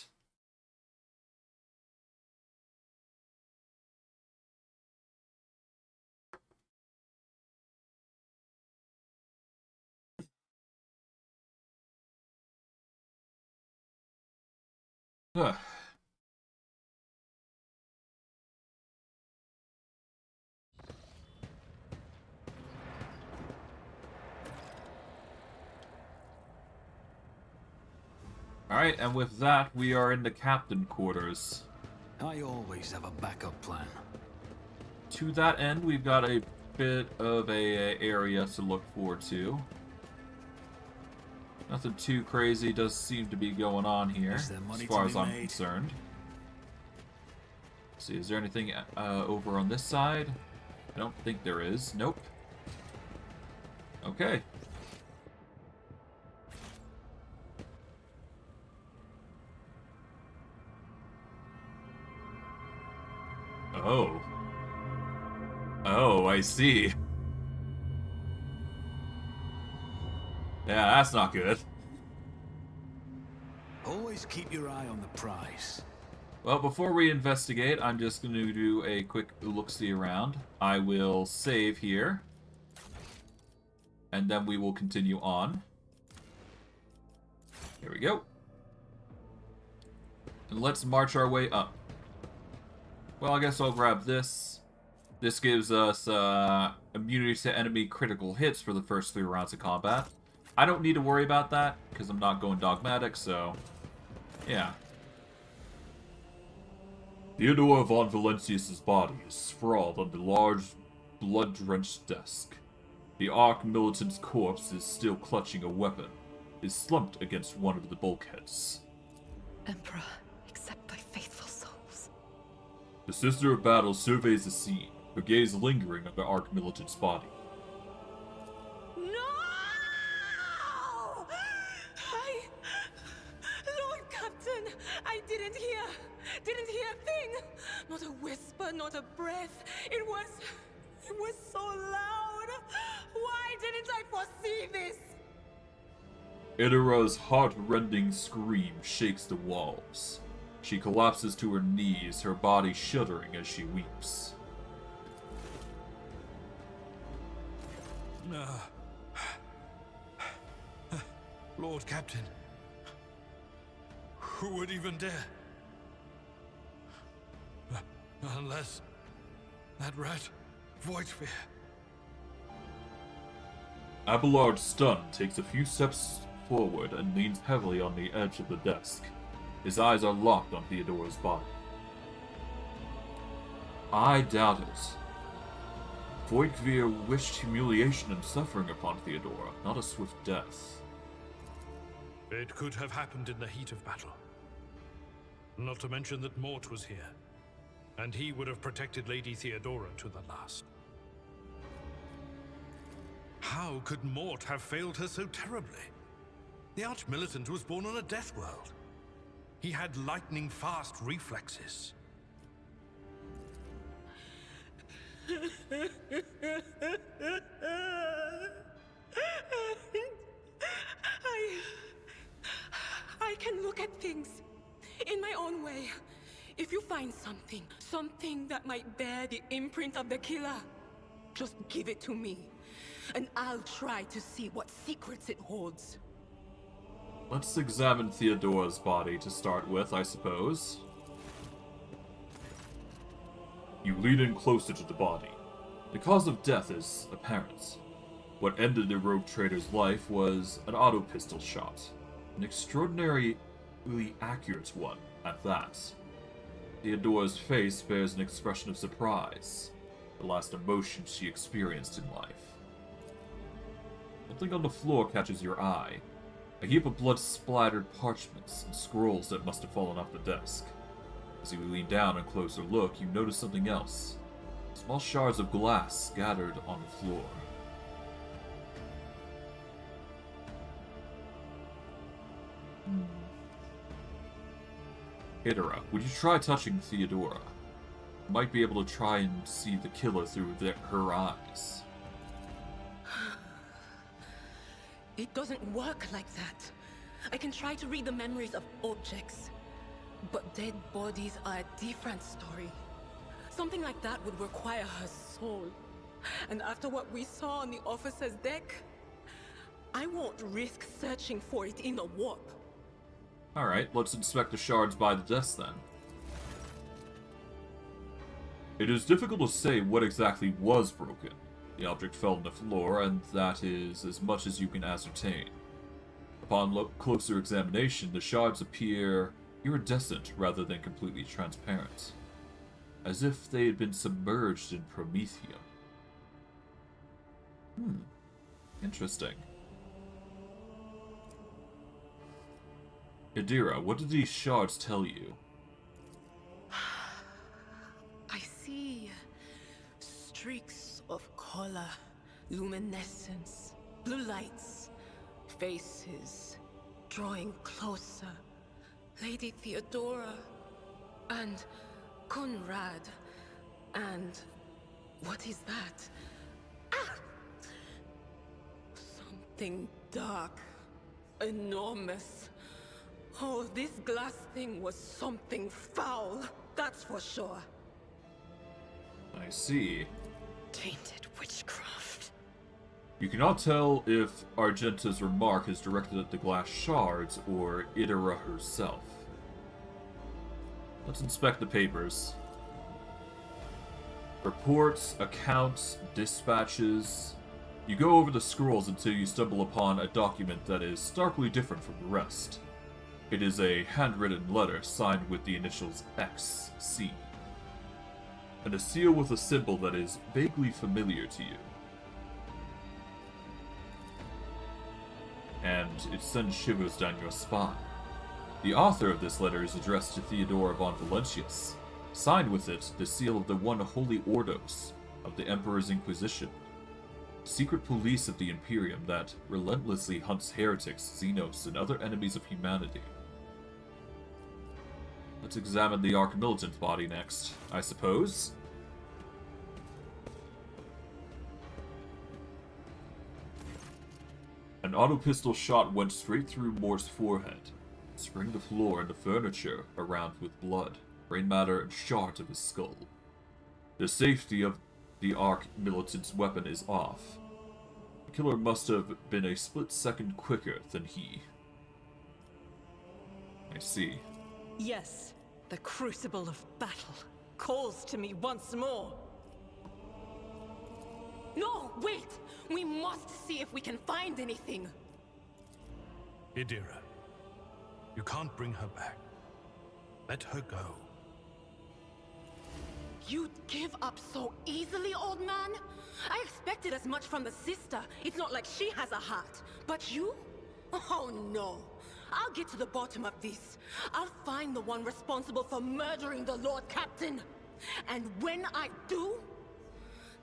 Ugh. Alright, and with that, we are in the captain quarters. I always have a backup plan. To that end, we've got a bit of a area to look forward to. Nothing too crazy does seem to be going on here, as far as I'm concerned. Let's see, is there anything over on this side? I don't think there is. Nope. Okay. Oh. Oh, I see. Yeah, that's not good. Always keep your eye on the prize. Well, before we investigate, I'm just going to do a quick look-see around. I will save here. And then we will continue on. Here we go. And let's march our way up. Well, I guess I'll grab this. This gives us immunity to enemy critical hits for the first 3 rounds of combat. I don't need to worry about that, because I'm not going dogmatic, so... yeah. Theodora von Valancius' body is sprawled on the large, blood-drenched desk. The Arch Militant's corpse is still clutching a weapon, is slumped against one of the bulkheads. Emperor, accept thy faithful souls. The Sister of Battle surveys the scene, her gaze lingering on the Arch Militant's body. No! Lord Captain, I didn't hear a thing. Not a whisper, not a breath. It was so loud. Why didn't I foresee this? Idora's heart-rending scream shakes the walls. She collapses to her knees, her body shuddering as she weeps. Lord Captain, who would even dare? Unless that rat, Voidsphere. Abelard, stunned, takes a few steps forward and leans heavily on the edge of the desk. His eyes are locked on Theodora's body. I doubt it. Voidsphere wished humiliation and suffering upon Theodora, not a swift death. It could have happened in the heat of battle. Not to mention that Mort was here, and he would have protected Lady Theodora to the last. How could Mort have failed her so terribly? The Arch-Militant was born on a death world. He had lightning-fast reflexes. I can look at things in my own way. If you find something that might bear the imprint of the killer, just give it to me, and I'll try to see what secrets it holds. Let's examine Theodora's body to start with, I suppose. You lean in closer to the body. The cause of death is apparent. What ended the rogue trader's life was an auto pistol shot. An extraordinarily accurate one, at that. Theodora's face bears an expression of surprise, the last emotion she experienced in life. Something on the floor catches your eye. A heap of blood-splattered parchments and scrolls that must have fallen off the desk. As you lean down and closer look, you notice something else. Small shards of glass scattered on the floor. Theodora, would you try touching Theodora? You might be able to try and see the killer through her eyes. It doesn't work like that. I can try to read the memories of objects, but dead bodies are a different story. Something like that would require her soul. And after what we saw on the officer's deck, I won't risk searching for it in a warp. Alright, let's inspect the shards by the desk then. It is difficult to say what exactly was broken. The object fell on the floor, and that is as much as you can ascertain. Upon closer examination, the shards appear iridescent rather than completely transparent, as if they had been submerged in promethium. Interesting. Idira, what did these shards tell you? I see streaks of color, luminescence, blue lights, faces drawing closer. Lady Theodora and Conrad and what is that? Ah! Something dark, enormous. Oh, this glass thing was something foul, that's for sure. I see. Tainted witchcraft. You cannot tell if Argenta's remark is directed at the glass shards or Idira herself. Let's inspect the papers. Reports, accounts, dispatches. You go over the scrolls until you stumble upon a document that is starkly different from the rest. It is a handwritten letter signed with the initials XC, and a seal with a symbol that is vaguely familiar to you. And it sends shivers down your spine. The author of this letter is addressed to Theodora von Valancius. Signed with it, the seal of the One Holy Ordos of the Emperor's Inquisition, secret police of the Imperium that relentlessly hunts heretics, xenos, and other enemies of humanity. Let's examine the Arch Militant's body next, I suppose. An auto pistol shot went straight through Morse's forehead, spraying the floor and the furniture around with blood, brain matter, and shards of his skull. The safety of the Arch Militant's weapon is off. The killer must have been a split second quicker than he. I see. Yes, the crucible of battle calls to me once more. No, wait! We must see if we can find anything. Idira, you can't bring her back. Let her go. You'd give up so easily, old man? I expected as much from the sister. It's not like she has a heart. But you? Oh no. I'll get to the bottom of this. I'll find the one responsible for murdering the Lord Captain. And when I do,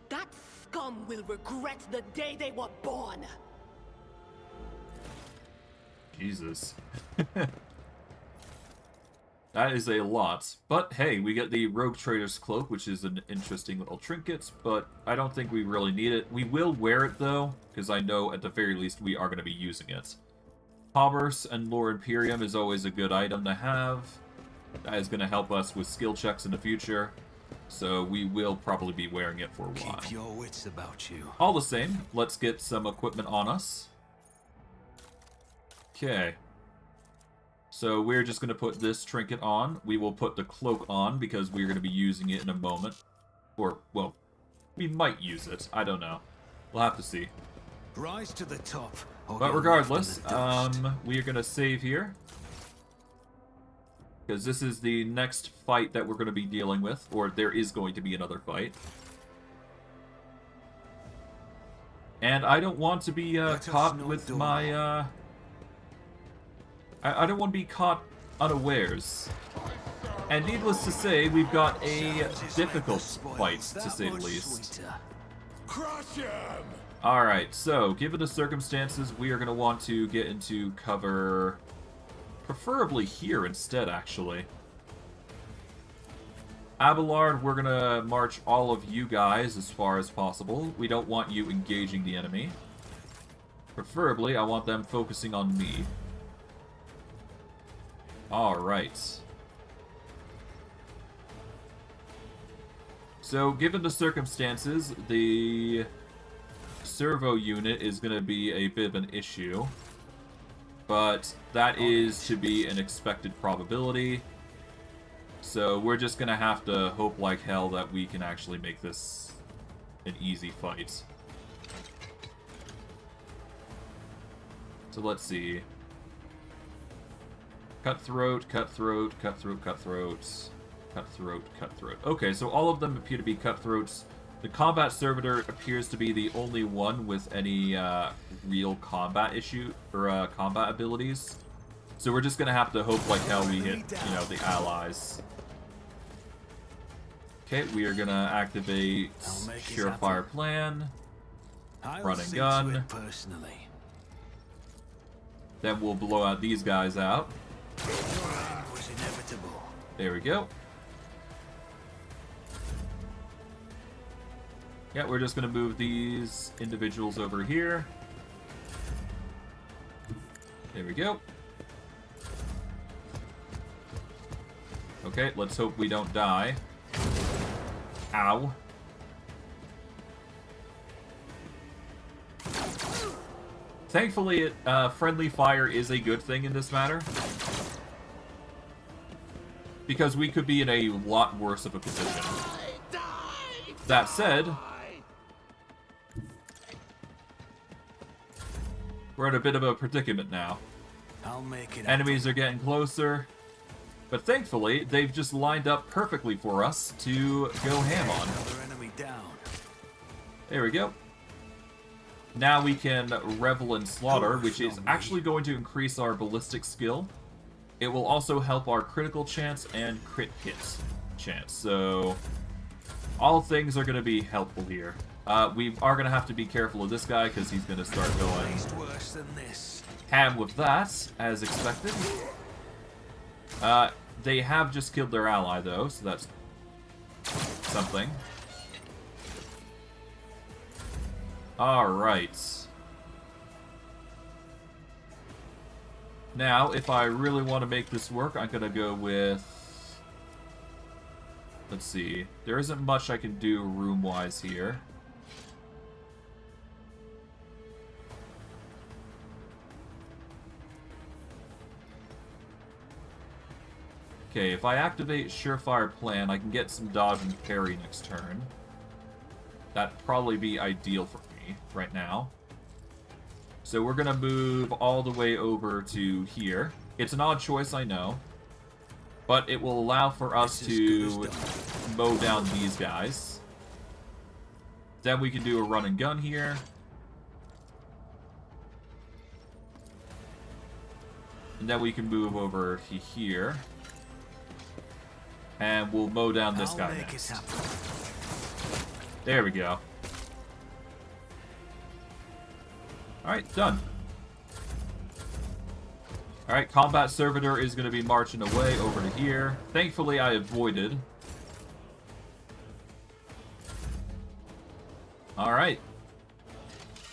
that scum will regret the day they were born. Jesus. That is a lot. But hey, we get the Rogue Trader's Cloak, which is an interesting little trinket, but I don't think we really need it. We will wear it though, because I know at the very least we are going to be using it. Commerce and Lore Imperium is always a good item to have. That is going to help us with skill checks in the future, so we will probably be wearing it for a while. Keep your wits about you. All the same, let's get some equipment on us. Okay. So we're just going to put this trinket on. We will put the cloak on because we're going to be using it in a moment. Or, well, we might use it. I don't know. We'll have to see. Rise to the top. But regardless, we are going to save here. Because this is the next fight that we're going to be dealing with. Or there is going to be another fight. And I don't want to be caught with my... I don't want to be caught unawares. And needless to say, we've got a difficult fight, to say the least. Crush him! Alright, so, given the circumstances, we are going to want to get into cover... preferably here instead, actually. Abelard, we're going to march all of you guys as far as possible. We don't want you engaging the enemy. Preferably, I want them focusing on me. Alright. So, given the circumstances, the servo unit is going to be a bit of an issue. But that is to be an expected probability. So we're just going to have to hope like hell that we can actually make this an easy fight. So let's see. Cutthroat, cutthroat, cutthroat, cutthroat, cutthroat, cutthroat. Okay, so all of them appear to be cutthroats. The combat servitor appears to be the only one with any real combat issue or combat abilities. So we're just gonna have to hope like hell we hit, you know, the allies. Okay, we are gonna activate Surefire Plan, Run and Gun. Then we'll blow out these guys out. There we go. Yeah, we're just going to move these individuals over here. There we go. Okay, let's hope we don't die. Ow. Thankfully, friendly fire is a good thing in this matter. Because we could be in a lot worse of a position. That said, we're in a bit of a predicament now. Enemies are getting closer, but thankfully, they've just lined up perfectly for us to go ham on. There we go. Now we can Revel in Slaughter, which is actually going to increase our ballistic skill. It will also help our critical chance and crit hit chance, so all things are going to be helpful here. We are going to have to be careful of this guy because he's going to start going ham with that, as expected. They have just killed their ally, though, so that's something. Alright. Now, if I really want to make this work, I'm going to go with... Let's see. There isn't much I can do room-wise here. Okay, if I activate Surefire Plan, I can get some dodge and parry next turn. That'd probably be ideal for me right now. So we're gonna move all the way over to here. It's an odd choice, I know. But it will allow for us to mow down these guys. Then we can do a run and gun here. And then we can move over to here. And we'll mow down this guy next. There we go. Alright, done. Alright, Combat Servitor is going to be marching away over to here. Thankfully, I avoided. Alright.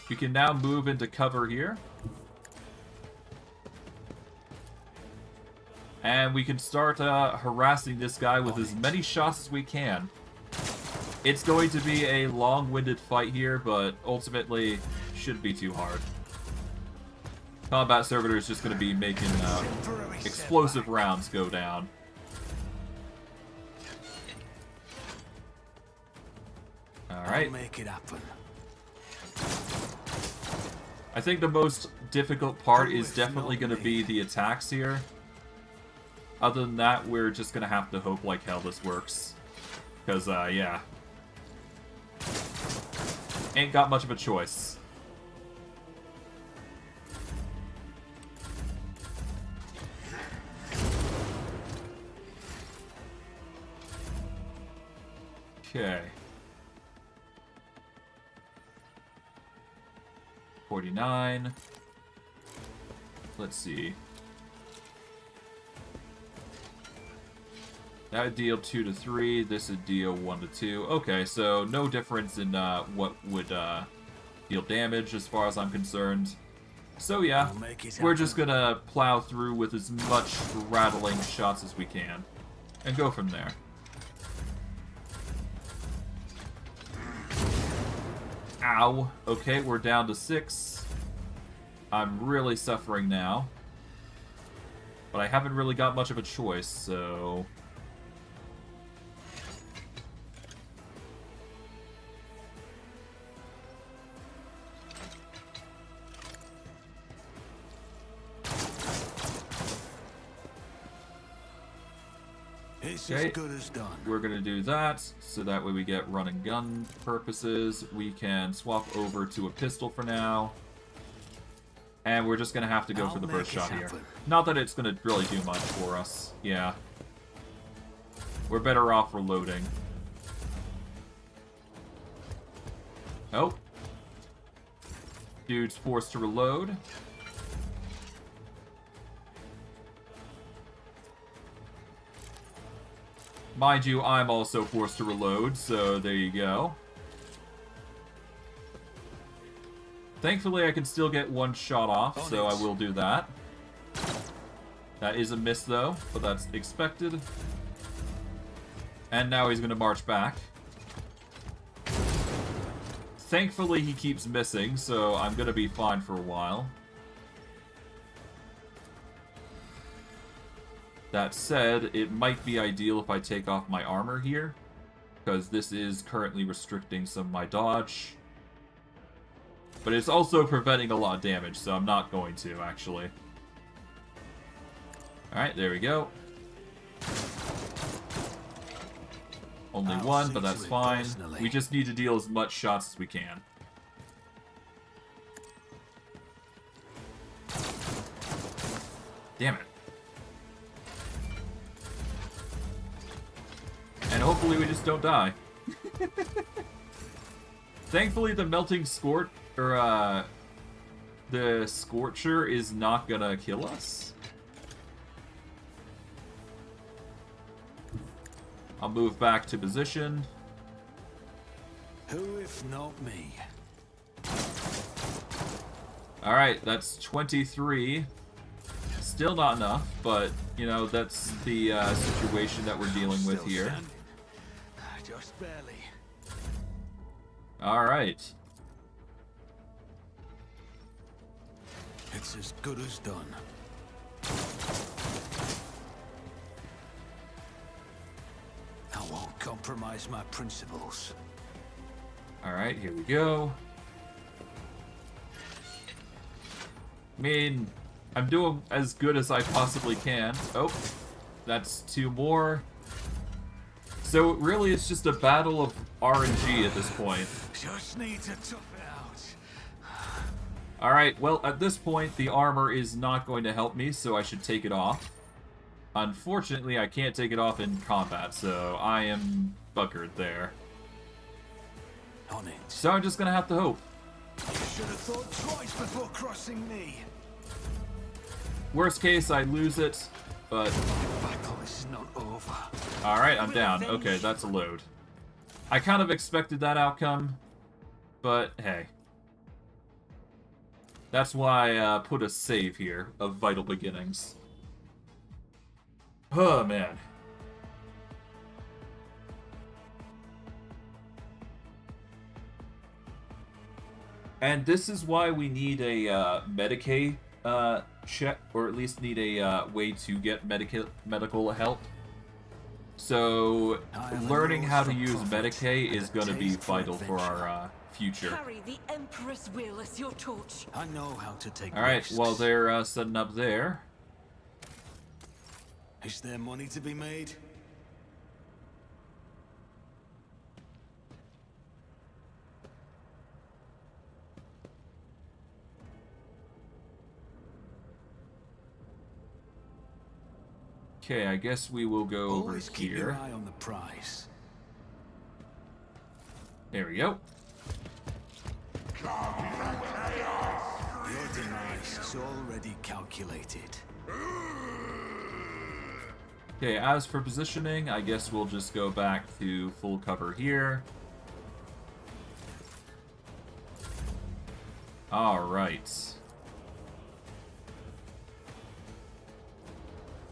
We can now move into cover here. And we can start harassing this guy with as many shots as we can. It's going to be a long-winded fight here, but ultimately shouldn't be too hard. Combat Servitor is just going to be making explosive rounds go down. Alright. I think the most difficult part is definitely going to be the attacks here. Other than that, we're just going to have to hope like hell this works. Because, yeah. Ain't got much of a choice. Okay. 49. Let's see. That would deal 2 to 3. This would deal 1 to 2. Okay, so no difference in what would deal damage as far as I'm concerned. So yeah, I'll make it we're happen. just gonna plow through with as much rattling shots as we can, and go from there. Ow. Okay, we're down to 6. I'm really suffering now. But I haven't really got much of a choice, so... It's Okay. as good as done. We're gonna do that, so that way we get run and gun purposes. We can swap over to a pistol for now. And we're just gonna have to go for the I'll burst make it shot here. happen. Not that it's gonna really do much for us. Yeah. We're better off reloading. Oh. Dude's forced to reload. Mind you, I'm also forced to reload, so there you go. Thankfully, I can still get one shot off, so I will do that. That is a miss, though, but that's expected. And now he's going to march back. Thankfully, he keeps missing, so I'm going to be fine for a while. That said, it might be ideal if I take off my armor here, because this is currently restricting some of my dodge. But it's also preventing a lot of damage, so I'm not going to, actually. Alright, there we go. Only I'll one, see but that's to it fine. personally. We just need to deal as much shots as we can. Damn it. And hopefully we just don't die. Thankfully the melting the Scorcher is not gonna kill us. I'll move back to position. Who if not me? Alright, that's 23. Still not enough, but, you know, that's the situation that we're dealing with Still here. standing. Just barely. Alright. It's as good as done. I won't compromise my principles. Alright, here we go. I mean, I'm doing as good as I possibly can. Oh, that's 2 more. So really it's just a battle of RNG at this point. Just need to tough it out. Alright, well, at this point, the armor is not going to help me, so I should take it off. Unfortunately, I can't take it off in combat, so I am buggered there. On it. So I'm just gonna have to hope. You should have thought twice before crossing me. Worst case, I lose it, but... Battle is not over. Alright, I'm down. Okay, that's a load. I kind of expected that outcome, but hey. That's why I put a save here of Vital Beginnings. Oh, man. And this is why we need a Medicaid check, or at least need a way to get medical help. So, learning how to use Medicaid is going to be vital for our future. Carry the Emperor's will as your torch. I know how to take Alright, risks. while they're setting up there. Is there money to be made? Okay, I guess we will go over Always keep your here. eye on the prize. There we go. Your demise is already calculated. Okay, as for positioning, I guess we'll just go back to full cover here. Alright.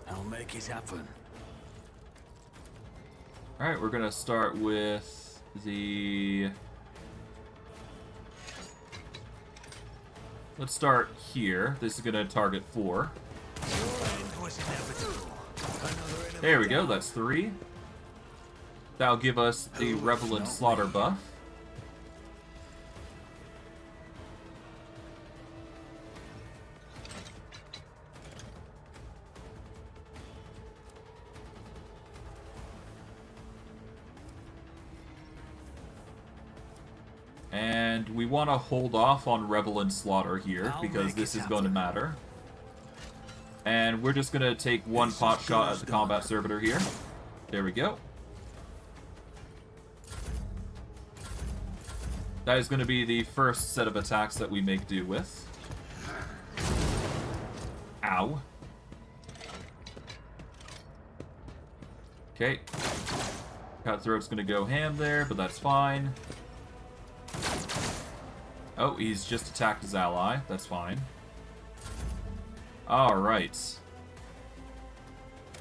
I'll make it happen. Alright, we're gonna start with the... Let's start here. This is gonna target 4. There we go, that's 3. That'll give us the Revel and Slaughter buff. And we want to hold off on Revel and Slaughter here, because this is going to matter. And we're just going to take one pot shot at the combat servitor here. There we go. That is going to be the first set of attacks that we make do with. Ow. Okay. Cutthroat's going to go ham there, but that's fine. Oh, he's just attacked his ally. That's fine. Alright.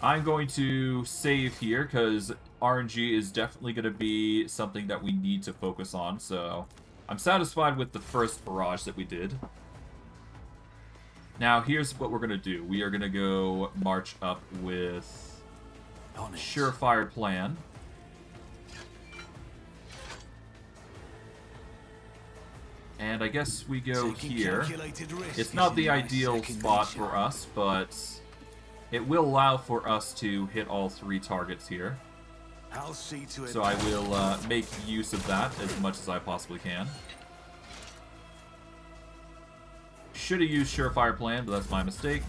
I'm going to save here, because RNG is definitely going to be something that we need to focus on, so... I'm satisfied with the first barrage that we did. Now, here's what we're going to do. We are going to go march up with... Surefire Plan. And I guess we go here. It's not the ideal spot for us, but it will allow for us to hit all 3 targets here. So I will make use of that as much as I possibly can. Should have used Surefire Plan, but that's my mistake.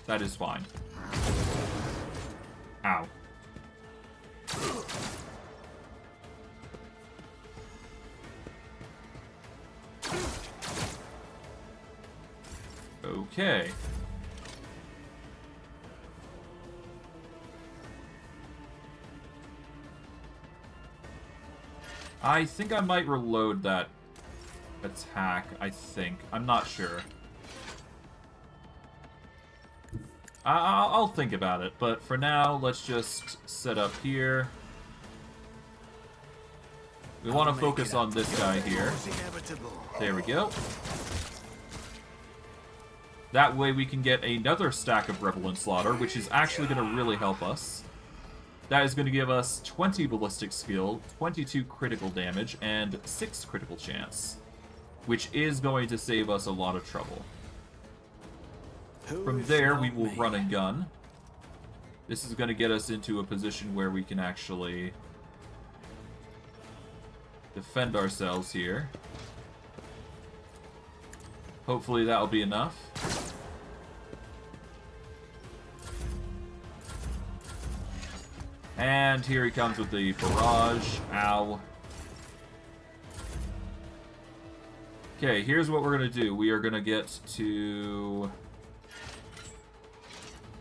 That is fine. Ow. Okay. I think I might reload that attack, I think. I'm not sure. I'll think about it, but for now, let's just set up here. We want to focus on this guy here. There we go. That way we can get another stack of Revel and Slaughter, which is actually going to really help us. That is going to give us 20 ballistic skill, 22 critical damage, and 6 critical chance. Which is going to save us a lot of trouble. From there, we will run and gun. This is going to get us into a position where we can actually defend ourselves here. Hopefully that'll be enough. And here he comes with the barrage. Ow. Okay, here's what we're going to do. We are going to get to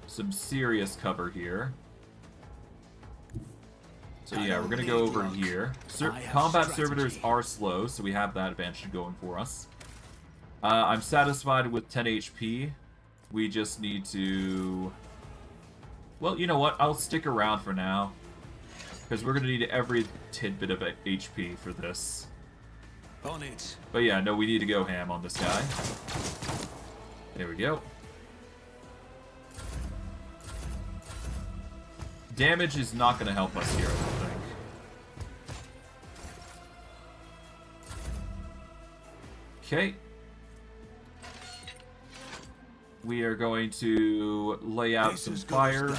some serious cover here. So yeah, we're going to go over here. Combat servitors are slow, so we have that advantage going for us. I'm satisfied with 10 HP. We just need to... Well, you know what? I'll stick around for now. Because we're going to need every tidbit of HP for this. But yeah, no, we need to go ham on this guy. There we go. Damage is not going to help us here, I don't think. Okay. We are going to lay out some fire.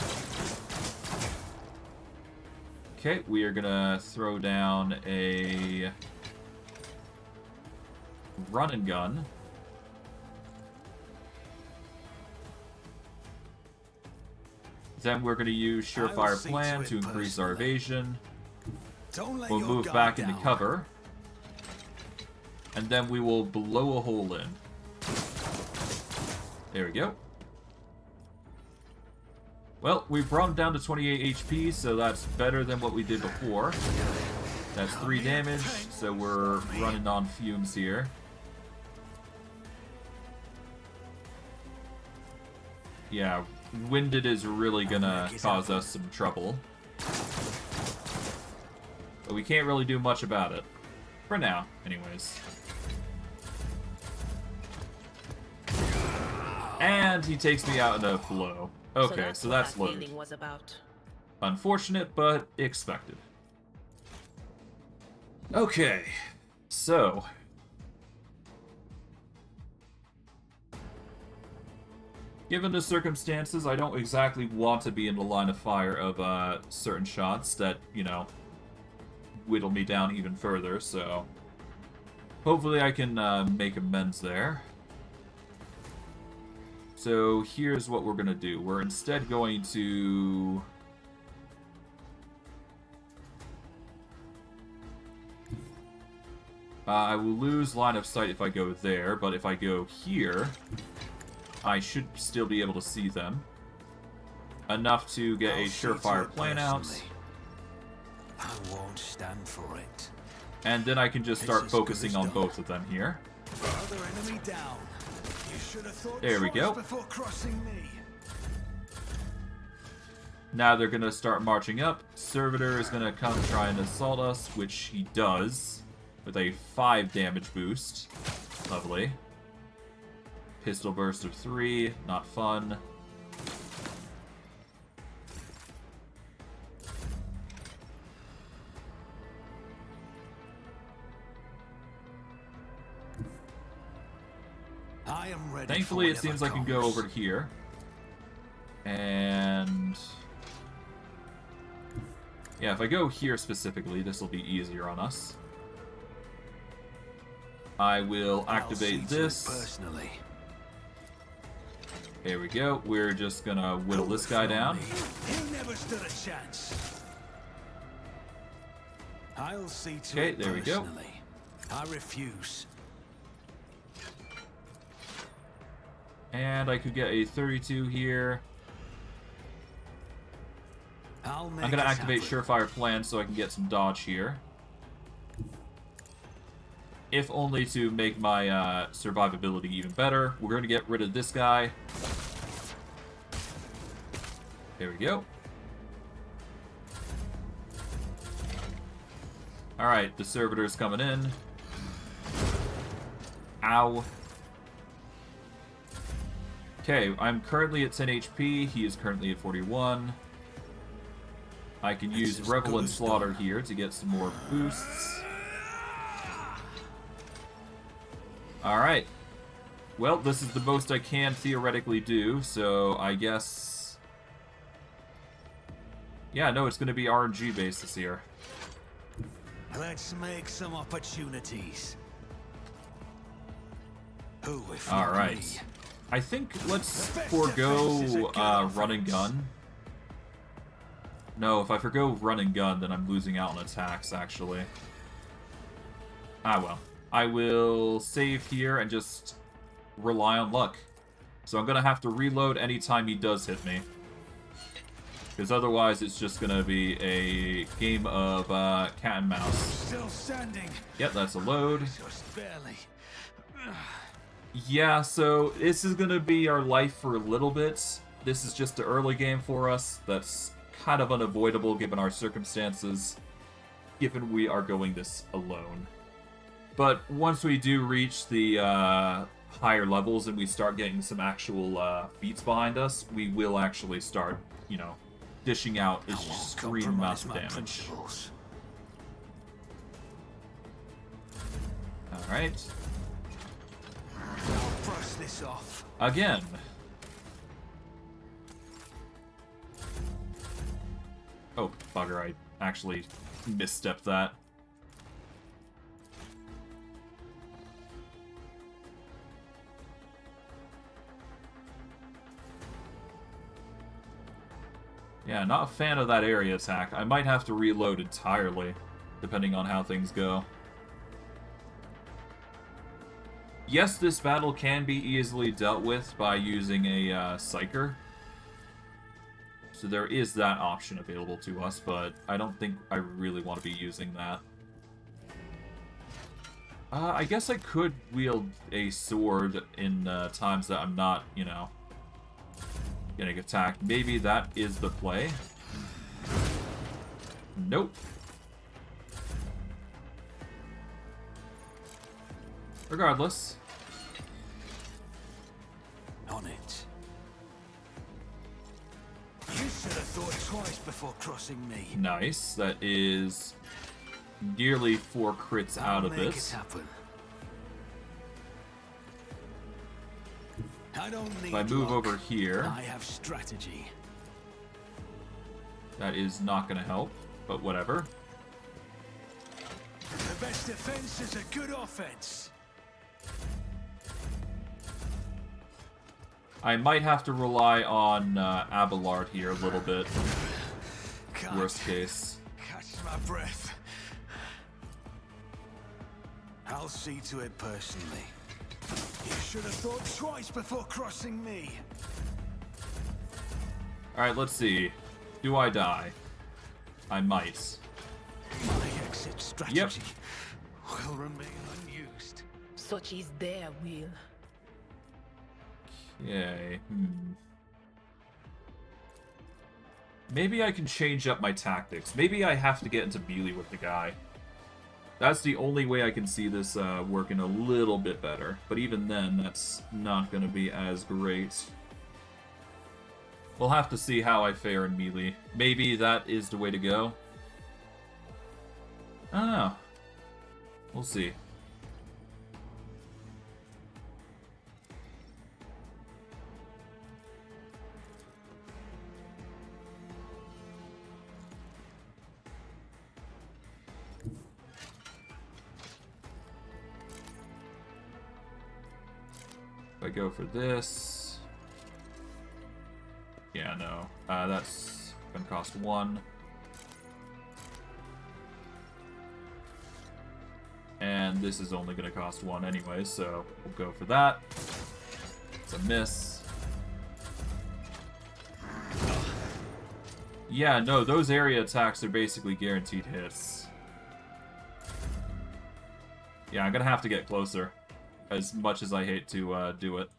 Okay, we are going to throw down a run and gun. Then we're going to use Surefire Plan to increase our evasion. We'll move back into cover. And then we will blow a hole in. There we go. Well, we've brought him down to 28 HP, so that's better than what we did before. That's 3 damage, so we're running on fumes here. Yeah, winded is really gonna cause us some trouble. But we can't really do much about it. For now, anyways. And he takes me out in a flow. Okay, so that's what that loaded. feeling was about. Unfortunate, but expected. Okay, so... given the circumstances, I don't exactly want to be in the line of fire of certain shots that, you know, whittle me down even further, so... hopefully I can make amends there. So here's what we're going to do. We're instead going to... I will lose line of sight if I go there, but if I go here, I should still be able to see them. Enough to get a surefire plan out. I won't stand for it. And then I can just start focusing on both of them here. Other enemy down. You should have thought there we go. Before crossing me. Now they're gonna start marching up. Servitor is gonna come try and assault us, which he does. With a 5 damage boost. Lovely. Pistol burst of 3. Not fun. I am ready. Thankfully, it seems I can go over to here. And... yeah, if I go here specifically, this will be easier on us. I will activate this. Personally. There we go. We're just gonna whittle this guy down. He never stood a chance. I'll see to Okay, it there we go. personally. I refuse. And I could get a 32 here. I'm gonna activate Surefire Plan so I can get some dodge here. If only to make my survivability even better. We're going to get rid of this guy. There we go. Alright, the servitor's coming in. Ow. Okay, I'm currently at 10 HP. He is currently at 41. I can use Revel and Slaughter here to get some more boosts. Alright. Well, this is the most I can theoretically do, so I guess... yeah, no, it's going to be RNG basis here. Let's make some opportunities. Alright. I think let's forego run and gun. No, if I forgo run and gun, then I'm losing out on attacks, actually. Ah, well. I will save here and just rely on luck. So I'm going to have to reload anytime he does hit me. Because otherwise it's just going to be a game of cat and mouse. Still standing. Yep, that's a load. Just barely. Yeah, so this is going to be our life for a little bit. This is just an early game for us. That's kind of unavoidable given our circumstances. Given we are going this alone. But once we do reach the higher levels and we start getting some actual feats behind us, we will actually start, you know, dishing out extreme amounts of damage. Alright. Brush this off. Again. Oh, bugger, I actually misstepped that. Yeah, not a fan of that area attack. I might have to reload entirely, depending on how things go. Yes, this battle can be easily dealt with by using a Psyker. So there is that option available to us, but I don't think I really want to be using that. I guess I could wield a sword in times that I'm not, you know, getting attacked. Maybe that is the play. Nope. Regardless. On it. You should have thought twice before crossing me. Nice. That is nearly 4 crits out of Make this. it happen. I don't need If I move luck. over here, I have strategy. that is not going to help, but whatever. The best defense is a good offense. I might have to rely on Abelard here a little bit. Can't Worst case. catch my breath. I'll see to it personally. You should have thought twice before crossing me. Alright, let's see. Do I die? I might. My exit strategy Yep. will remain unused. Such is their will. Okay. Maybe I can change up my tactics. Maybe I have to get into melee with the guy. That's the only way I can see this working a little bit better. But even then, that's not going to be as great. We'll have to see how I fare in melee. Maybe that is the way to go. I don't know. We'll see. If I go for this... Yeah, no. That's gonna cost 1. And this is only gonna cost 1 anyway, so we'll go for that. It's a miss. Yeah, no, those area attacks are basically guaranteed hits. Yeah, I'm gonna have to get closer. As much as I hate to do it.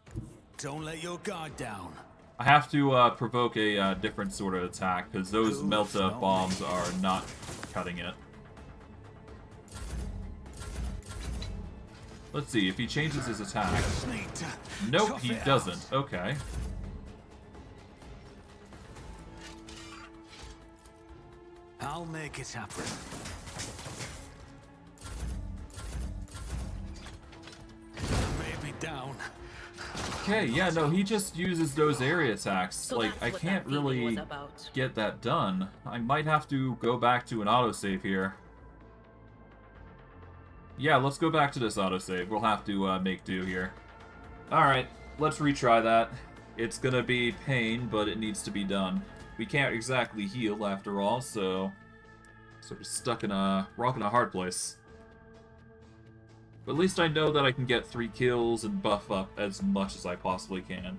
Don't let your guard down. I have to provoke a different sort of attack, because those Melta bombs are not cutting it. Let's see, if he changes his attack... Nope, he doesn't. Okay. I'll make it happen. Maybe down. Okay, yeah, no, he just uses those area attacks. So like, that's I what can't that feeling really was about. get that done. I might have to go back to an autosave here. Yeah, let's go back to this autosave. We'll have to make do here. Alright, let's retry that. It's gonna be pain, but it needs to be done. We can't exactly heal, after all, so... Sort of stuck in a rock and a hard place. But at least I know that I can get 3 kills and buff up as much as I possibly can.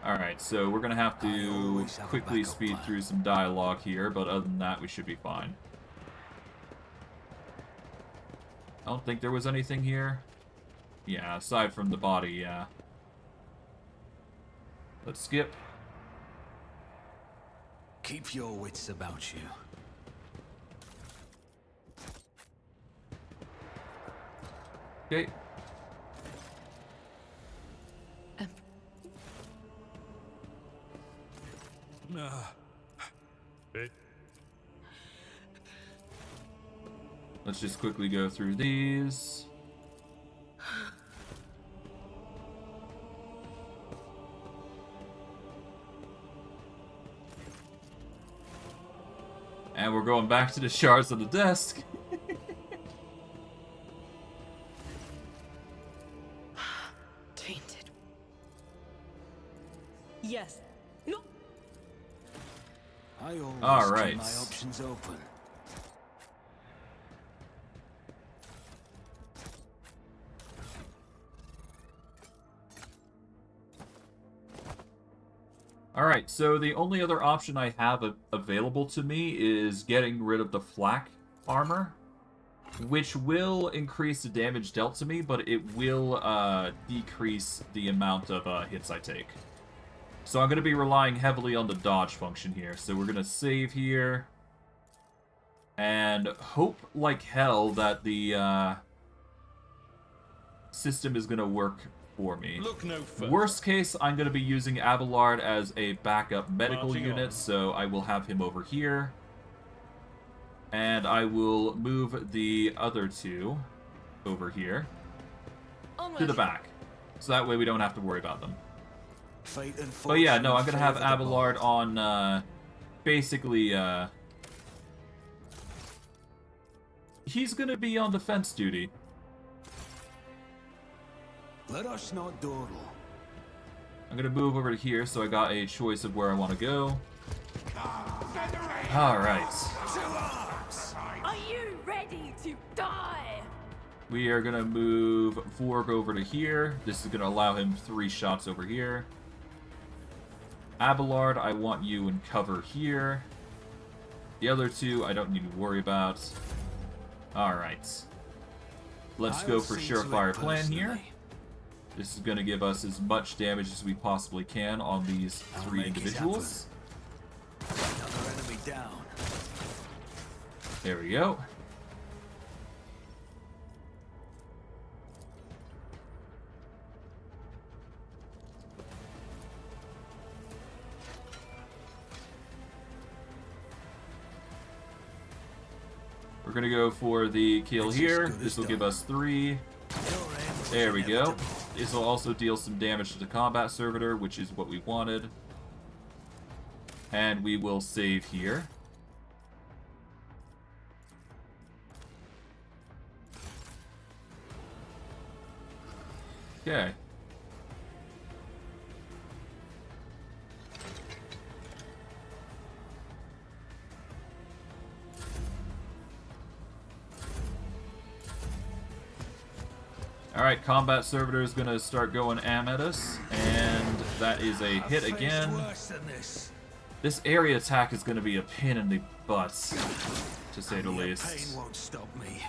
Alright, so we're gonna have to quickly speed through some dialogue here, but other than that, we should be fine. I don't think there was anything here. Yeah, aside from the body, yeah. Let's skip. Keep your wits about you. Okay. Let's just quickly go through these. And we're going back to the shards on the desk. Tainted. Yes. No. I always All right. keep my options open. Alright, so the only other option I have available to me is getting rid of the flak armor. which will increase the damage dealt to me, but it will decrease the amount of hits I take. So I'm going to be relying heavily on the dodge function here. So we're going to save here. And hope like hell that the system is going to work for me. Look no further. Worst case, I'm going to be using Abelard as a backup medical Marching unit, on. so I will have him over here. And I will move the other two over here to the back. So that way we don't have to worry about them. But yeah, no, I'm going to have Abelard on, basically, he's going to be on defense duty. Let us not dawdle. I'm going to move over to here, so I got a choice of where I want to go. Alright. Are you ready to die? We are going to move Vorg over to here. This is going to allow him 3 shots over here. Abelard, I want you in cover here. The other 2, I don't need to worry about. Alright. Let's go for Surefire Plan here. This is going to give us as much damage as we possibly can on these 3 individuals. Another enemy down. There we go. We're going to go for the kill here. This will give us 3. There we go. This will also deal some damage to the combat servitor, which is what we wanted. And we will save here. Okay. Alright, combat servitor is going to start going am at us, and that is a hit again. This area attack is going to be a pain in the butt, to say the least. Pain won't stop me.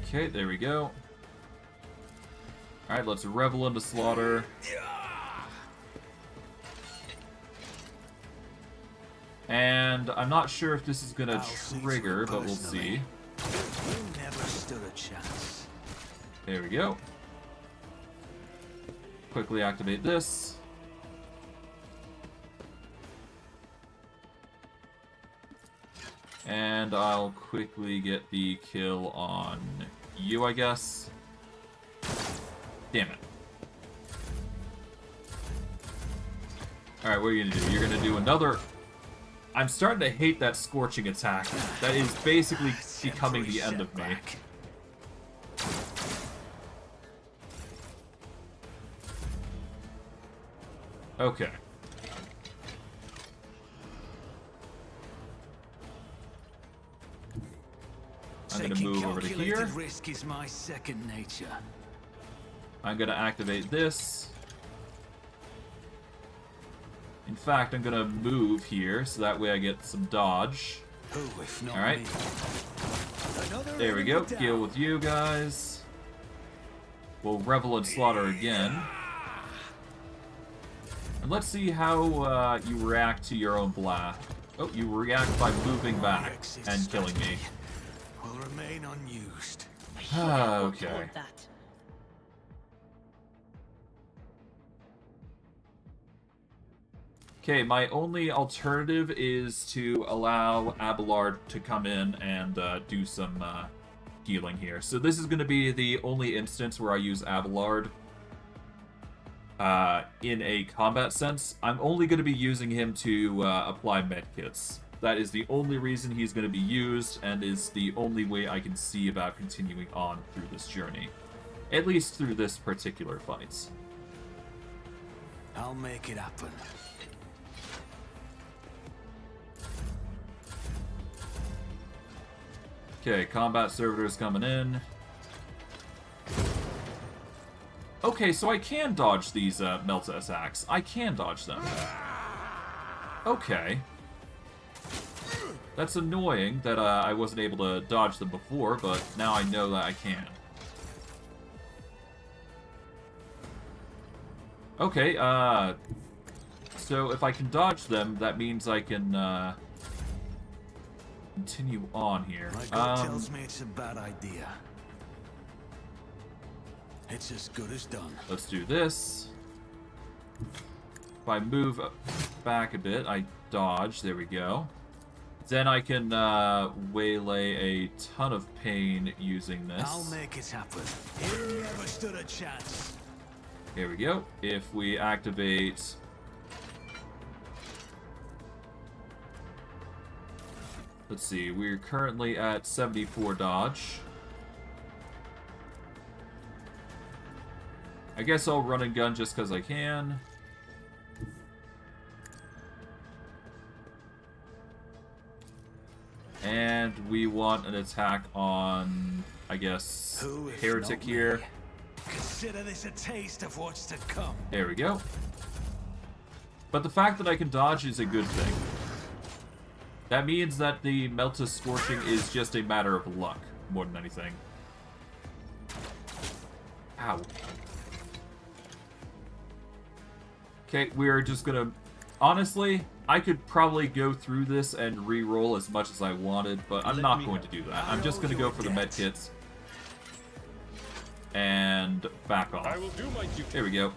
Okay, there we go. Alright, let's revel into slaughter. And I'm not sure if this is going to trigger, but we'll see. You never stood a chance. There we go. Quickly activate this. And I'll quickly get the kill on you, I guess. Damn it. Alright, what are you going to do? You're going to do another... I'm starting to hate that scorching attack. That is basically becoming the end of me. Okay. I'm going to move over to here. Risk is my second nature. I'm going to activate this. In fact, I'm going to move here, so that way I get some dodge. Alright. There we go. Deal with you guys. We'll revel in slaughter again. And let's see how you react to your own blast. Oh, you react by moving back and killing me. Will remain unused. Okay. Okay, my only alternative is to allow Abelard to come in and do some healing here. So this is going to be the only instance where I use Abelard in a combat sense. I'm only going to be using him to apply medkits. That is the only reason he's going to be used, and is the only way I can see about continuing on through this journey. At least through this particular fight. I'll make it happen. Okay, combat servitors coming in. Okay, so I can dodge these Melta attacks. I can dodge them. Okay. That's annoying that I wasn't able to dodge them before, but now I know that I can. Okay, so if I can dodge them, that means I can, continue on here. My gut tells me it's a bad idea. It's as good as done. Let's do this. If I move back a bit, I dodge. There we go. Then I can waylay a ton of pain using this. I'll make it happen. You never stood a chance. Here we go. If we activate... Let's see, we're currently at 74 dodge. I guess I'll run and gun just because I can. And we want an attack on, I guess, Heretic here. Consider this a taste of what's to come. There we go. But the fact that I can dodge is a good thing. That means that the Melta Scorching is just a matter of luck, more than anything. Ow. Okay, we're just gonna... Honestly, I could probably go through this and re-roll as much as I wanted, but I'm not going to do that. I'm just gonna go for the medkits. And back off. I will do my duty. There we go.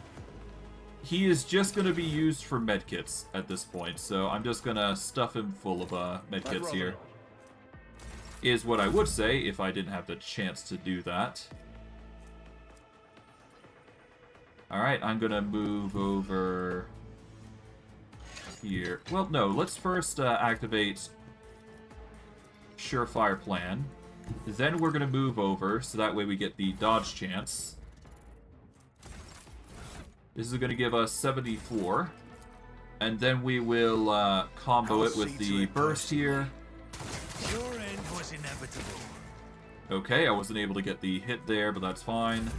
He is just going to be used for medkits at this point, so I'm just going to stuff him full of medkits here. Is what I would say if I didn't have the chance to do that. Alright, I'm going to move over here. Well, no, let's first activate Surefire Plan. Then we're going to move over, so that way we get the dodge chance. This is going to give us 74. And then we will combo it with the burst here. Your end was inevitable. Okay, I wasn't able to get the hit there, but that's fine.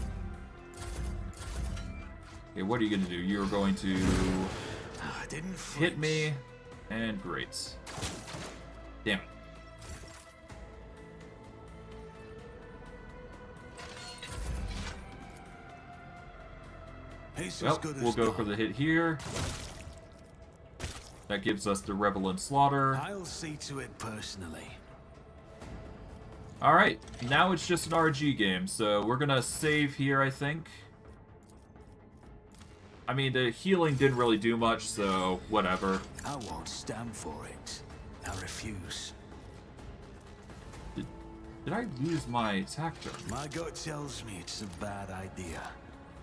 Okay, what are you going to do? You're going to hit me, and great. Damn it. Well, we'll go for the hit here. That gives us the Revel and Slaughter. I'll see to it personally. Alright, now it's just an RG game, so we're gonna save here, I think. I mean, the healing didn't really do much, so whatever. I won't stand for it. I refuse. Did I lose my attack turn? My gut tells me it's a bad idea.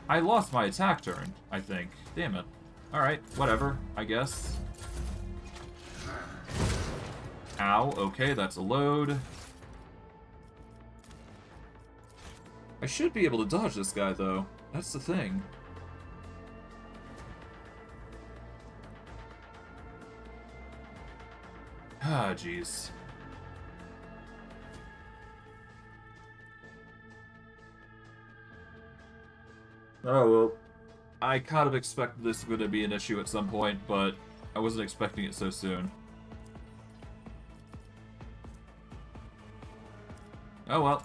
I lost my attack turn, I think. Damn it. Alright, whatever, I guess. Ow, okay, that's a load. I should be able to dodge this guy, though. That's the thing. Ah, jeez. Oh, well. I kind of expected this was going to be an issue at some point, but I wasn't expecting it so soon. Oh, well.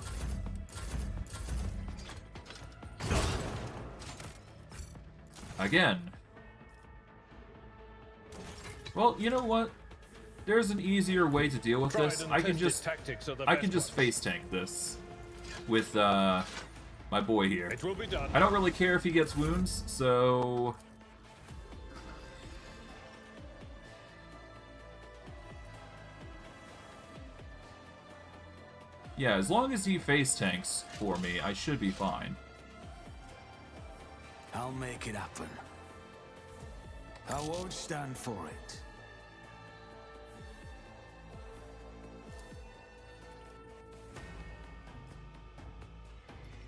Again. Well, you know what? There's an easier way to deal with this. I can just face tank this with my boy here. It will be done. I don't really care if he gets wounds, so yeah, as long as he face tanks for me, I should be fine. I'll make it happen. I won't stand for it.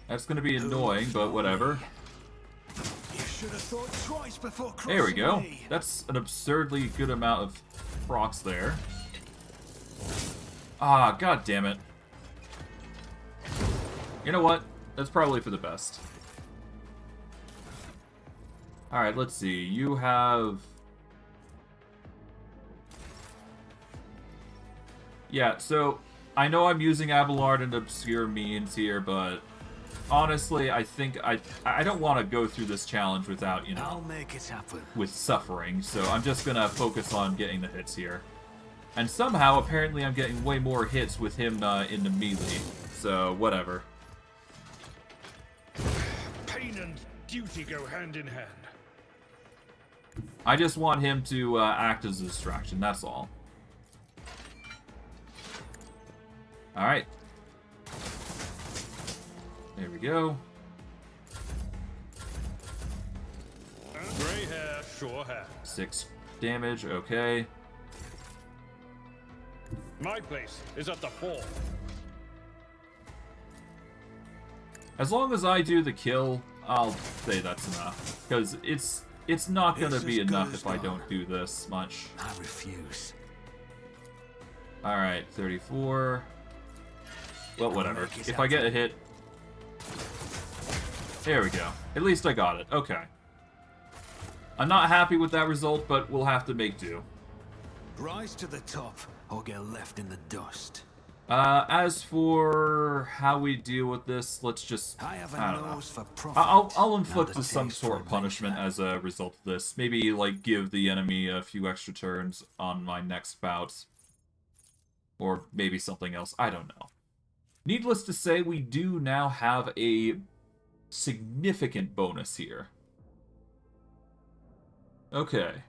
That's gonna be annoying, but whatever. You should have thought twice before crossing There we go. me. That's an absurdly good amount of procs there. Ah, god damn it. You know what? That's probably for the best. Alright, let's see. You have Yeah, so I know I'm using Abelard and obscure means here, but honestly, I think I don't want to go through this challenge without, you know, I'll make it happen. with suffering, so I'm just gonna focus on getting the hits here. And somehow, apparently, I'm getting way more hits with him in the melee, so whatever. Pain and duty go hand in hand. I just want him to act as a distraction, that's all. Alright. There we go. Gray hair, sure hair. 6 damage, okay. My place is at the fore. As long as I do the kill, I'll say that's enough. Because it's not gonna be enough if I don't do this much. I refuse. Alright, 34. Well, whatever. If I get a hit... There we go. At least I got it. Okay. I'm not happy with that result, but we'll have to make do. Rise to the top, or get left in the dust. As for how we deal with this, let's just... I have a don't know. nose for profit. I'll inflict and a some taste sort for of punishment adventure. as a result of this. Maybe, like, give the enemy a few extra turns on my next bout. Or maybe something else. I don't know. Needless to say, we do now have a significant bonus here. Okay.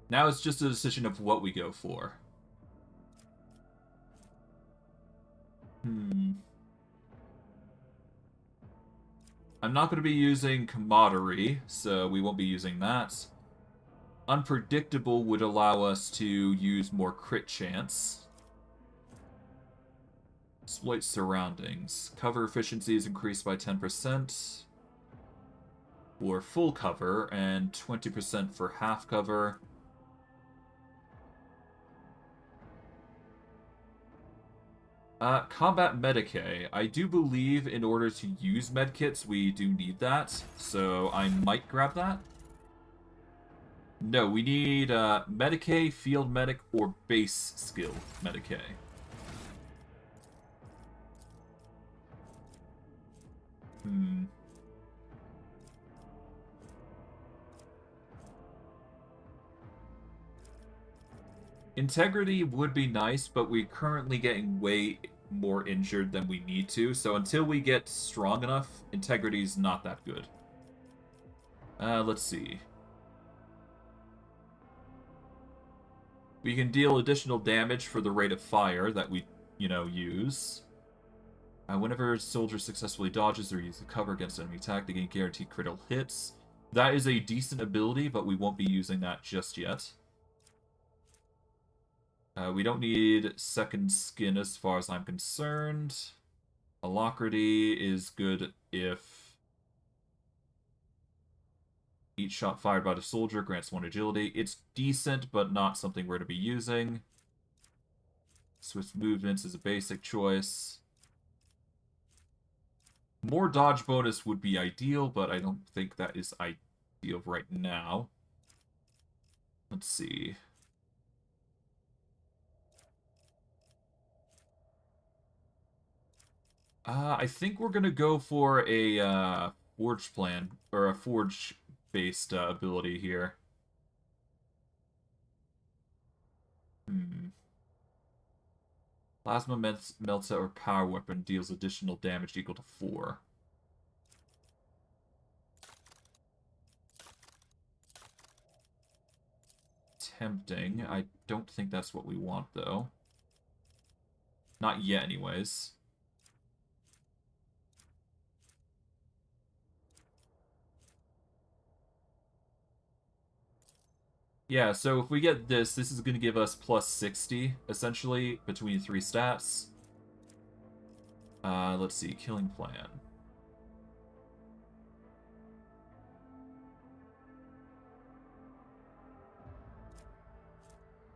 Now it's just a decision of what we go for. I'm not going to be using camaraderie, so we won't be using that. Unpredictable would allow us to use more crit chance. Exploit surroundings. Cover efficiency is increased by 10% for full cover and 20% for half cover. Combat Medicae. I do believe in order to use medkits, we do need that, so I might grab that. No, we need Medicae, Field Medic, or Base Skill Medicae. Integrity would be nice, but we're currently getting way more injured than we need to, so until we get strong enough, Integrity's not that good. Let's see. We can deal additional damage for the rate of fire that we, use. Whenever a soldier successfully dodges or uses cover against enemy attack, they gain guaranteed critical hits. That is a decent ability, but we won't be using that just yet. We don't need Second Skin as far as I'm concerned. Alacrity is good if each shot fired by the soldier grants 1 agility. It's decent, but not something we're to be using. Swift movements is a basic choice. More dodge bonus would be ideal, but I don't think that is ideal right now. Let's see. I think we're gonna go for a forge plan, or a forge-based ability here. Plasma melta or power weapon deals additional damage equal to 4. Tempting. I don't think that's what we want, though. Not yet, anyways. Yeah, so if we get this is going to give us plus 60, essentially, between 3 stats. Let's see, killing plan.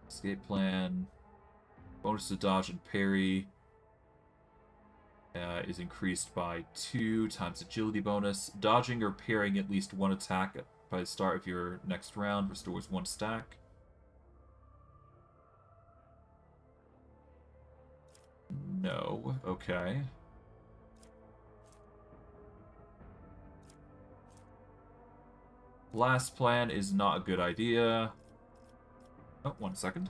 Escape plan. Bonus to dodge and parry is increased by 2 times agility bonus. Dodging or parrying at least 1 attack by the start of your next round restores 1 stack. No. Okay. Last plan is not a good idea. Oh, 1 second.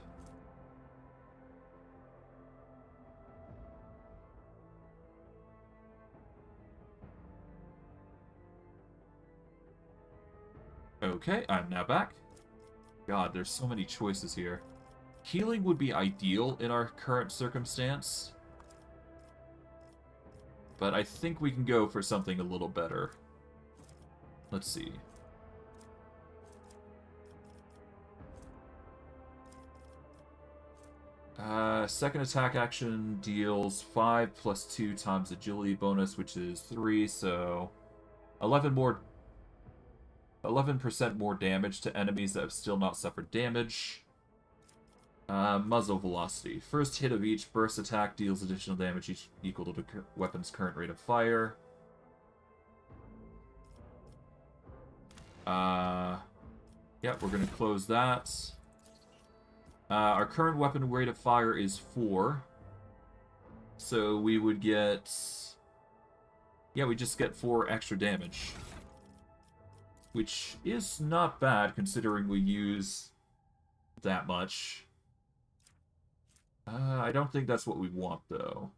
Okay, I'm now back. God, there's so many choices here. Healing would be ideal in our current circumstance. But I think we can go for something a little better. Let's see. Second attack action deals 5 plus 2 times agility bonus, which is 3, so 11% more damage to enemies that have still not suffered damage. Muzzle velocity. First hit of each burst attack deals additional damage equal to the weapon's current rate of fire. Yeah, we're going to close that. Our current weapon rate of fire is 4. So we would get... Yeah, we just get 4 extra damage. Which is not bad, considering we use that much. I don't think that's what we want, though.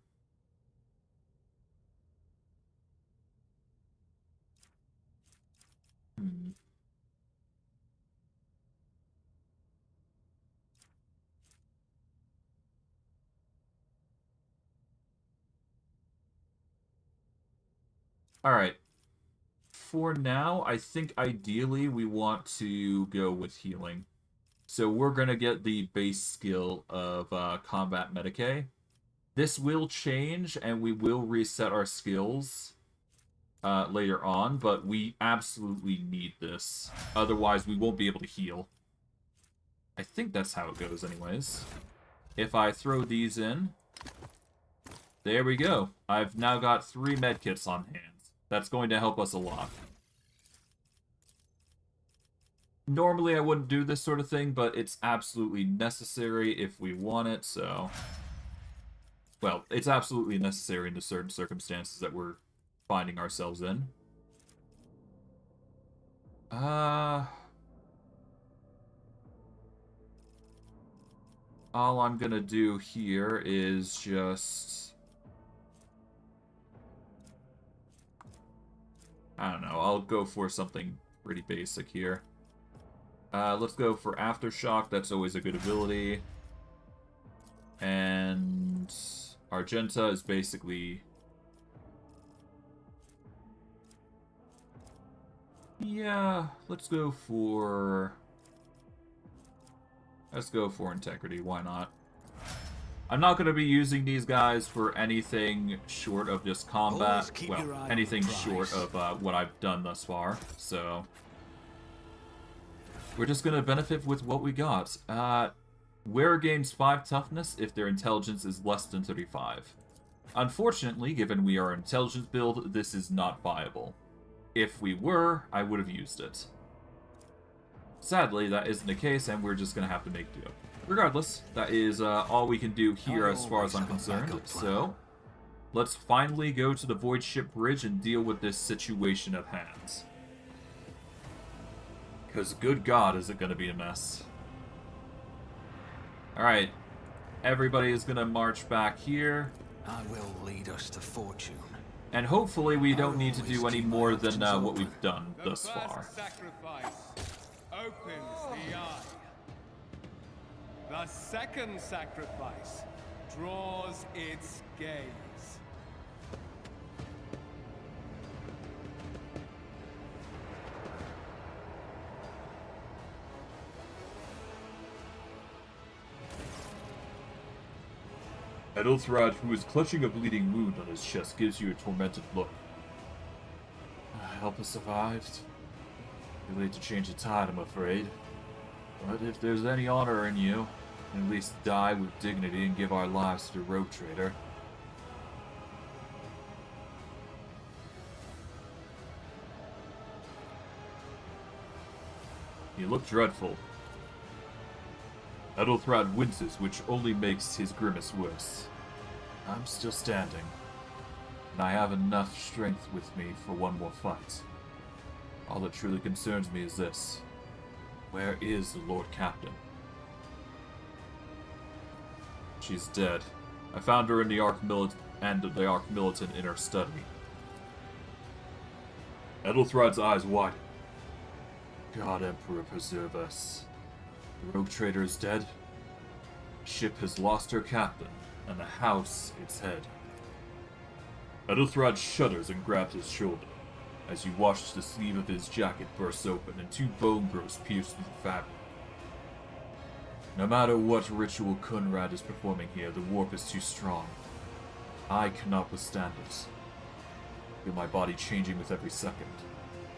Alright. For now, I think ideally we want to go with healing. So we're going to get the base skill of Combat Medicae. This will change, and we will reset our skills later on, but we absolutely need this. Otherwise, we won't be able to heal. I think that's how it goes anyways. If I throw these in, there we go. I've now got 3 medkits on hand. That's going to help us a lot. Normally I wouldn't do this sort of thing, but it's absolutely necessary if we want it, so... Well, it's absolutely necessary in the certain circumstances that we're finding ourselves in. All I'm gonna do here is just... I don't know, I'll go for something pretty basic here. Let's go for Aftershock, that's always a good ability. And Argenta is basically... Yeah, let's go for Integrity, why not? I'm not going to be using these guys for anything short of just combat. Well, anything short of what I've done thus far, so... We're just going to benefit with what we got. Wearer gains 5 toughness if their intelligence is less than 35. Unfortunately, given we are an intelligence build, this is not viable. If we were, I would have used it. Sadly, that isn't the case, and we're just going to have to make do. Regardless, that is all we can do here as far as I'm concerned, so let's finally go to the Void Ship Bridge and deal with this situation at hand. Because good God, is it going to be a mess. Alright, everybody is going to march back here. I will lead us to fortune. And hopefully we don't need to do any more than what we've done thus far. The first sacrifice opens the eye. The second sacrifice draws its gaze. Edelthrad, who is clutching a bleeding wound on his chest, gives you a tormented look. Help us survived. Too late to change the tide, I'm afraid. But if there's any honor in you, at least die with dignity and give our lives to the rogue trader. You look dreadful. Edelthrad winces, which only makes his grimace worse. I'm still standing, and I have enough strength with me for one more fight. All that truly concerns me is this. Where is the Lord Captain? She's dead. I found her in the Arc Militant in her study. Ethelthrad's eyes widen. God Emperor preserve us. The rogue trader is dead. The ship has lost her captain, and the house its head. Ethelthrad shudders and grabs his shoulder, as you watch the sleeve of his jacket burst open and 2 bone growths pierce through the fabric. No matter what ritual Kunrad is performing here, the warp is too strong. I cannot withstand it. I feel my body changing with every second,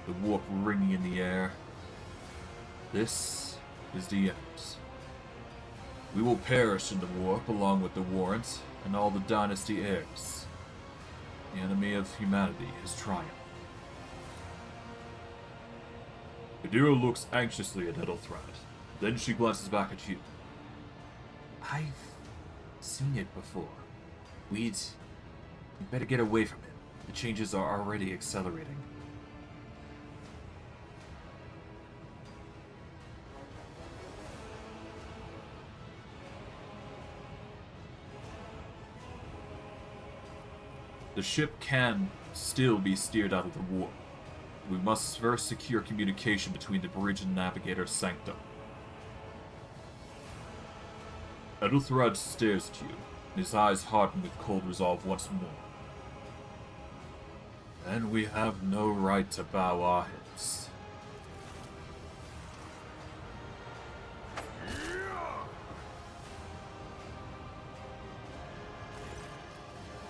the warp ringing in the air. This is the end. We will perish in the warp along with the warrant and all the dynasty heirs. The enemy of humanity has triumphed. Theodora looks anxiously at Ethelthrad. Then she glances back at you. I've seen it before. We'd better get away from him. The changes are already accelerating. The ship can still be steered out of the warp. We must first secure communication between the bridge and Navigator's sanctum. Ethelthrad stares at you, and his eyes harden with cold resolve once more. Then we have no right to bow our heads.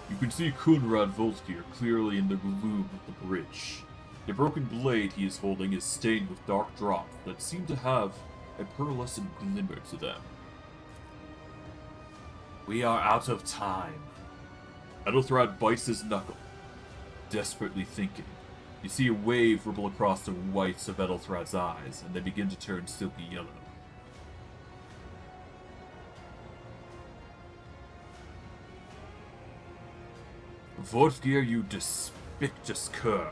You can see Kunrad Voltgear clearly in the gloom of the bridge. The broken blade he is holding is stained with dark drops that seem to have a pearlescent glimmer to them. We are out of time. Ethelthrad bites his knuckle, desperately thinking. You see a wave ripple across the whites of Ethelthrad's eyes, and they begin to turn silky yellow. Vorg, you despictus cur.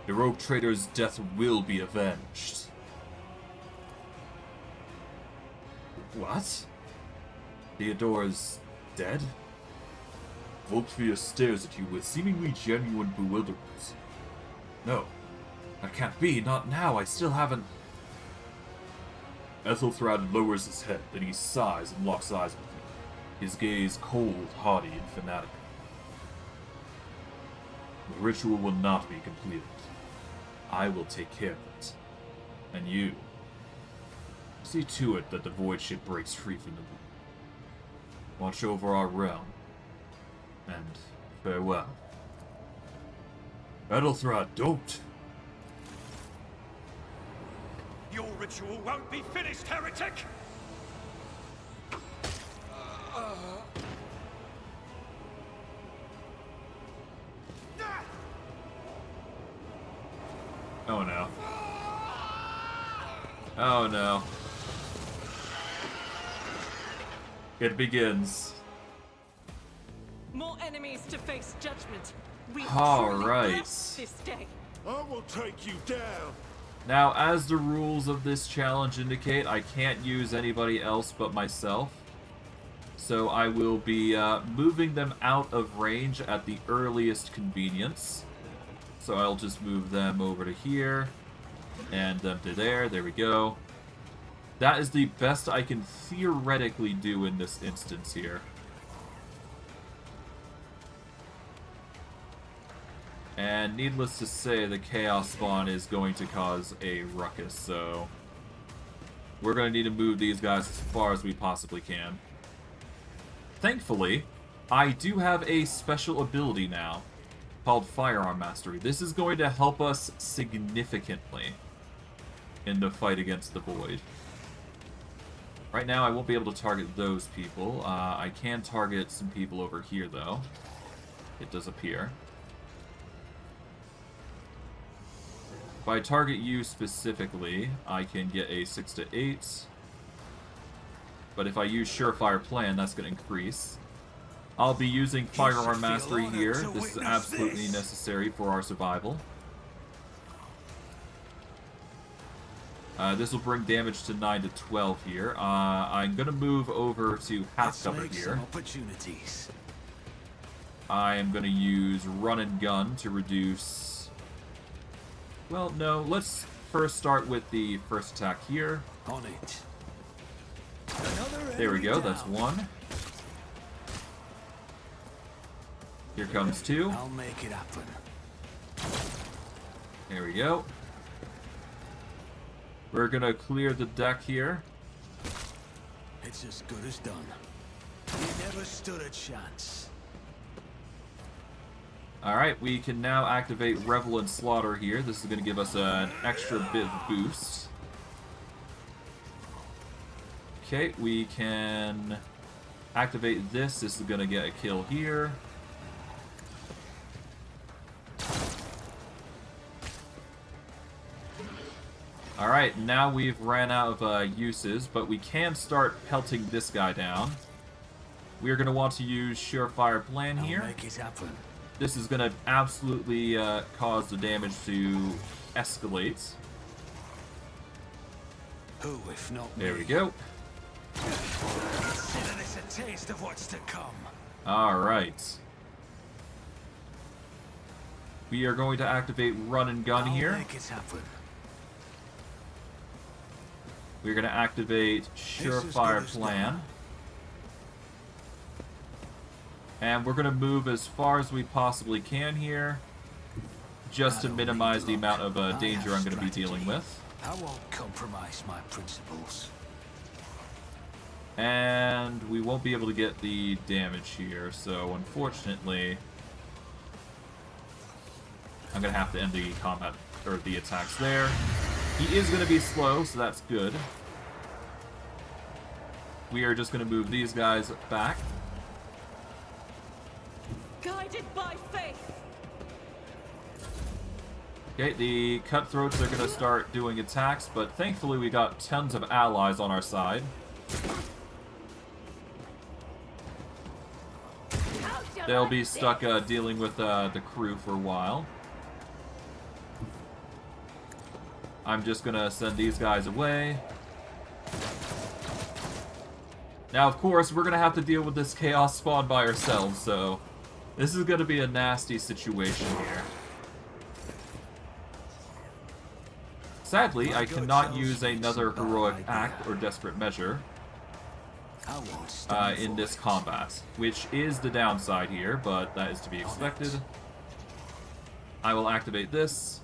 The rogue trader's death will be avenged. What? Theodora's dead? Volkvier stares at you with seemingly genuine bewilderment. No, that can't be, not now, I still haven't... Ethelthrad lowers his head, then he sighs and locks eyes with you, his gaze cold, haughty, and fanatical. The ritual will not be completed. I will take care of it. And you. See to it that the void ship breaks free from the loop. Watch over our realm. And farewell. Ethelthrad, don't! Your ritual won't be finished, heretic! Oh no. Oh no. It begins. More enemies to face judgment. We All truly right. bless this day. I will take you down. Now, as the rules of this challenge indicate, I can't use anybody else but myself. So I will be moving them out of range at the earliest convenience. So I'll just move them over to here, and them to there. There we go. That is the best I can theoretically do in this instance here. And needless to say, the Chaos Spawn is going to cause a ruckus, so... we're going to need to move these guys as far as we possibly can. Thankfully, I do have a special ability now, called Firearm Mastery. This is going to help us significantly in the fight against the Void. Right now, I won't be able to target those people. I can target some people over here, though. It does appear. If I target you specifically, I can get a 6 to 8. But if I use Surefire Plan, that's going to increase. I'll be using Firearm Mastery here. This is absolutely necessary for our survival. This will bring damage to 9 to 12 here. I'm going to move over to half cover here. I am going to use Run and Gun to reduce... Well, no, let's first start with the first attack here. On it. There we go, that's one. Here comes two. I'll make it happen. There we go. We're gonna clear the deck here. It's as good as done. You never stood a chance. Alright, we can now activate Revel and Slaughter here. This is gonna give us an extra bit of boost. Okay, we can activate this. This is gonna get a kill here. Alright, now we've ran out of uses, but we can start pelting this guy down. We're going to want to use Surefire Plan here. Make it happen. This is going to absolutely cause the damage to escalate. Who, if not There me? we go. Consider this a taste of what's to come. Alright. We are going to activate Run and Gun here. Make it happen. We're going to activate Surefire Plan. And we're going to move as far as we possibly can here, just to minimize the amount of danger I'm going to be dealing with. I won't compromise my principles. And we won't be able to get the damage here, so unfortunately, I'm going to have to end the combat, or the attacks there. He is going to be slow, so that's good. We are just going to move these guys back. Guided by faith. Okay, the cutthroats are going to start doing attacks, but thankfully we got tons of allies on our side. They'll be stuck dealing with the crew for a while. I'm just gonna send these guys away. Now, of course, we're gonna have to deal with this chaos spawn by ourselves, so this is gonna be a nasty situation here. Sadly, I cannot use another heroic act or desperate measure in this combat, which is the downside here, but that is to be expected. I will activate this,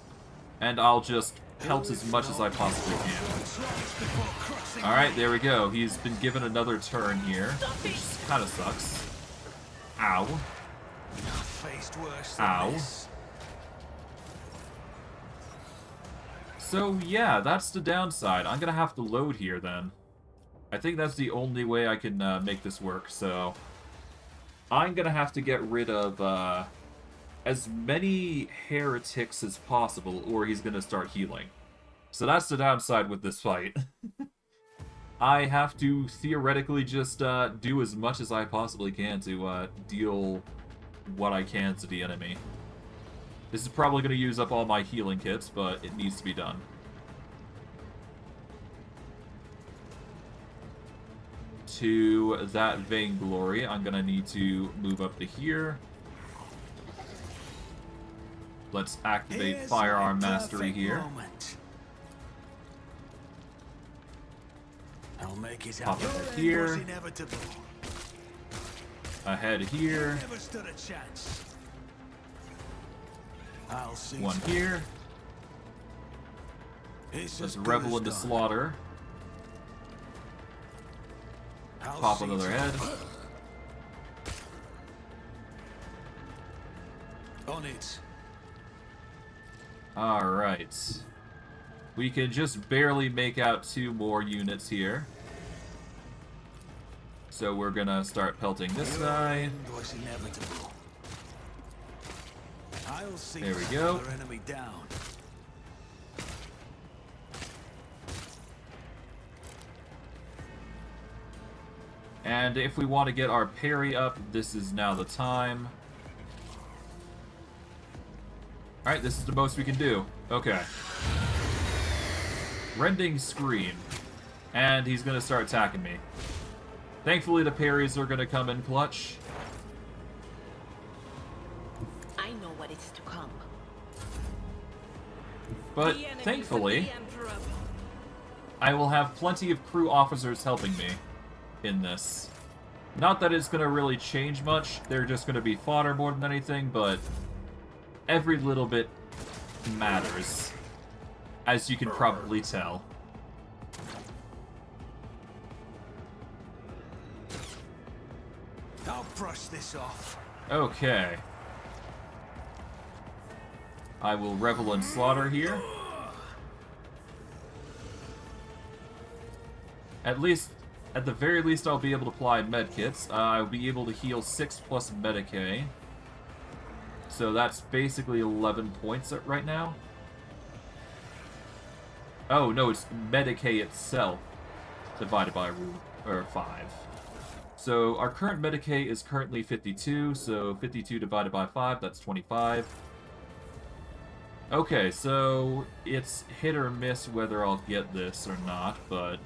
and I'll just pelt as much as I possibly can. Alright, there we go. He's been given another turn here, which kind of sucks. Ow. Ow. So yeah, that's the downside. I'm gonna have to load here then. I think that's the only way I can make this work, so I'm gonna have to get rid of as many heretics as possible, or he's gonna start healing. So that's the downside with this fight. I have to theoretically just do as much as I possibly can to deal what I can to the enemy. This is probably going to use up all my healing kits, but it needs to be done. To that Vainglory, I'm going to need to move up to here. Let's activate Firearm Mastery here. I'll make it Pop ahead here. Ahead here. Never stood a chance. One here. Let's Revel into Slaughter. Pop another head. On it. Alright. We can just barely make out 2 more units here. So we're gonna start pelting this guy. There we go. And if we want to get our parry up, this is now the time. Alright, this is the most we can do. Okay. Rending Scream. And he's going to start attacking me. Thankfully, the parries are going to come in clutch. I know what is to come. But thankfully, I will have plenty of crew officers helping me in this. Not that it's going to really change much. They're just going to be fodder more than anything, but every little bit matters, as you can probably tell. I'll brush this off. Okay. I will revel in slaughter here. At the very least, I'll be able to apply medkits. I'll be able to heal 6 plus Medicae. So that's basically 11 points right now. Oh, no, it's Medicae itself divided by 5. So our current Medicae is currently 52, so 52 divided by 5, that's 25. Okay, so it's hit or miss whether I'll get this or not, but...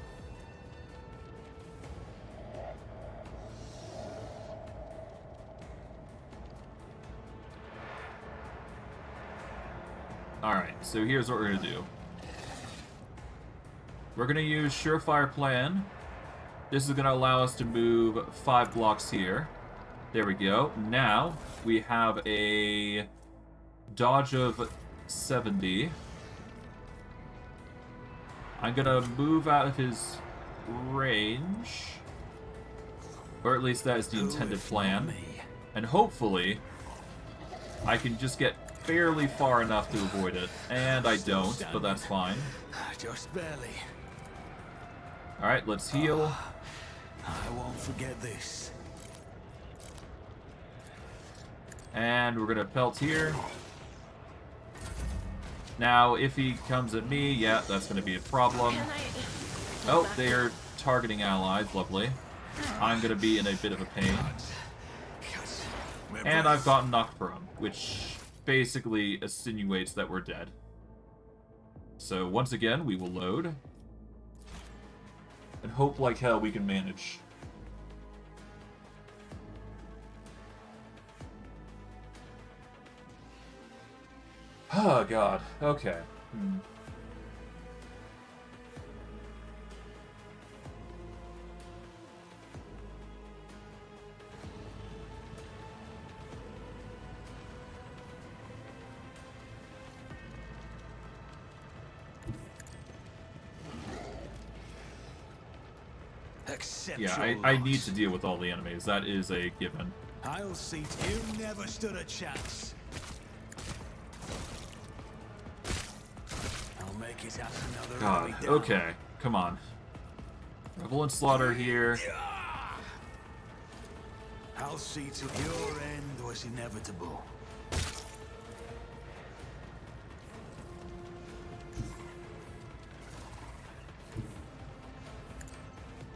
Alright, so here's what we're gonna do. We're gonna use Surefire Plan. This is gonna allow us to move 5 blocks here. There we go. Now, we have a dodge of 70. I'm gonna move out of his range. Or at least that is the intended plan. And hopefully, I can just get fairly far enough to avoid it. And I don't, but that's fine. Just barely. Alright, let's heal. I won't forget this. And we're gonna pelt here. Now, if he comes at me, yeah, that's gonna be a problem. Oh, they're targeting allies, lovely. I'm gonna be in a bit of a pain. And I've gotten knocked prone, which basically insinuates that we're dead. So once again, we will load. And hope like hell we can manage. Oh god, okay. Yeah, I need to deal with all the enemies. That is a given. I'll see you never stood a chance. I'll make it out another. God, okay, come on. Revel and Slaughter here. I'll see to your end was inevitable.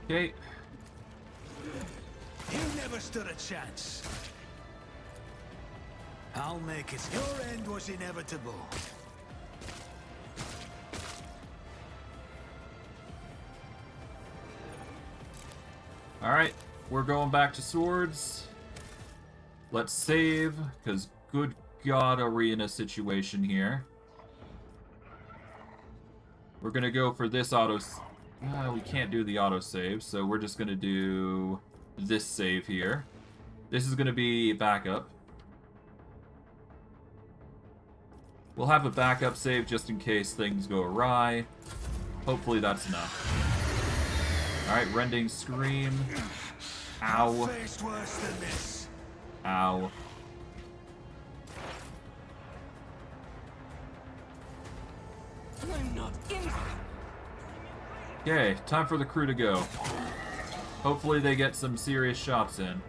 Okay. You never stood a chance. I'll make it. Your end was inevitable. Alright, we're going back to swords. Let's save, because good god are we in a situation here. We're gonna go for this auto... we can't do the autosave, so we're just gonna do this save here. This is gonna be backup. We'll have a backup save just in case things go awry. Hopefully that's enough. Alright, Rending Scream. Ow. Ow. I'm not in. Okay, time for the crew to go. Hopefully they get some serious shots in.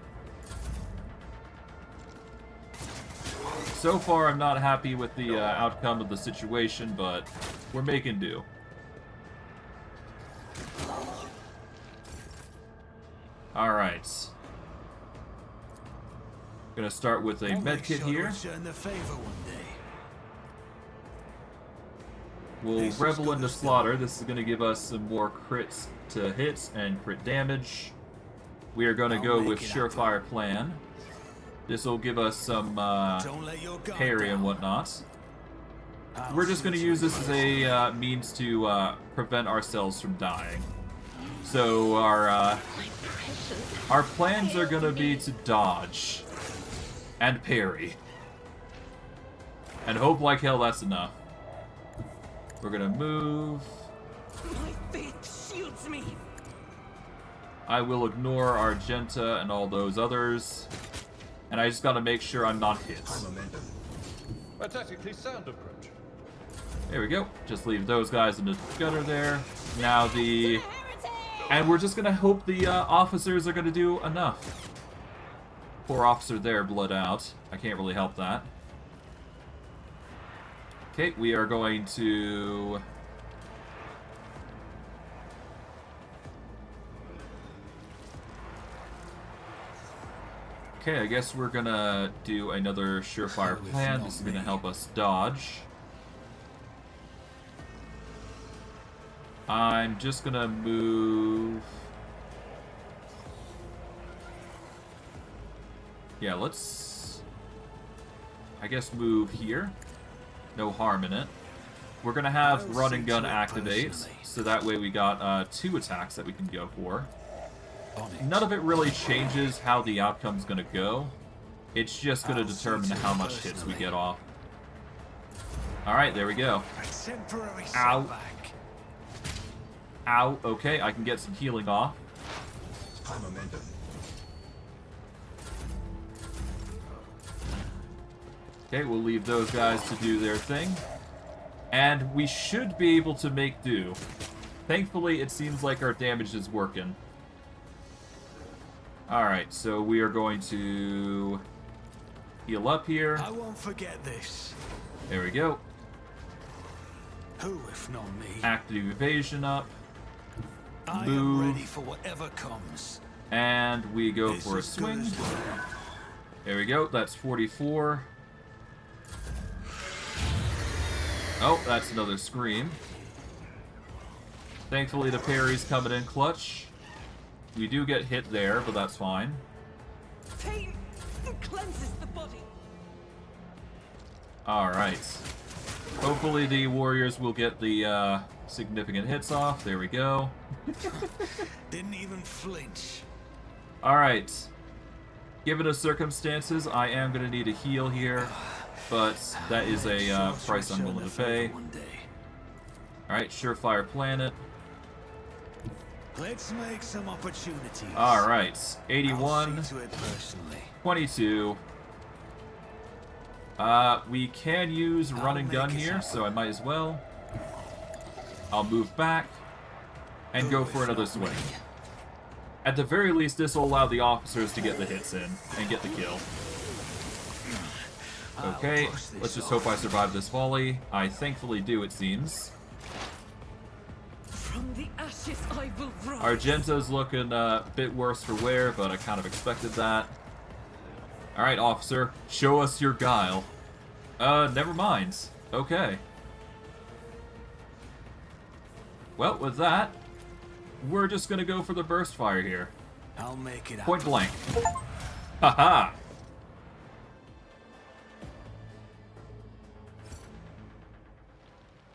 So far, I'm not happy with the outcome of the situation, but we're making do. Alright. Gonna start with a medkit here. We'll revel into slaughter. This is gonna give us some more crits to hits and crit damage. We are gonna go with surefire plan. This will give us some parry and whatnot. We're just going to use this as a means to prevent ourselves from dying. So our plans are going to be to dodge and parry. And hope like hell that's enough. We're going to move. My faith shields me. I will ignore Argenta and all those others. And I just gotta make sure I'm not hit. A tactically sound approach. There we go. Just leave those guys in the gutter there. Now and we're just gonna hope the officers are gonna do enough. Poor officer there, blood out. I can't really help that. Okay, we are going to... Okay, I guess we're gonna do another surefire plan. This is gonna help us dodge. I'm just gonna move... Yeah, let's... I guess move here. No harm in it. We're gonna have run and gun activate, so that way we got 2 attacks that we can go for. None of it really changes how the outcome's gonna go. It's just gonna determine how much hits we get off. Alright, there we go. Ow. Ow, okay, I can get some healing off. Okay, we'll leave those guys to do their thing. And we should be able to make do. Thankfully, it seems like our damage is working. Alright, so we are going to heal up here. I won't forget this. There we go. Who, if not me? Active evasion up. I Move. am ready for whatever comes. And we go for a swing. There we go, that's 44. Oh, that's another scream. Thankfully the parry's coming in clutch. We do get hit there, but that's fine. Pain cleanses the body. Alright. Hopefully the warriors will get the significant hits off. There we go. Didn't even flinch. Alright. Given the circumstances, I am going to need a heal here. But that is a price I'm willing to pay. Alright, surefire planet. Let's make some opportunities. Alright, 81, 22. We can use run and gun here, so I might as well. I'll move back and go for another swing. At the very least, this will allow the officers to get the hits in and get the kill. Okay, let's just hope I survive this volley. I thankfully do, it seems. From the ashes I will rise. Argenta's looking a bit worse for wear, but I kind of expected that. Alright, officer, show us your guile. Never mind. Okay. Well, with that, we're just gonna go for the burst fire here. I'll make it Point blank. Haha!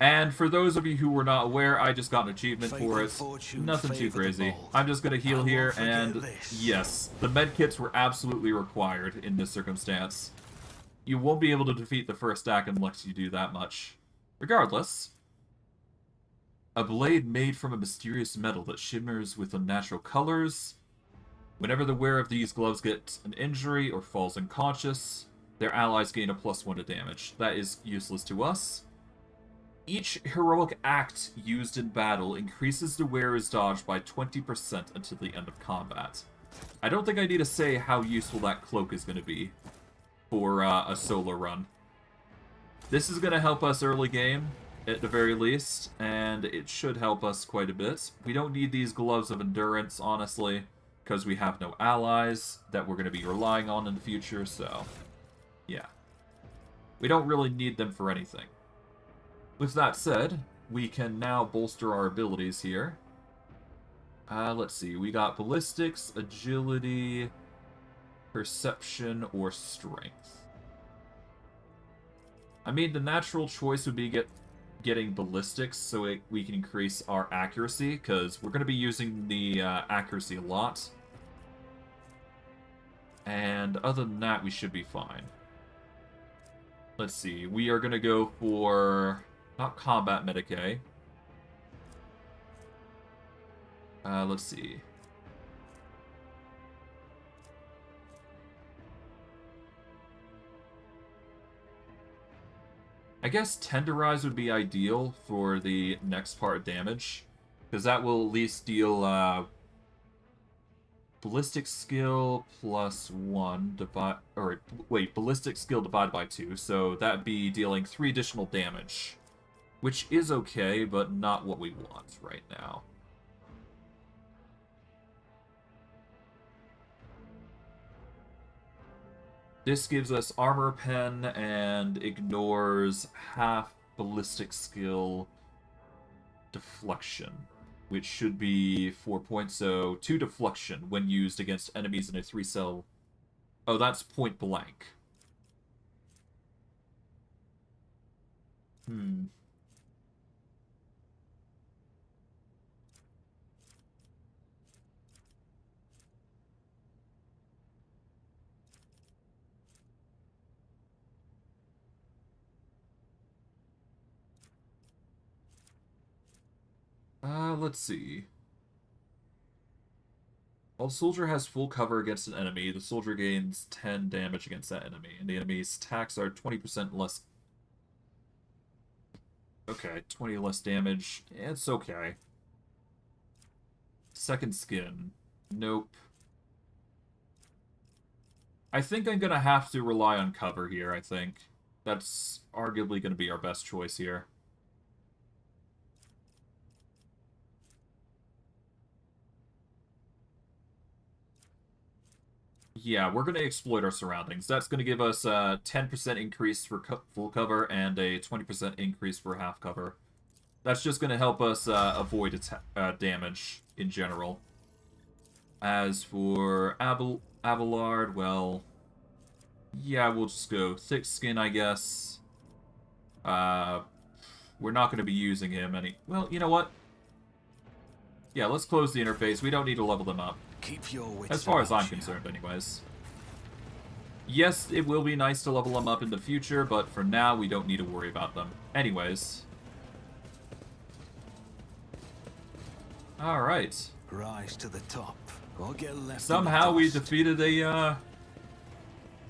And for those of you who were not aware, I just got an achievement for it. Nothing too crazy. I'm just going to heal here, and yes, the medkits were absolutely required in this circumstance. You won't be able to defeat the first stack unless you do that much. Regardless, a blade made from a mysterious metal that shimmers with unnatural colors. Whenever the wearer of these gloves gets an injury or falls unconscious, their allies gain a +1 to damage. That is useless to us. Each heroic act used in battle increases the wearer's dodge by 20% until the end of combat. I don't think I need to say how useful that cloak is going to be for a solo run. This is going to help us early game, at the very least, and it should help us quite a bit. We don't need these gloves of endurance, honestly, because we have no allies that we're going to be relying on in the future, so yeah. We don't really need them for anything. With that said, we can now bolster our abilities here. Let's see, we got ballistics, agility, perception, or strength. I mean, the natural choice would be getting ballistics so we can increase our accuracy, because we're going to be using the accuracy a lot. And other than that, we should be fine. Let's see, we are going to go for, not combat medic A. Let's see. I guess Tenderize would be ideal for the next part of damage, because that will at least deal ballistic skill plus 1 ballistic skill divided by 2, so that'd be dealing 3 additional damage, which is okay, but not what we want right now. This gives us armor pen and ignores half ballistic skill deflection, which should be 4 points, so 2 deflection when used against enemies in a 3-cell. Oh, that's point blank. Let's see. While the soldier has full cover against an enemy, the soldier gains 10 damage against that enemy, and the enemy's attacks are 20% less. Okay, 20 less damage. It's okay. Second skin. Nope. I think I'm gonna have to rely on cover here, I think. That's arguably gonna be our best choice here. Yeah, we're going to exploit our surroundings. That's going to give us a 10% increase for full cover and a 20% increase for half cover. That's just going to help us avoid damage in general. As for Abelard, well, yeah, we'll just go thick skin, I guess. We're not going to be using him any... Well, you know what? Yeah, let's close the interface. We don't need to level them up. Keep your wits as far as I'm about you. concerned, anyways. Yes, it will be nice to level them up in the future, but for now, we don't need to worry about them. Anyways. Alright. Rise to the top, or get left. Somehow we defeated a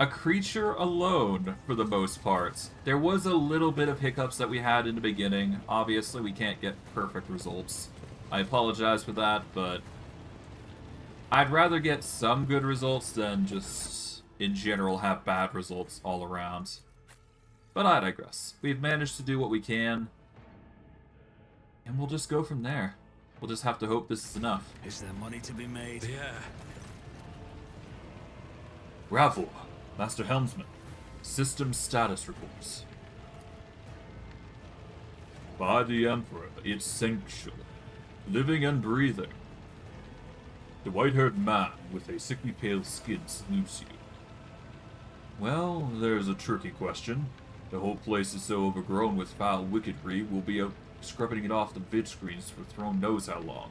creature alone, for the most part. There was a little bit of hiccups that we had in the beginning. Obviously, we can't get perfect results. I apologize for that, but I'd rather get some good results than just, in general, have bad results all around. But I digress. We've managed to do what we can, and we'll just go from there. We'll just have to hope this is enough. Is there money to be made? Yeah. Ravor, Master Helmsman. System status reports. By the Emperor, it's sanctuary. Living and breathing. The white-haired man with a sickly pale skin salutes you. Well, there's a tricky question. The whole place is so overgrown with foul wickedry, we'll be out scrubbing it off the vid screens for throne knows how long.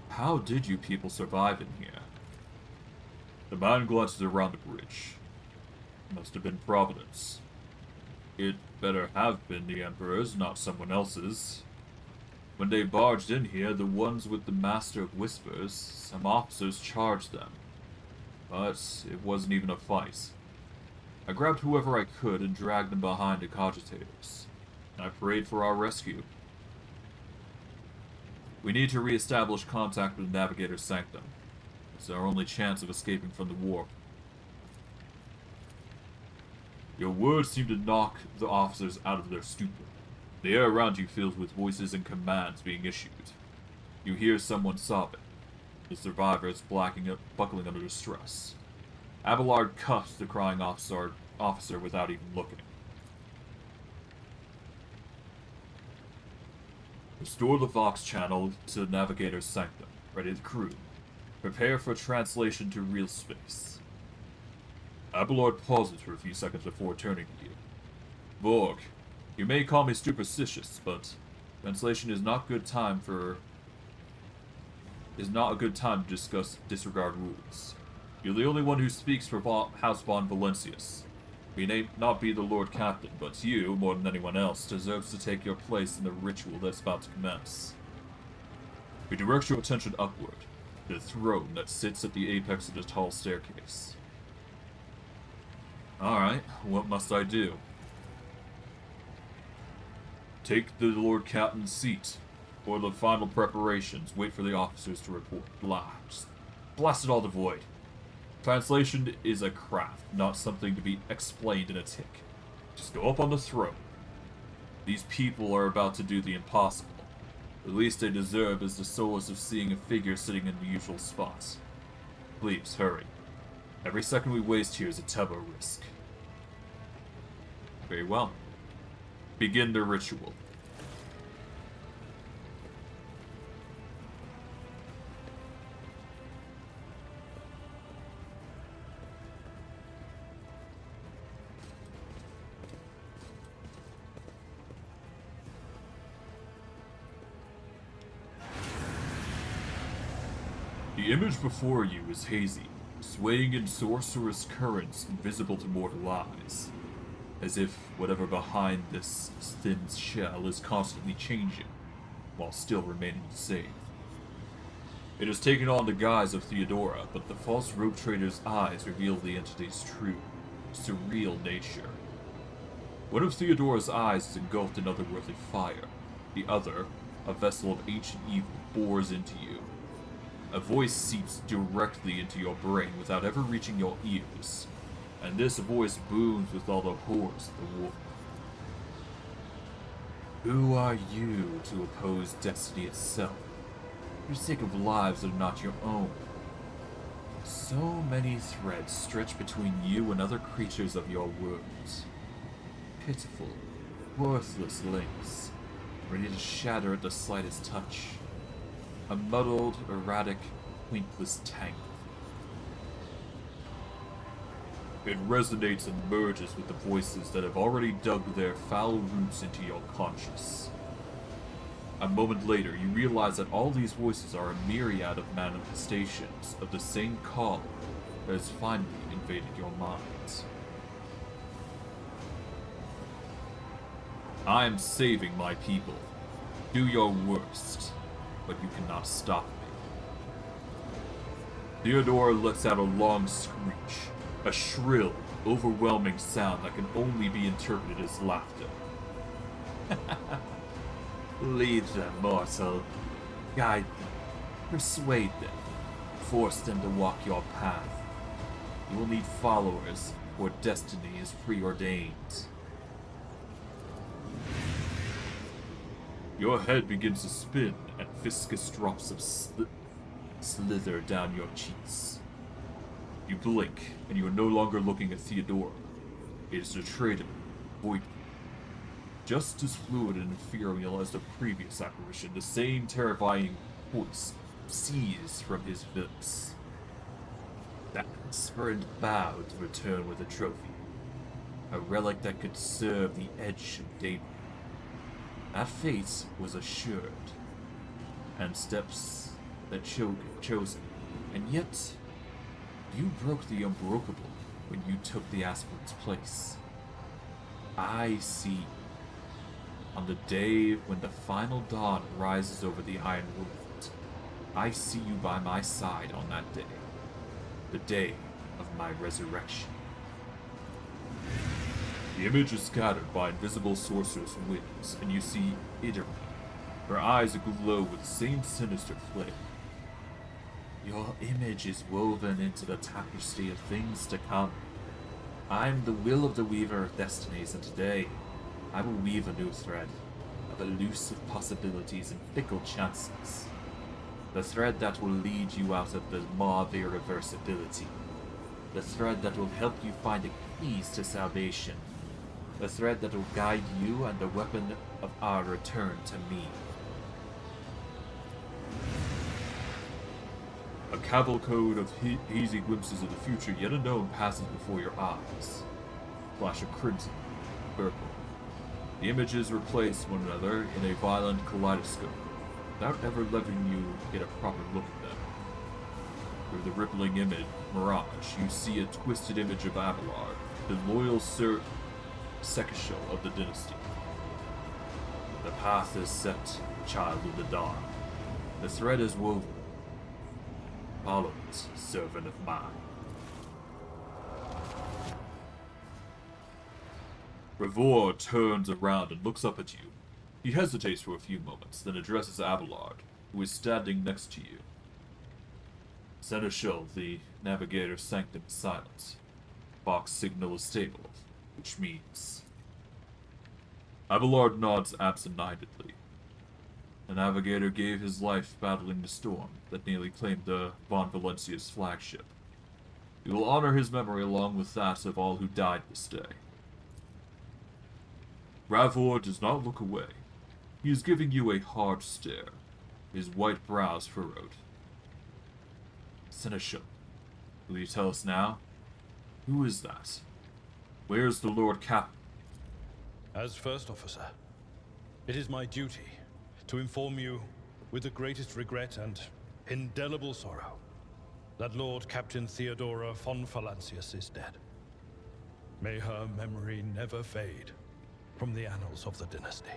How did you people survive in here? The man glances around the bridge. Must have been Providence. It better have been the Emperor's, not someone else's. When they barged in here, the ones with the Master of Whispers, some officers charged them. But it wasn't even a fight. I grabbed whoever I could and dragged them behind the cogitators. I prayed for our rescue. We need to re-establish contact with the Navigator's sanctum. It's our only chance of escaping from the warp. Your words seem to knock the officers out of their stupor. The air around you fills with voices and commands being issued. You hear someone sobbing. The survivor is buckling under stress. Abelard cuffs the crying officer without even looking. Restore the Vox channel to the Navigator's sanctum. Ready the crew. Prepare for translation to real space. Abelard pauses for a few seconds before turning to you. Vorg, you may call me superstitious, but translation is not a good time to disregard rules. You're the only one who speaks for House von Valancius. We may not be the Lord Captain, but you, more than anyone else, deserves to take your place in the ritual that's about to commence. We direct your attention upward, to the throne that sits at the apex of the tall staircase. Alright, what must I do? Take the Lord Captain's seat. For the final preparations, wait for the officers to report. Just blast it all to void. Translation is a craft, not something to be explained in a tick. Just go up on the throne. These people are about to do the impossible. The least they deserve is the solace of seeing a figure sitting in the usual spots. Please, hurry. Every second we waste here is a turbo risk. Very well. Begin the ritual. The image before you is hazy, swaying in sorcerous currents invisible to mortal eyes, as if whatever behind this thin shell is constantly changing, while still remaining the same. It has taken on the guise of Theodora, but the false rope trader's eyes reveal the entity's true, surreal nature. One of Theodora's eyes is engulfed in otherworldly fire, the other, a vessel of ancient evil, bores into you. A voice seeps directly into your brain without ever reaching your ears, and this voice booms with all the horrors of the war. Who are you to oppose destiny itself, for the sake of lives that are not your own? So many threads stretch between you and other creatures of your worlds. Pitiful, worthless links, ready to shatter at the slightest touch. A muddled, erratic, pointless tangle. It resonates and merges with the voices that have already dug their foul roots into your conscience. A moment later, you realize that all these voices are a myriad of manifestations of the same call that has finally invaded your minds. I am saving my people. Do your worst. But you cannot stop me. Theodora lets out a long screech, a shrill, overwhelming sound that can only be interpreted as laughter. Lead them, mortal. Guide them. Persuade them. Force them to walk your path. You will need followers, for destiny is preordained. Your head begins to spin, and viscous drops of slither down your cheeks. You blink, and you are no longer looking at Theodora. It is the traitor, Void. Just as fluid and ethereal as the previous apparition, the same terrifying voice seized from his lips. That spurned bow to return with a trophy. A relic that could serve the edge of daybreak. That fate was assured, and steps that chosen, and yet you broke the unbreakable when you took the aspirant's place. I see. On the day when the final dawn rises over the Iron World, I see you by my side on that day, the day of my resurrection. The image is scattered by invisible sorcerous winds, and you see Idra, her eyes aglow with the same sinister flame. Your image is woven into the tapestry of things to come. I'm the will of the weaver of destinies, and today I will weave a new thread of elusive possibilities and fickle chances. The thread that will lead you out of the maw of irreversibility. The thread that will help you find the keys to salvation. The thread that will guide you and the weapon of our return to me. A cavalcade of hazy glimpses of the future yet unknown passes before your eyes. Flash of crimson, purple. The images replace one another in a violent kaleidoscope, without ever letting you get a proper look at them. Through the rippling mirage, you see a twisted image of Abelard, the loyal seneschal of the dynasty. The path is set, child of the dawn. The thread is woven. Follow it, servant of mine. Vorg turns around and looks up at you. He hesitates for a few moments, then addresses Abelard, who is standing next to you. Seneschal, the Navigator's sanctum is silent. Box signal is stable, which means... Abelard nods absent-mindedly. The Navigator gave his life battling the storm that nearly claimed the Valancius flagship. We will honor his memory along with that of all who died this day. Vorg does not look away. He is giving you a hard stare, his white brows furrowed. Seneschal, will you tell us now? Who is that? Where is the Lord Captain? As First Officer, it is my duty to inform you, with the greatest regret and indelible sorrow, that Lord Captain Theodora von Valancius is dead. May her memory never fade from the annals of the dynasty.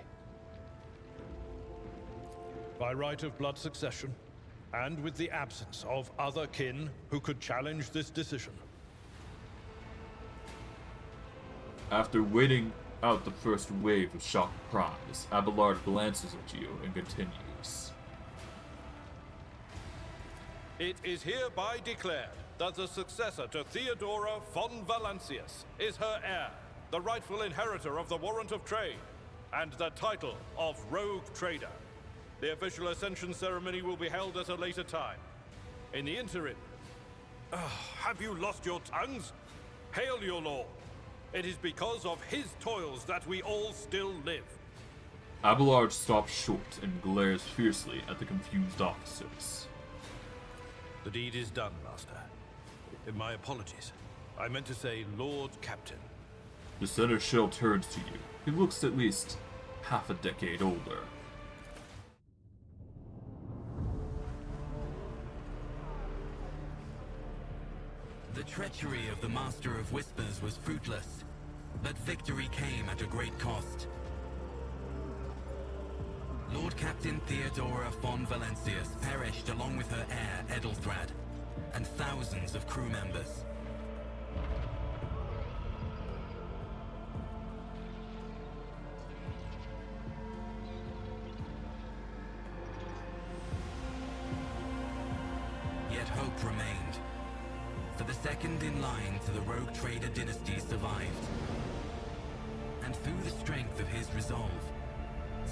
By right of blood succession, and with the absence of other kin who could challenge this decision. After waiting out the first wave of shock and surprise, Abelard glances at you and continues. It is hereby declared that the successor to Theodora von Valancius is her heir, the rightful inheritor of the warrant of trade, and the title of Rogue Trader. The official ascension ceremony will be held at a later time. In the interim... have you lost your tongues? Hail your lord. It is because of his toils that we all still live. Abelard stops short and glares fiercely at the confused officers. The deed is done, Master. My apologies. I meant to say Lord Captain. The Seneschal turns to you. He looks at least half a decade older. The treachery of the Master of Whispers was fruitless, but victory came at a great cost. Lord Captain Theodora von Valancius perished along with her heir, Edelthrad, and thousands of crew members. Yet hope remained. For the second in line to the Rogue Trader dynasty survived. And through the strength of his resolve,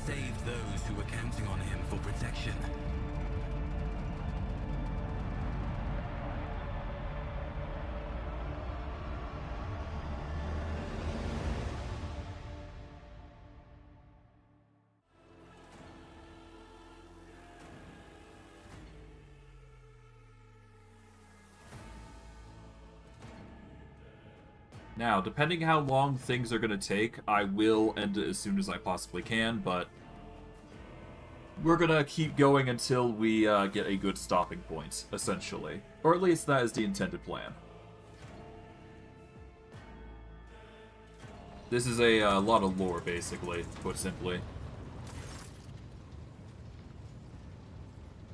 saved those who were counting on him for protection. Now, depending how long things are going to take, I will end it as soon as I possibly can, but we're going to keep going until we get a good stopping point, essentially. Or at least that is the intended plan. This is a lot of lore, basically, put simply.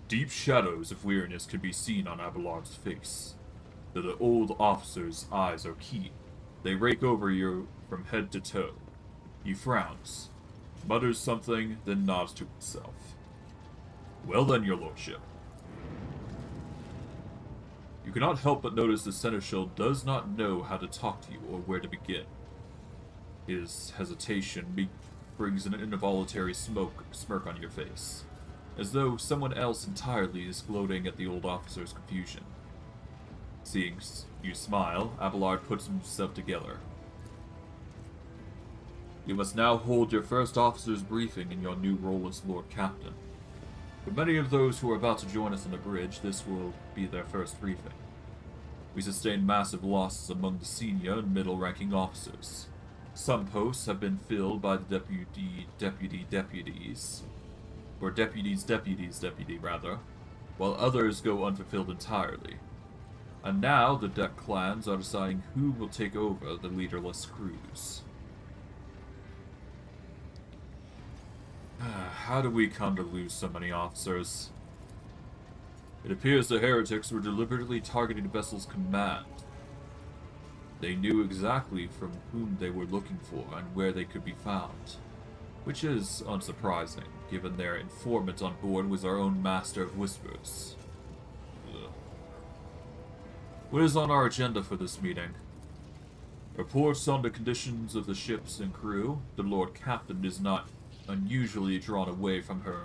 Deep shadows of weariness can be seen on Abelard's face. Though the old officer's eyes are keen, they rake over you from head to toe. He frowns, mutters something, then nods to himself. Well then, your lordship. You cannot help but notice the Seneschal does not know how to talk to you or where to begin. His hesitation brings an involuntary smirk on your face. as though someone else entirely is gloating at the old officer's confusion. Seeing you smile, Abelard puts himself together. You must now hold your first officer's briefing in your new role as Lord Captain. For many of those who are about to join us on the bridge, this will be their first briefing. We sustained massive losses among the senior and middle-ranking officers. Some posts have been filled by the deputies, or deputy rather, while others go unfulfilled entirely. And now the deck clans are deciding who will take over the leaderless crews. How did we come to lose so many officers? It appears the heretics were deliberately targeting the vessel's command. They knew exactly from whom they were looking for and where they could be found, which is unsurprising, given their informant on board was our own Master of Whispers. Ugh. What is on our agenda for this meeting? Reports on the conditions of the ships and crew. The Lord Captain is not unusually drawn away from her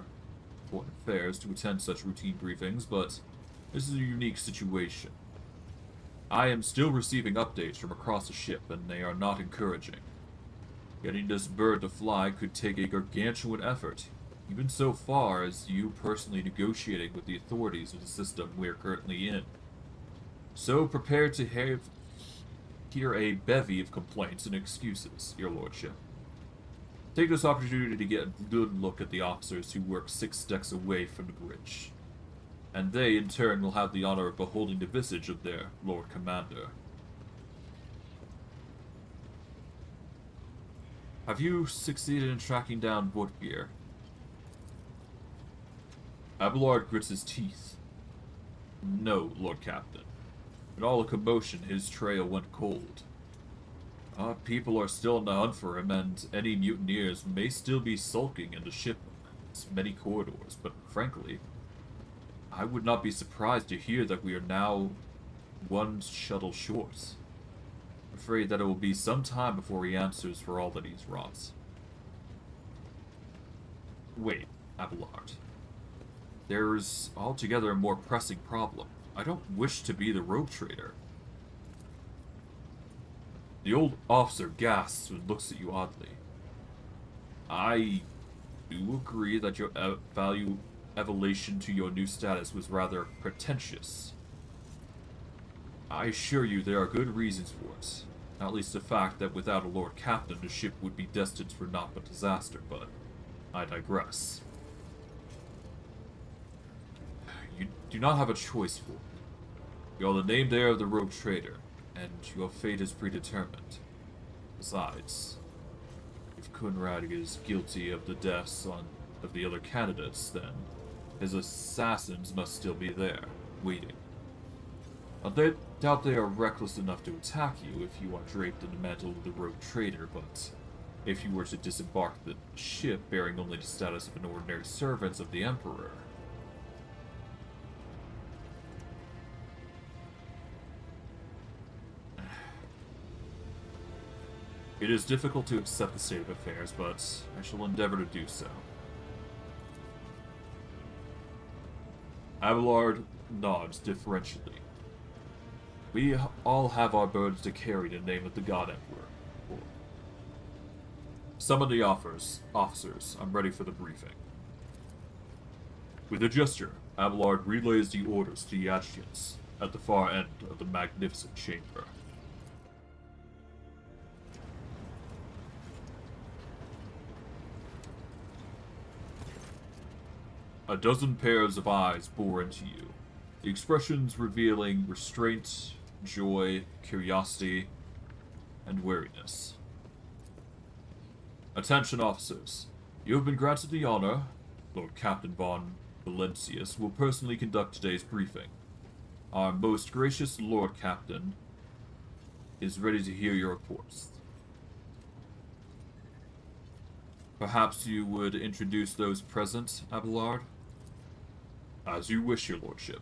important affairs to attend such routine briefings, but this is a unique situation. I am still receiving updates from across the ship, and they are not encouraging. Getting this bird to fly could take a gargantuan effort, even so far as you personally negotiating with the authorities of the system we are currently in. So prepare to hear a bevy of complaints and excuses, Your Lordship. Take this opportunity to get a good look at the officers who work 6 decks away from the bridge. And they, in turn, will have the honor of beholding the visage of their Lord Commander. Have you succeeded in tracking down Vorg? Abelard grits his teeth. No, Lord Captain. In all the commotion, his trail went cold. Our people are still on the hunt for him, and any mutineers may still be sulking in the ship's many corridors, but frankly, I would not be surprised to hear that we are now one shuttle short. I'm afraid that it will be some time before he answers for all that he's wrought. Wait, Abelard. There's altogether a more pressing problem. I don't wish to be the rogue trader. The old officer gasps and looks at you oddly. I do agree that your elevation to your new status was rather pretentious. I assure you there are good reasons for it. Not least the fact that without a Lord Captain, the ship would be destined for naught but disaster, but I digress. You do not have a choice, Vorg. You are the named heir of the rogue trader, and your fate is predetermined. Besides, if Conrad is guilty of the deaths of the other candidates, then his assassins must still be there, waiting. I doubt they are reckless enough to attack you if you are draped in the mantle of the rogue trader, but if you were to disembark the ship bearing only the status of an ordinary servant of the Emperor, it is difficult to accept the state of affairs, but I shall endeavor to do so. Abelard nods deferentially. We all have our burdens to carry in the name of the God Emperor. Summon the officers. I'm ready for the briefing. With a gesture, Abelard relays the orders to the adjutants at the far end of the magnificent chamber. A dozen pairs of eyes bore into you, the expressions revealing restraint, joy, curiosity, and wariness. Attention, officers. You have been granted the honor. Lord Captain von Valancius will personally conduct today's briefing. Our most gracious Lord Captain is ready to hear your reports. Perhaps you would introduce those present, Abelard? As you wish, your lordship.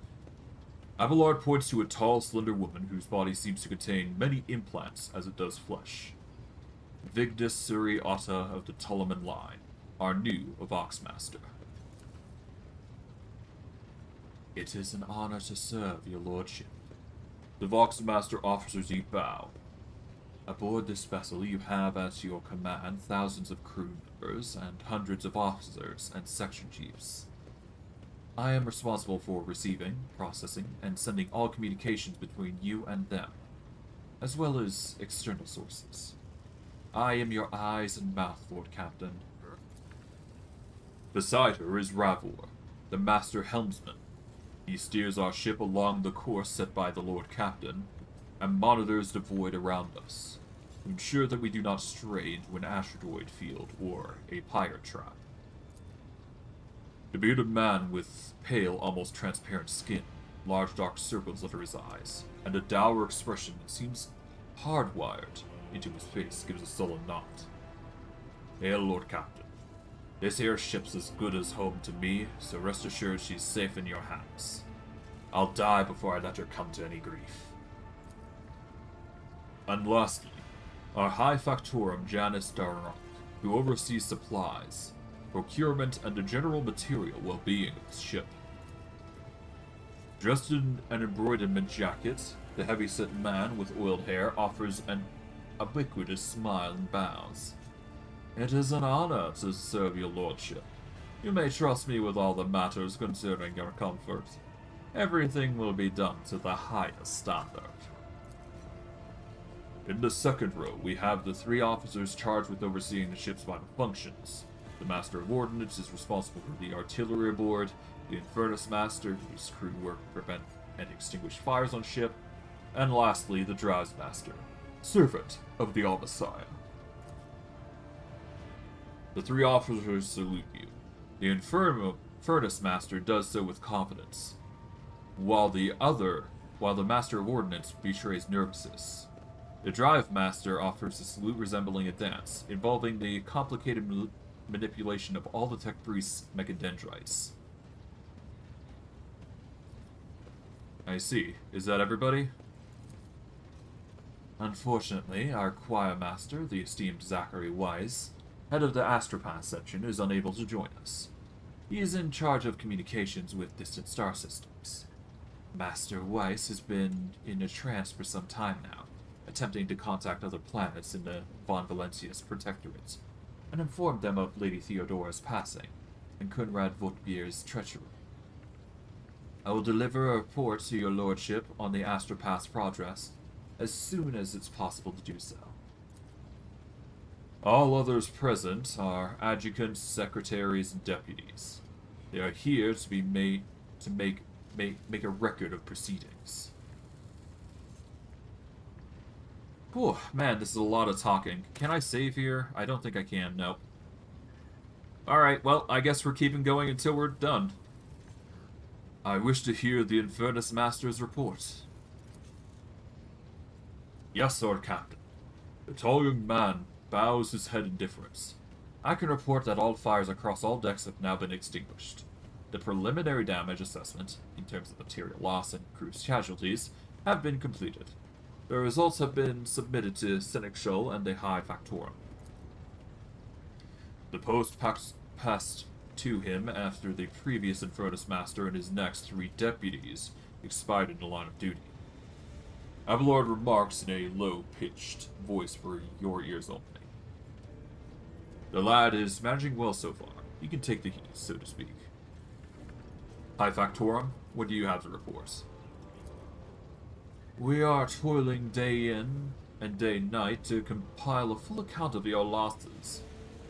Abelard points to a tall, slender woman whose body seems to contain many implants as it does flesh. Vigdis Suri Otta of the Tulaman line, our new Voxmaster. It is an honor to serve your lordship. The Voxmaster offers you bow. Aboard this vessel, you have at your command thousands of crew members and hundreds of officers and section chiefs. I am responsible for receiving, processing, and sending all communications between you and them, as well as external sources. I am your eyes and mouth, Lord Captain. Beside her is Ravor, the Master Helmsman. He steers our ship along the course set by the Lord Captain, and monitors the void around us, to ensure that we do not stray into an asteroid field or a pirate trap. The bearded man with pale, almost transparent skin, large dark circles under his eyes, and a dour expression that seems hardwired into his face gives a sullen nod. Hail, Lord Captain. This here ship's as good as home to me, so rest assured she's safe in your hands. I'll die before I let her come to any grief. And lastly, our High Factorum Janus Darroch, who oversees supplies, procurement, and the general material well-being of the ship. Dressed in an embroidered mid-jacket, the heavy-set man with oiled hair offers an ubiquitous smile and bows. It is an honor to serve your lordship. You may trust me with all the matters concerning your comfort. Everything will be done to the highest standard. In the second row, we have the 3 officers charged with overseeing the ship's vital functions. The Master of Ordnance is responsible for the artillery aboard, the Infernus Master, whose crew work to prevent and extinguish fires on ship, and lastly, the Drowse Master, servant of the All-Messiah. The 3 officers salute you. The Infernus Master does so with confidence, while the Master of Ordnance betrays nervousness. The Drive Master offers a salute resembling a dance, involving the complicated manipulation of all the Tech Priest's mechadendrites. I see. Is that everybody? Unfortunately, our Choir Master, the esteemed Zachary Wise, head of the Astropath section, is unable to join us. He is in charge of communications with distant star systems. Master Weiss has been in a trance for some time now, attempting to contact other planets in the von Valancius Protectorate, and inform them of Lady Theodora's passing, and Conrad Votbier's treachery. I will deliver a report to your lordship on the Astropath's progress as soon as it's possible to do so. All others present are adjutants, secretaries, and deputies. They are here to make a record of proceedings. Whew, man, this is a lot of talking. Can I save here? I don't think I can, nope. Alright, well, I guess we're keeping going until we're done. I wish to hear the Infernus Master's report. Yes, Lord Captain. The tall young man bows his head in deference. I can report that all fires across all decks have now been extinguished. The preliminary damage assessment, in terms of material loss and crew's casualties, have been completed. The results have been submitted to Sentinel and the High Factorum. The post passed to him after the previous Infernus Master and his next 3 deputies expired in the line of duty. Abelard remarks in a low-pitched voice for your ears only. The lad is managing well so far. He can take the heat, so to speak. High Factorum, what do you have to report? We are toiling day in and day night to compile a full account of your losses.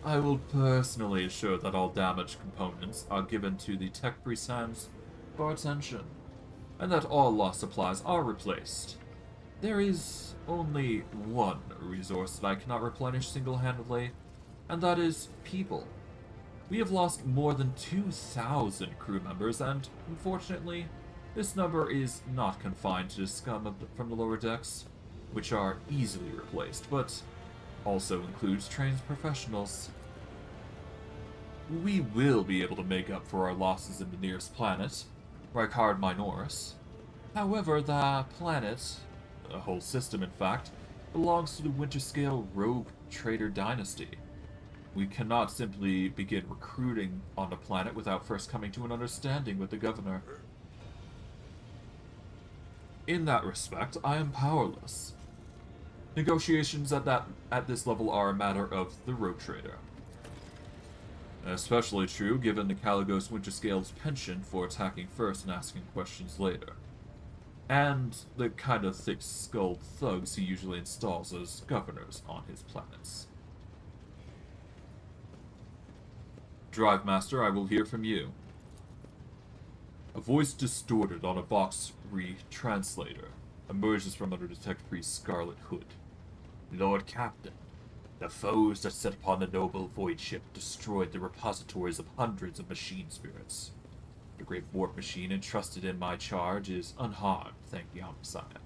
I will personally ensure that all damaged components are given to the Tech Priest's hands for attention, and that all lost supplies are replaced. There is only one resource that I cannot replenish single-handedly, and that is people. We have lost more than 2,000 crew members, and unfortunately, this number is not confined to the scum from the lower decks, which are easily replaced, but also includes trained professionals. We will be able to make up for our losses in the nearest planet, Ricard Minoris. However, the planet, the whole system in fact, belongs to the Winterscale rogue trader dynasty. We cannot simply begin recruiting on the planet without first coming to an understanding with the governor. In that respect, I am powerless. Negotiations at this level are a matter of the road trader. Especially true given the Caligos Winterscale's penchant for attacking first and asking questions later. And the kind of thick-skulled thugs he usually installs as governors on his planets. Drive Master, I will hear from you. A voice distorted on a Vox retranslator emerges from under the tech priest's scarlet hood. Lord Captain, the foes that set upon the noble void ship destroyed the repositories of hundreds of machine spirits. The great warp machine entrusted in my charge is unharmed, thank the Omnissiah.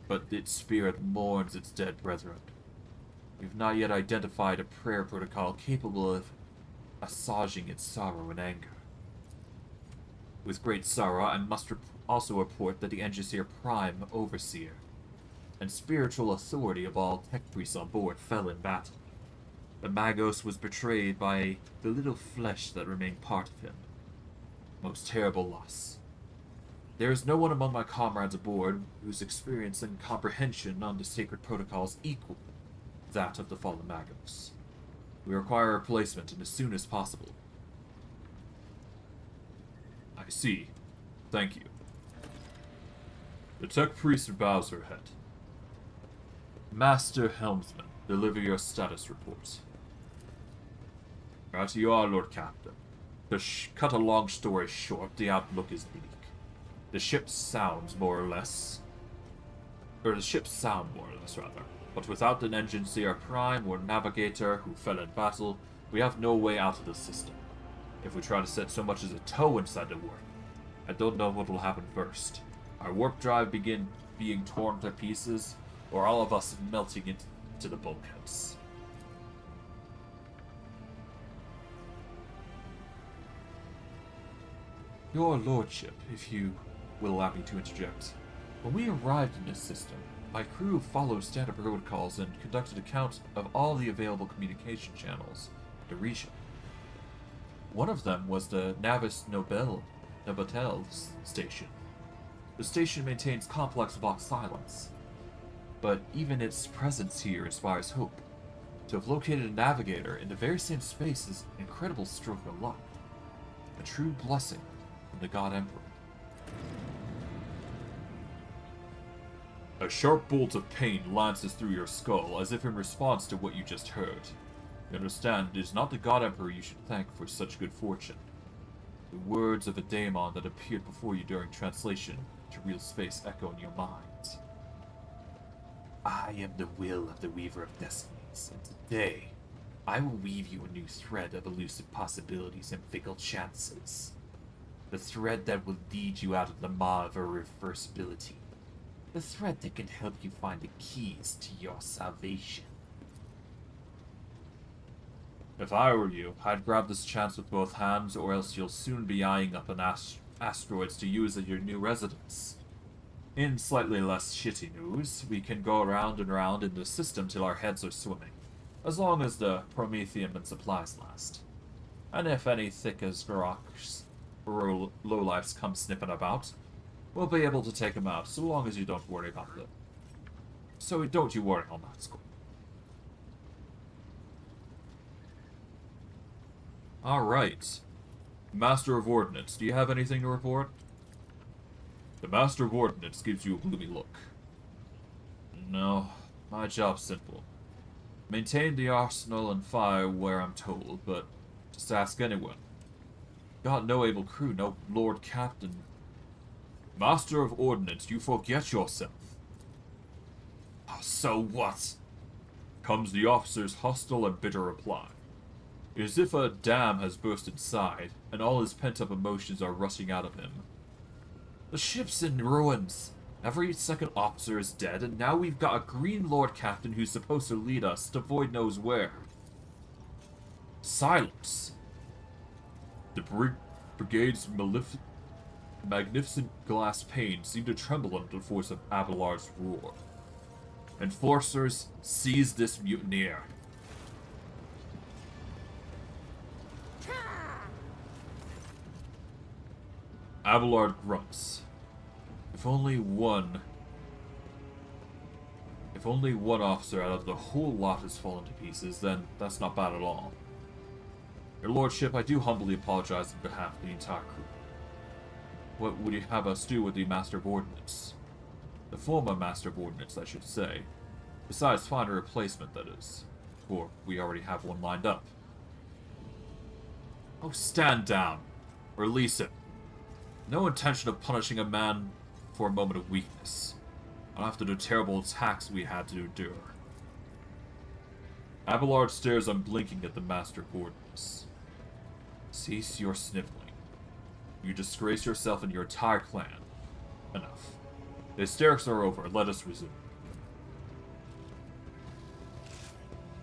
But its spirit mourns its dead brethren. We've not yet identified a prayer protocol capable of assuaging its sorrow and anger. With great sorrow, I must also report that the Engisir Prime Overseer and spiritual authority of all tech priests on board fell in battle. The Magos was betrayed by the little flesh that remained part of him. Most terrible loss. There is no one among my comrades aboard whose experience and comprehension on the sacred protocols equal that of the fallen Magos. We require a replacement and as soon as possible. I see. Thank you. The tech priest bows her head. Master Helmsman, deliver your status report. Right you are, Lord Captain. To cut a long story short, the outlook is bleak. The ship sounds more or less... Or the ships sound more or less, rather. But without an Engineer Prime or Navigator who fell in battle, we have no way out of the system. If we try to set so much as a toe inside the warp, I don't know what will happen first. Our warp drive begin being torn to pieces, or all of us melting into the bulkheads. Your Lordship, if you will allow me to interject. When we arrived in this system, my crew followed standard protocols and conducted a count of all the available communication channels in the region. One of them was the Navis Nobotel station. The station maintains complex Vox silence, but even its presence here inspires hope. To have located a navigator in the very same space is an incredible stroke of luck. A true blessing from the God Emperor. A sharp bolt of pain lances through your skull, as if in response to what you just heard. You understand, it is not the God Emperor you should thank for such good fortune. The words of a daemon that appeared before you during translation to real space echo in your mind. I am the will of the Weaver of Destinies, and today, I will weave you a new thread of elusive possibilities and fickle chances. The thread that will lead you out of the maw of irreversibility. The thread that can help you find the keys to your salvation. If I were you, I'd grab this chance with both hands, or else you'll soon be eyeing up an asteroids to use as your new residence. In slightly less shitty news, we can go around and around in the system till our heads are swimming, as long as the promethium and supplies last. And if any thick as rocks or lowlifes come sniffing about, we'll be able to take them out, so long as you don't worry about them. So don't you worry on that score. Alright. Master of Ordnance, do you have anything to report? The Master of Ordnance gives you a gloomy look. No, my job's simple. Maintain the arsenal and fire where I'm told, but just ask anyone. Got no able crew, no Lord Captain. Master of Ordnance, you forget yourself. Oh, so what? Comes the officer's hostile and bitter reply. It is as if a dam has burst inside, and all his pent-up emotions are rushing out of him. The ship's in ruins. Every second officer is dead, and now we've got a green Lord Captain who's supposed to lead us to void knows where. Silence. The brigade's magnificent glass panes seem to tremble under the force of Abelard's roar. Enforcers, seize this mutineer. Abelard grunts. If only one officer out of the whole lot has fallen to pieces, then that's not bad at all. Your lordship, I do humbly apologize on behalf of the entire crew. What would you have us do with the Master of Ordnance? The former Master of Ordnance, I should say. Besides, find a replacement, that is. For we already have one lined up. Oh, stand down. Release him. No intention of punishing a man for a moment of weakness. Not after the terrible attacks we had to endure. Abelard stares unblinking at the Master of Ordnance. Cease your sniveling. You disgrace yourself and your entire clan. Enough. The hysterics are over. Let us resume.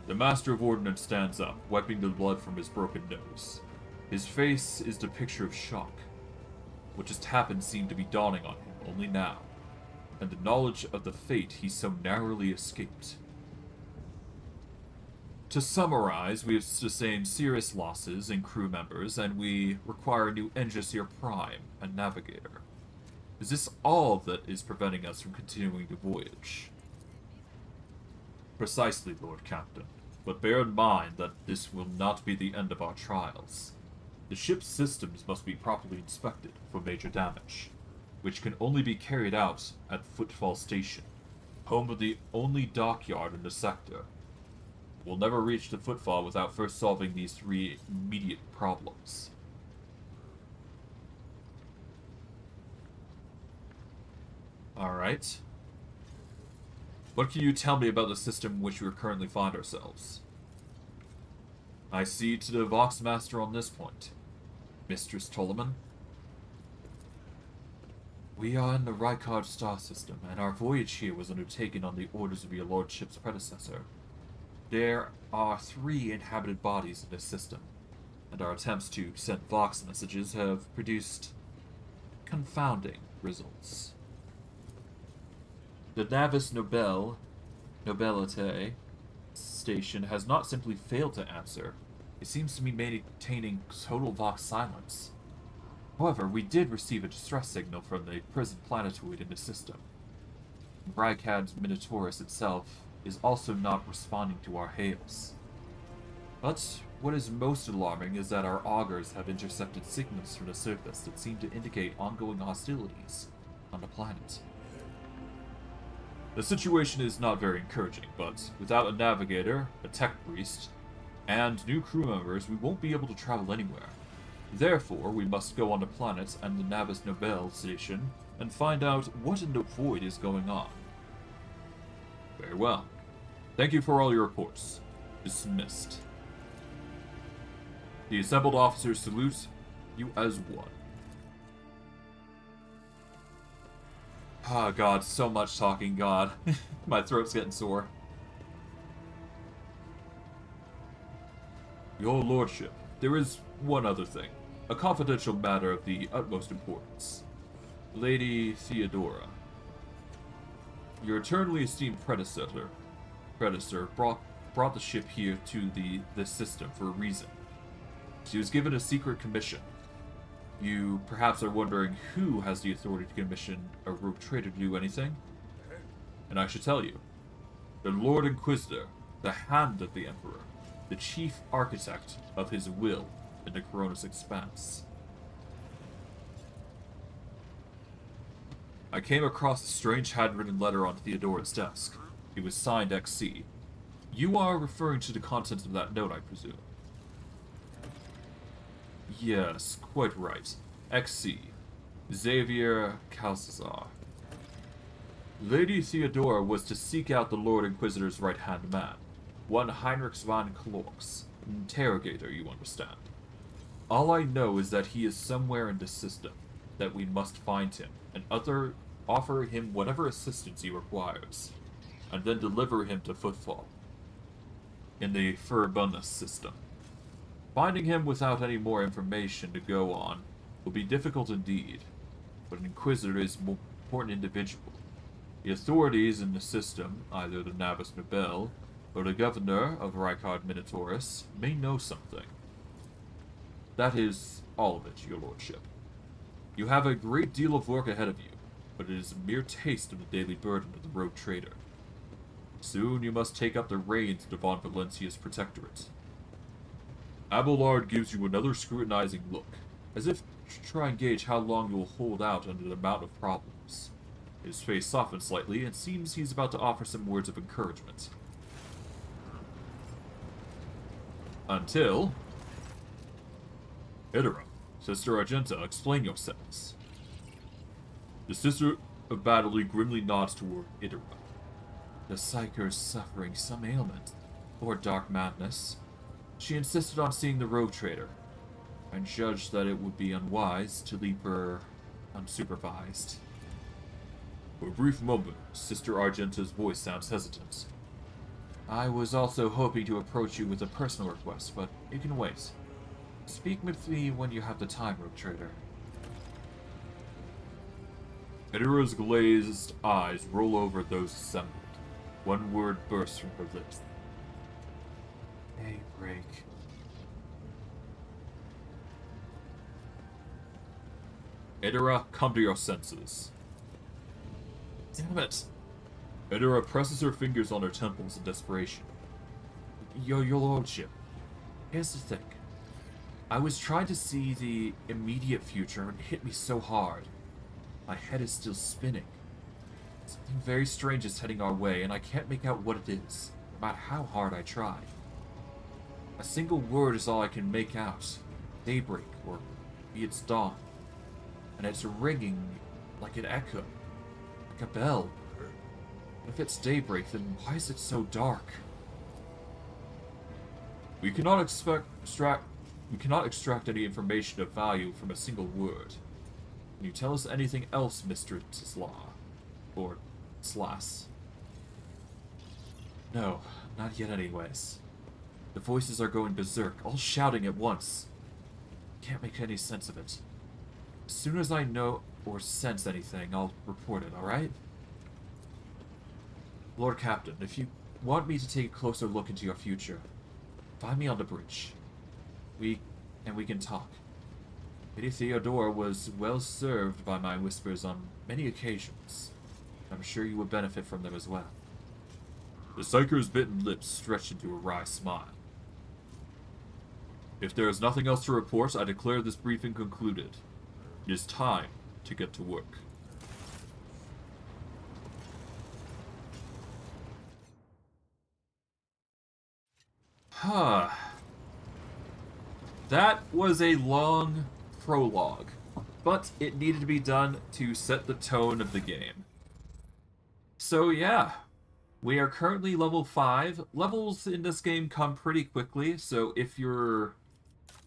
The Master of Ordnance stands up, wiping the blood from his broken nose. His face is the picture of shock. What just happened seemed to be dawning on him only now, and the knowledge of the fate he so narrowly escaped. To summarize, we have sustained serious losses in crew members, and we require a new Engineer Prime and Navigator. Is this all that is preventing us from continuing the voyage? Precisely, Lord Captain. But bear in mind that this will not be the end of our trials. The ship's systems must be properly inspected for major damage, which can only be carried out at Footfall Station, home of the only dockyard in the sector. We'll never reach the Footfall without first solving these three immediate problems. Alright. What can you tell me about the system in which we currently find ourselves? I cede to the Vox Master on this point. Mistress Tolleman? We are in the Rykard star system, and our voyage here was undertaken on the orders of your lordship's predecessor. There are 3 inhabited bodies in this system, and our attempts to send Vox messages have produced confounding results. The Navis Nobilite station has not simply failed to answer, it seems to be maintaining total Vox silence. However, we did receive a distress signal from the prison planetoid in the system. Brykad's Minotaurus itself is also not responding to our hails. But what is most alarming is that our augurs have intercepted signals from the surface that seem to indicate ongoing hostilities on the planet. The situation is not very encouraging, but without a navigator, a tech priest, and new crew members, we won't be able to travel anywhere. Therefore, we must go on the planet and the Navis Nobel station and find out what in the void is going on. Very well. Thank you for all your reports. Dismissed. The assembled officers salute you as one. Ah, God, so much talking, God. My throat's getting sore. Your lordship, there is one other thing. A confidential matter of the utmost importance. Lady Theodora. Your eternally esteemed predecessor brought the ship here to this system for a reason. She was given a secret commission. You perhaps are wondering who has the authority to commission a rogue trader to do anything? And I should tell you, the Lord Inquisitor, the hand of the Emperor, the chief architect of his will in the Coronis Expanse. I came across a strange handwritten letter on Theodora's desk. It was signed XC. You are referring to the contents of that note, I presume? Yes, quite right. XC. Xavier Calcazar. Lady Theodora was to seek out the Lord Inquisitor's right-hand man, one Heinrich von Klorx. Interrogator, you understand. All I know is that he is somewhere in this system, that we must find him, and offer him whatever assistance he requires, and then deliver him to Footfall, in the Furibundus system. Finding him without any more information to go on will be difficult indeed, but an Inquisitor is a more important individual. The authorities in the system, either the Navis Nobel or the governor of Rykard Minotaurus, may know something. That is all of it, your lordship. You have a great deal of work ahead of you, but it is a mere taste of the daily burden of the rogue trader. Soon you must take up the reins of Von Valancius' protectorate. Abelard gives you another scrutinizing look, as if to try and gauge how long you will hold out under the amount of problems. His face softens slightly, and seems he's about to offer some words of encouragement. Until... Theodora, Sister Argenta, explain yourselves. The Sister of Battley grimly nods toward Theodora. The Psyker is suffering some ailment, or dark madness. She insisted on seeing the rogue trader, and judged that it would be unwise to leave her unsupervised. For a brief moment, Sister Argenta's voice sounds hesitant. I was also hoping to approach you with a personal request, but it can wait. Speak with me when you have the time, rogue trader. Theodora's glazed eyes roll over those assembled. One word bursts from her lips. Daybreak. Theodora, come to your senses. Damn it! Theodora presses her fingers on her temples in desperation. Your lordship, here's the thing. I was trying to see the immediate future and it hit me so hard. My head is still spinning. Something very strange is heading our way, and I can't make out what it is, no matter how hard I try. A single word is all I can make out. Daybreak, or maybe it's dawn. And it's ringing like an echo, like a bell. If it's daybreak, then why is it so dark? We cannot extract any information of value from a single word. Can you tell us anything else, Mr. Tisla? Or Slass? No, not yet anyways. The voices are going berserk, all shouting at once. Can't make any sense of it. As soon as I know or sense anything, I'll report it, alright? Lord Captain, if you want me to take a closer look into your future, find me on the bridge. We can talk. Lady Theodora was well served by my whispers on many occasions. I'm sure you would benefit from them as well. The Psyker's bitten lips stretched into a wry smile. If there is nothing else to report, I declare this briefing concluded. It is time to get to work. That was a long prologue, but it needed to be done to set the tone of the game. So yeah, we are currently level 5. Levels in this game come pretty quickly, so if you're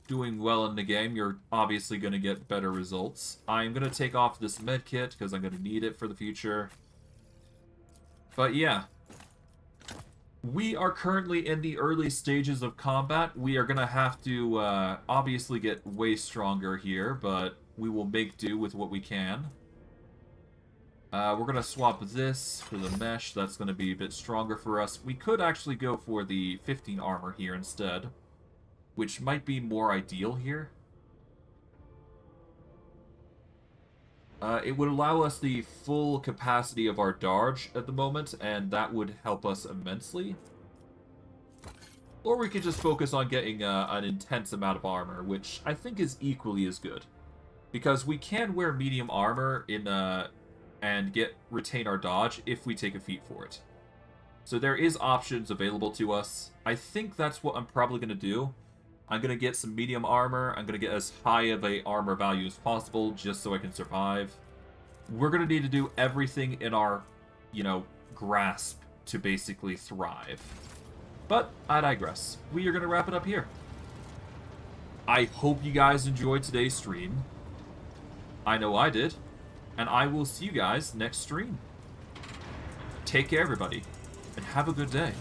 doing well in the game, you're obviously going to get better results. I'm going to take off this medkit because I'm going to need it for the future. But yeah, we are currently in the early stages of combat. We are going to have to obviously get way stronger here, but we will make do with what we can. We're going to swap this for the mesh. That's going to be a bit stronger for us. We could actually go for the 15 armor here instead, which might be more ideal here. It would allow us the full capacity of our Darge at the moment, and that would help us immensely. Or we could just focus on getting an intense amount of armor, which I think is equally as good. Because we can wear medium armor in and retain our dodge if we take a feat for it. So there is options available to us. I think that's what I'm probably going to do. I'm going to get some medium armor. I'm going to get as high of a armor value as possible just so I can survive. We're going to need to do everything in our, grasp to basically thrive. But I digress. We are going to wrap it up here. I hope you guys enjoyed today's stream. I know I did. And I will see you guys next stream. Take care, everybody, and have a good day.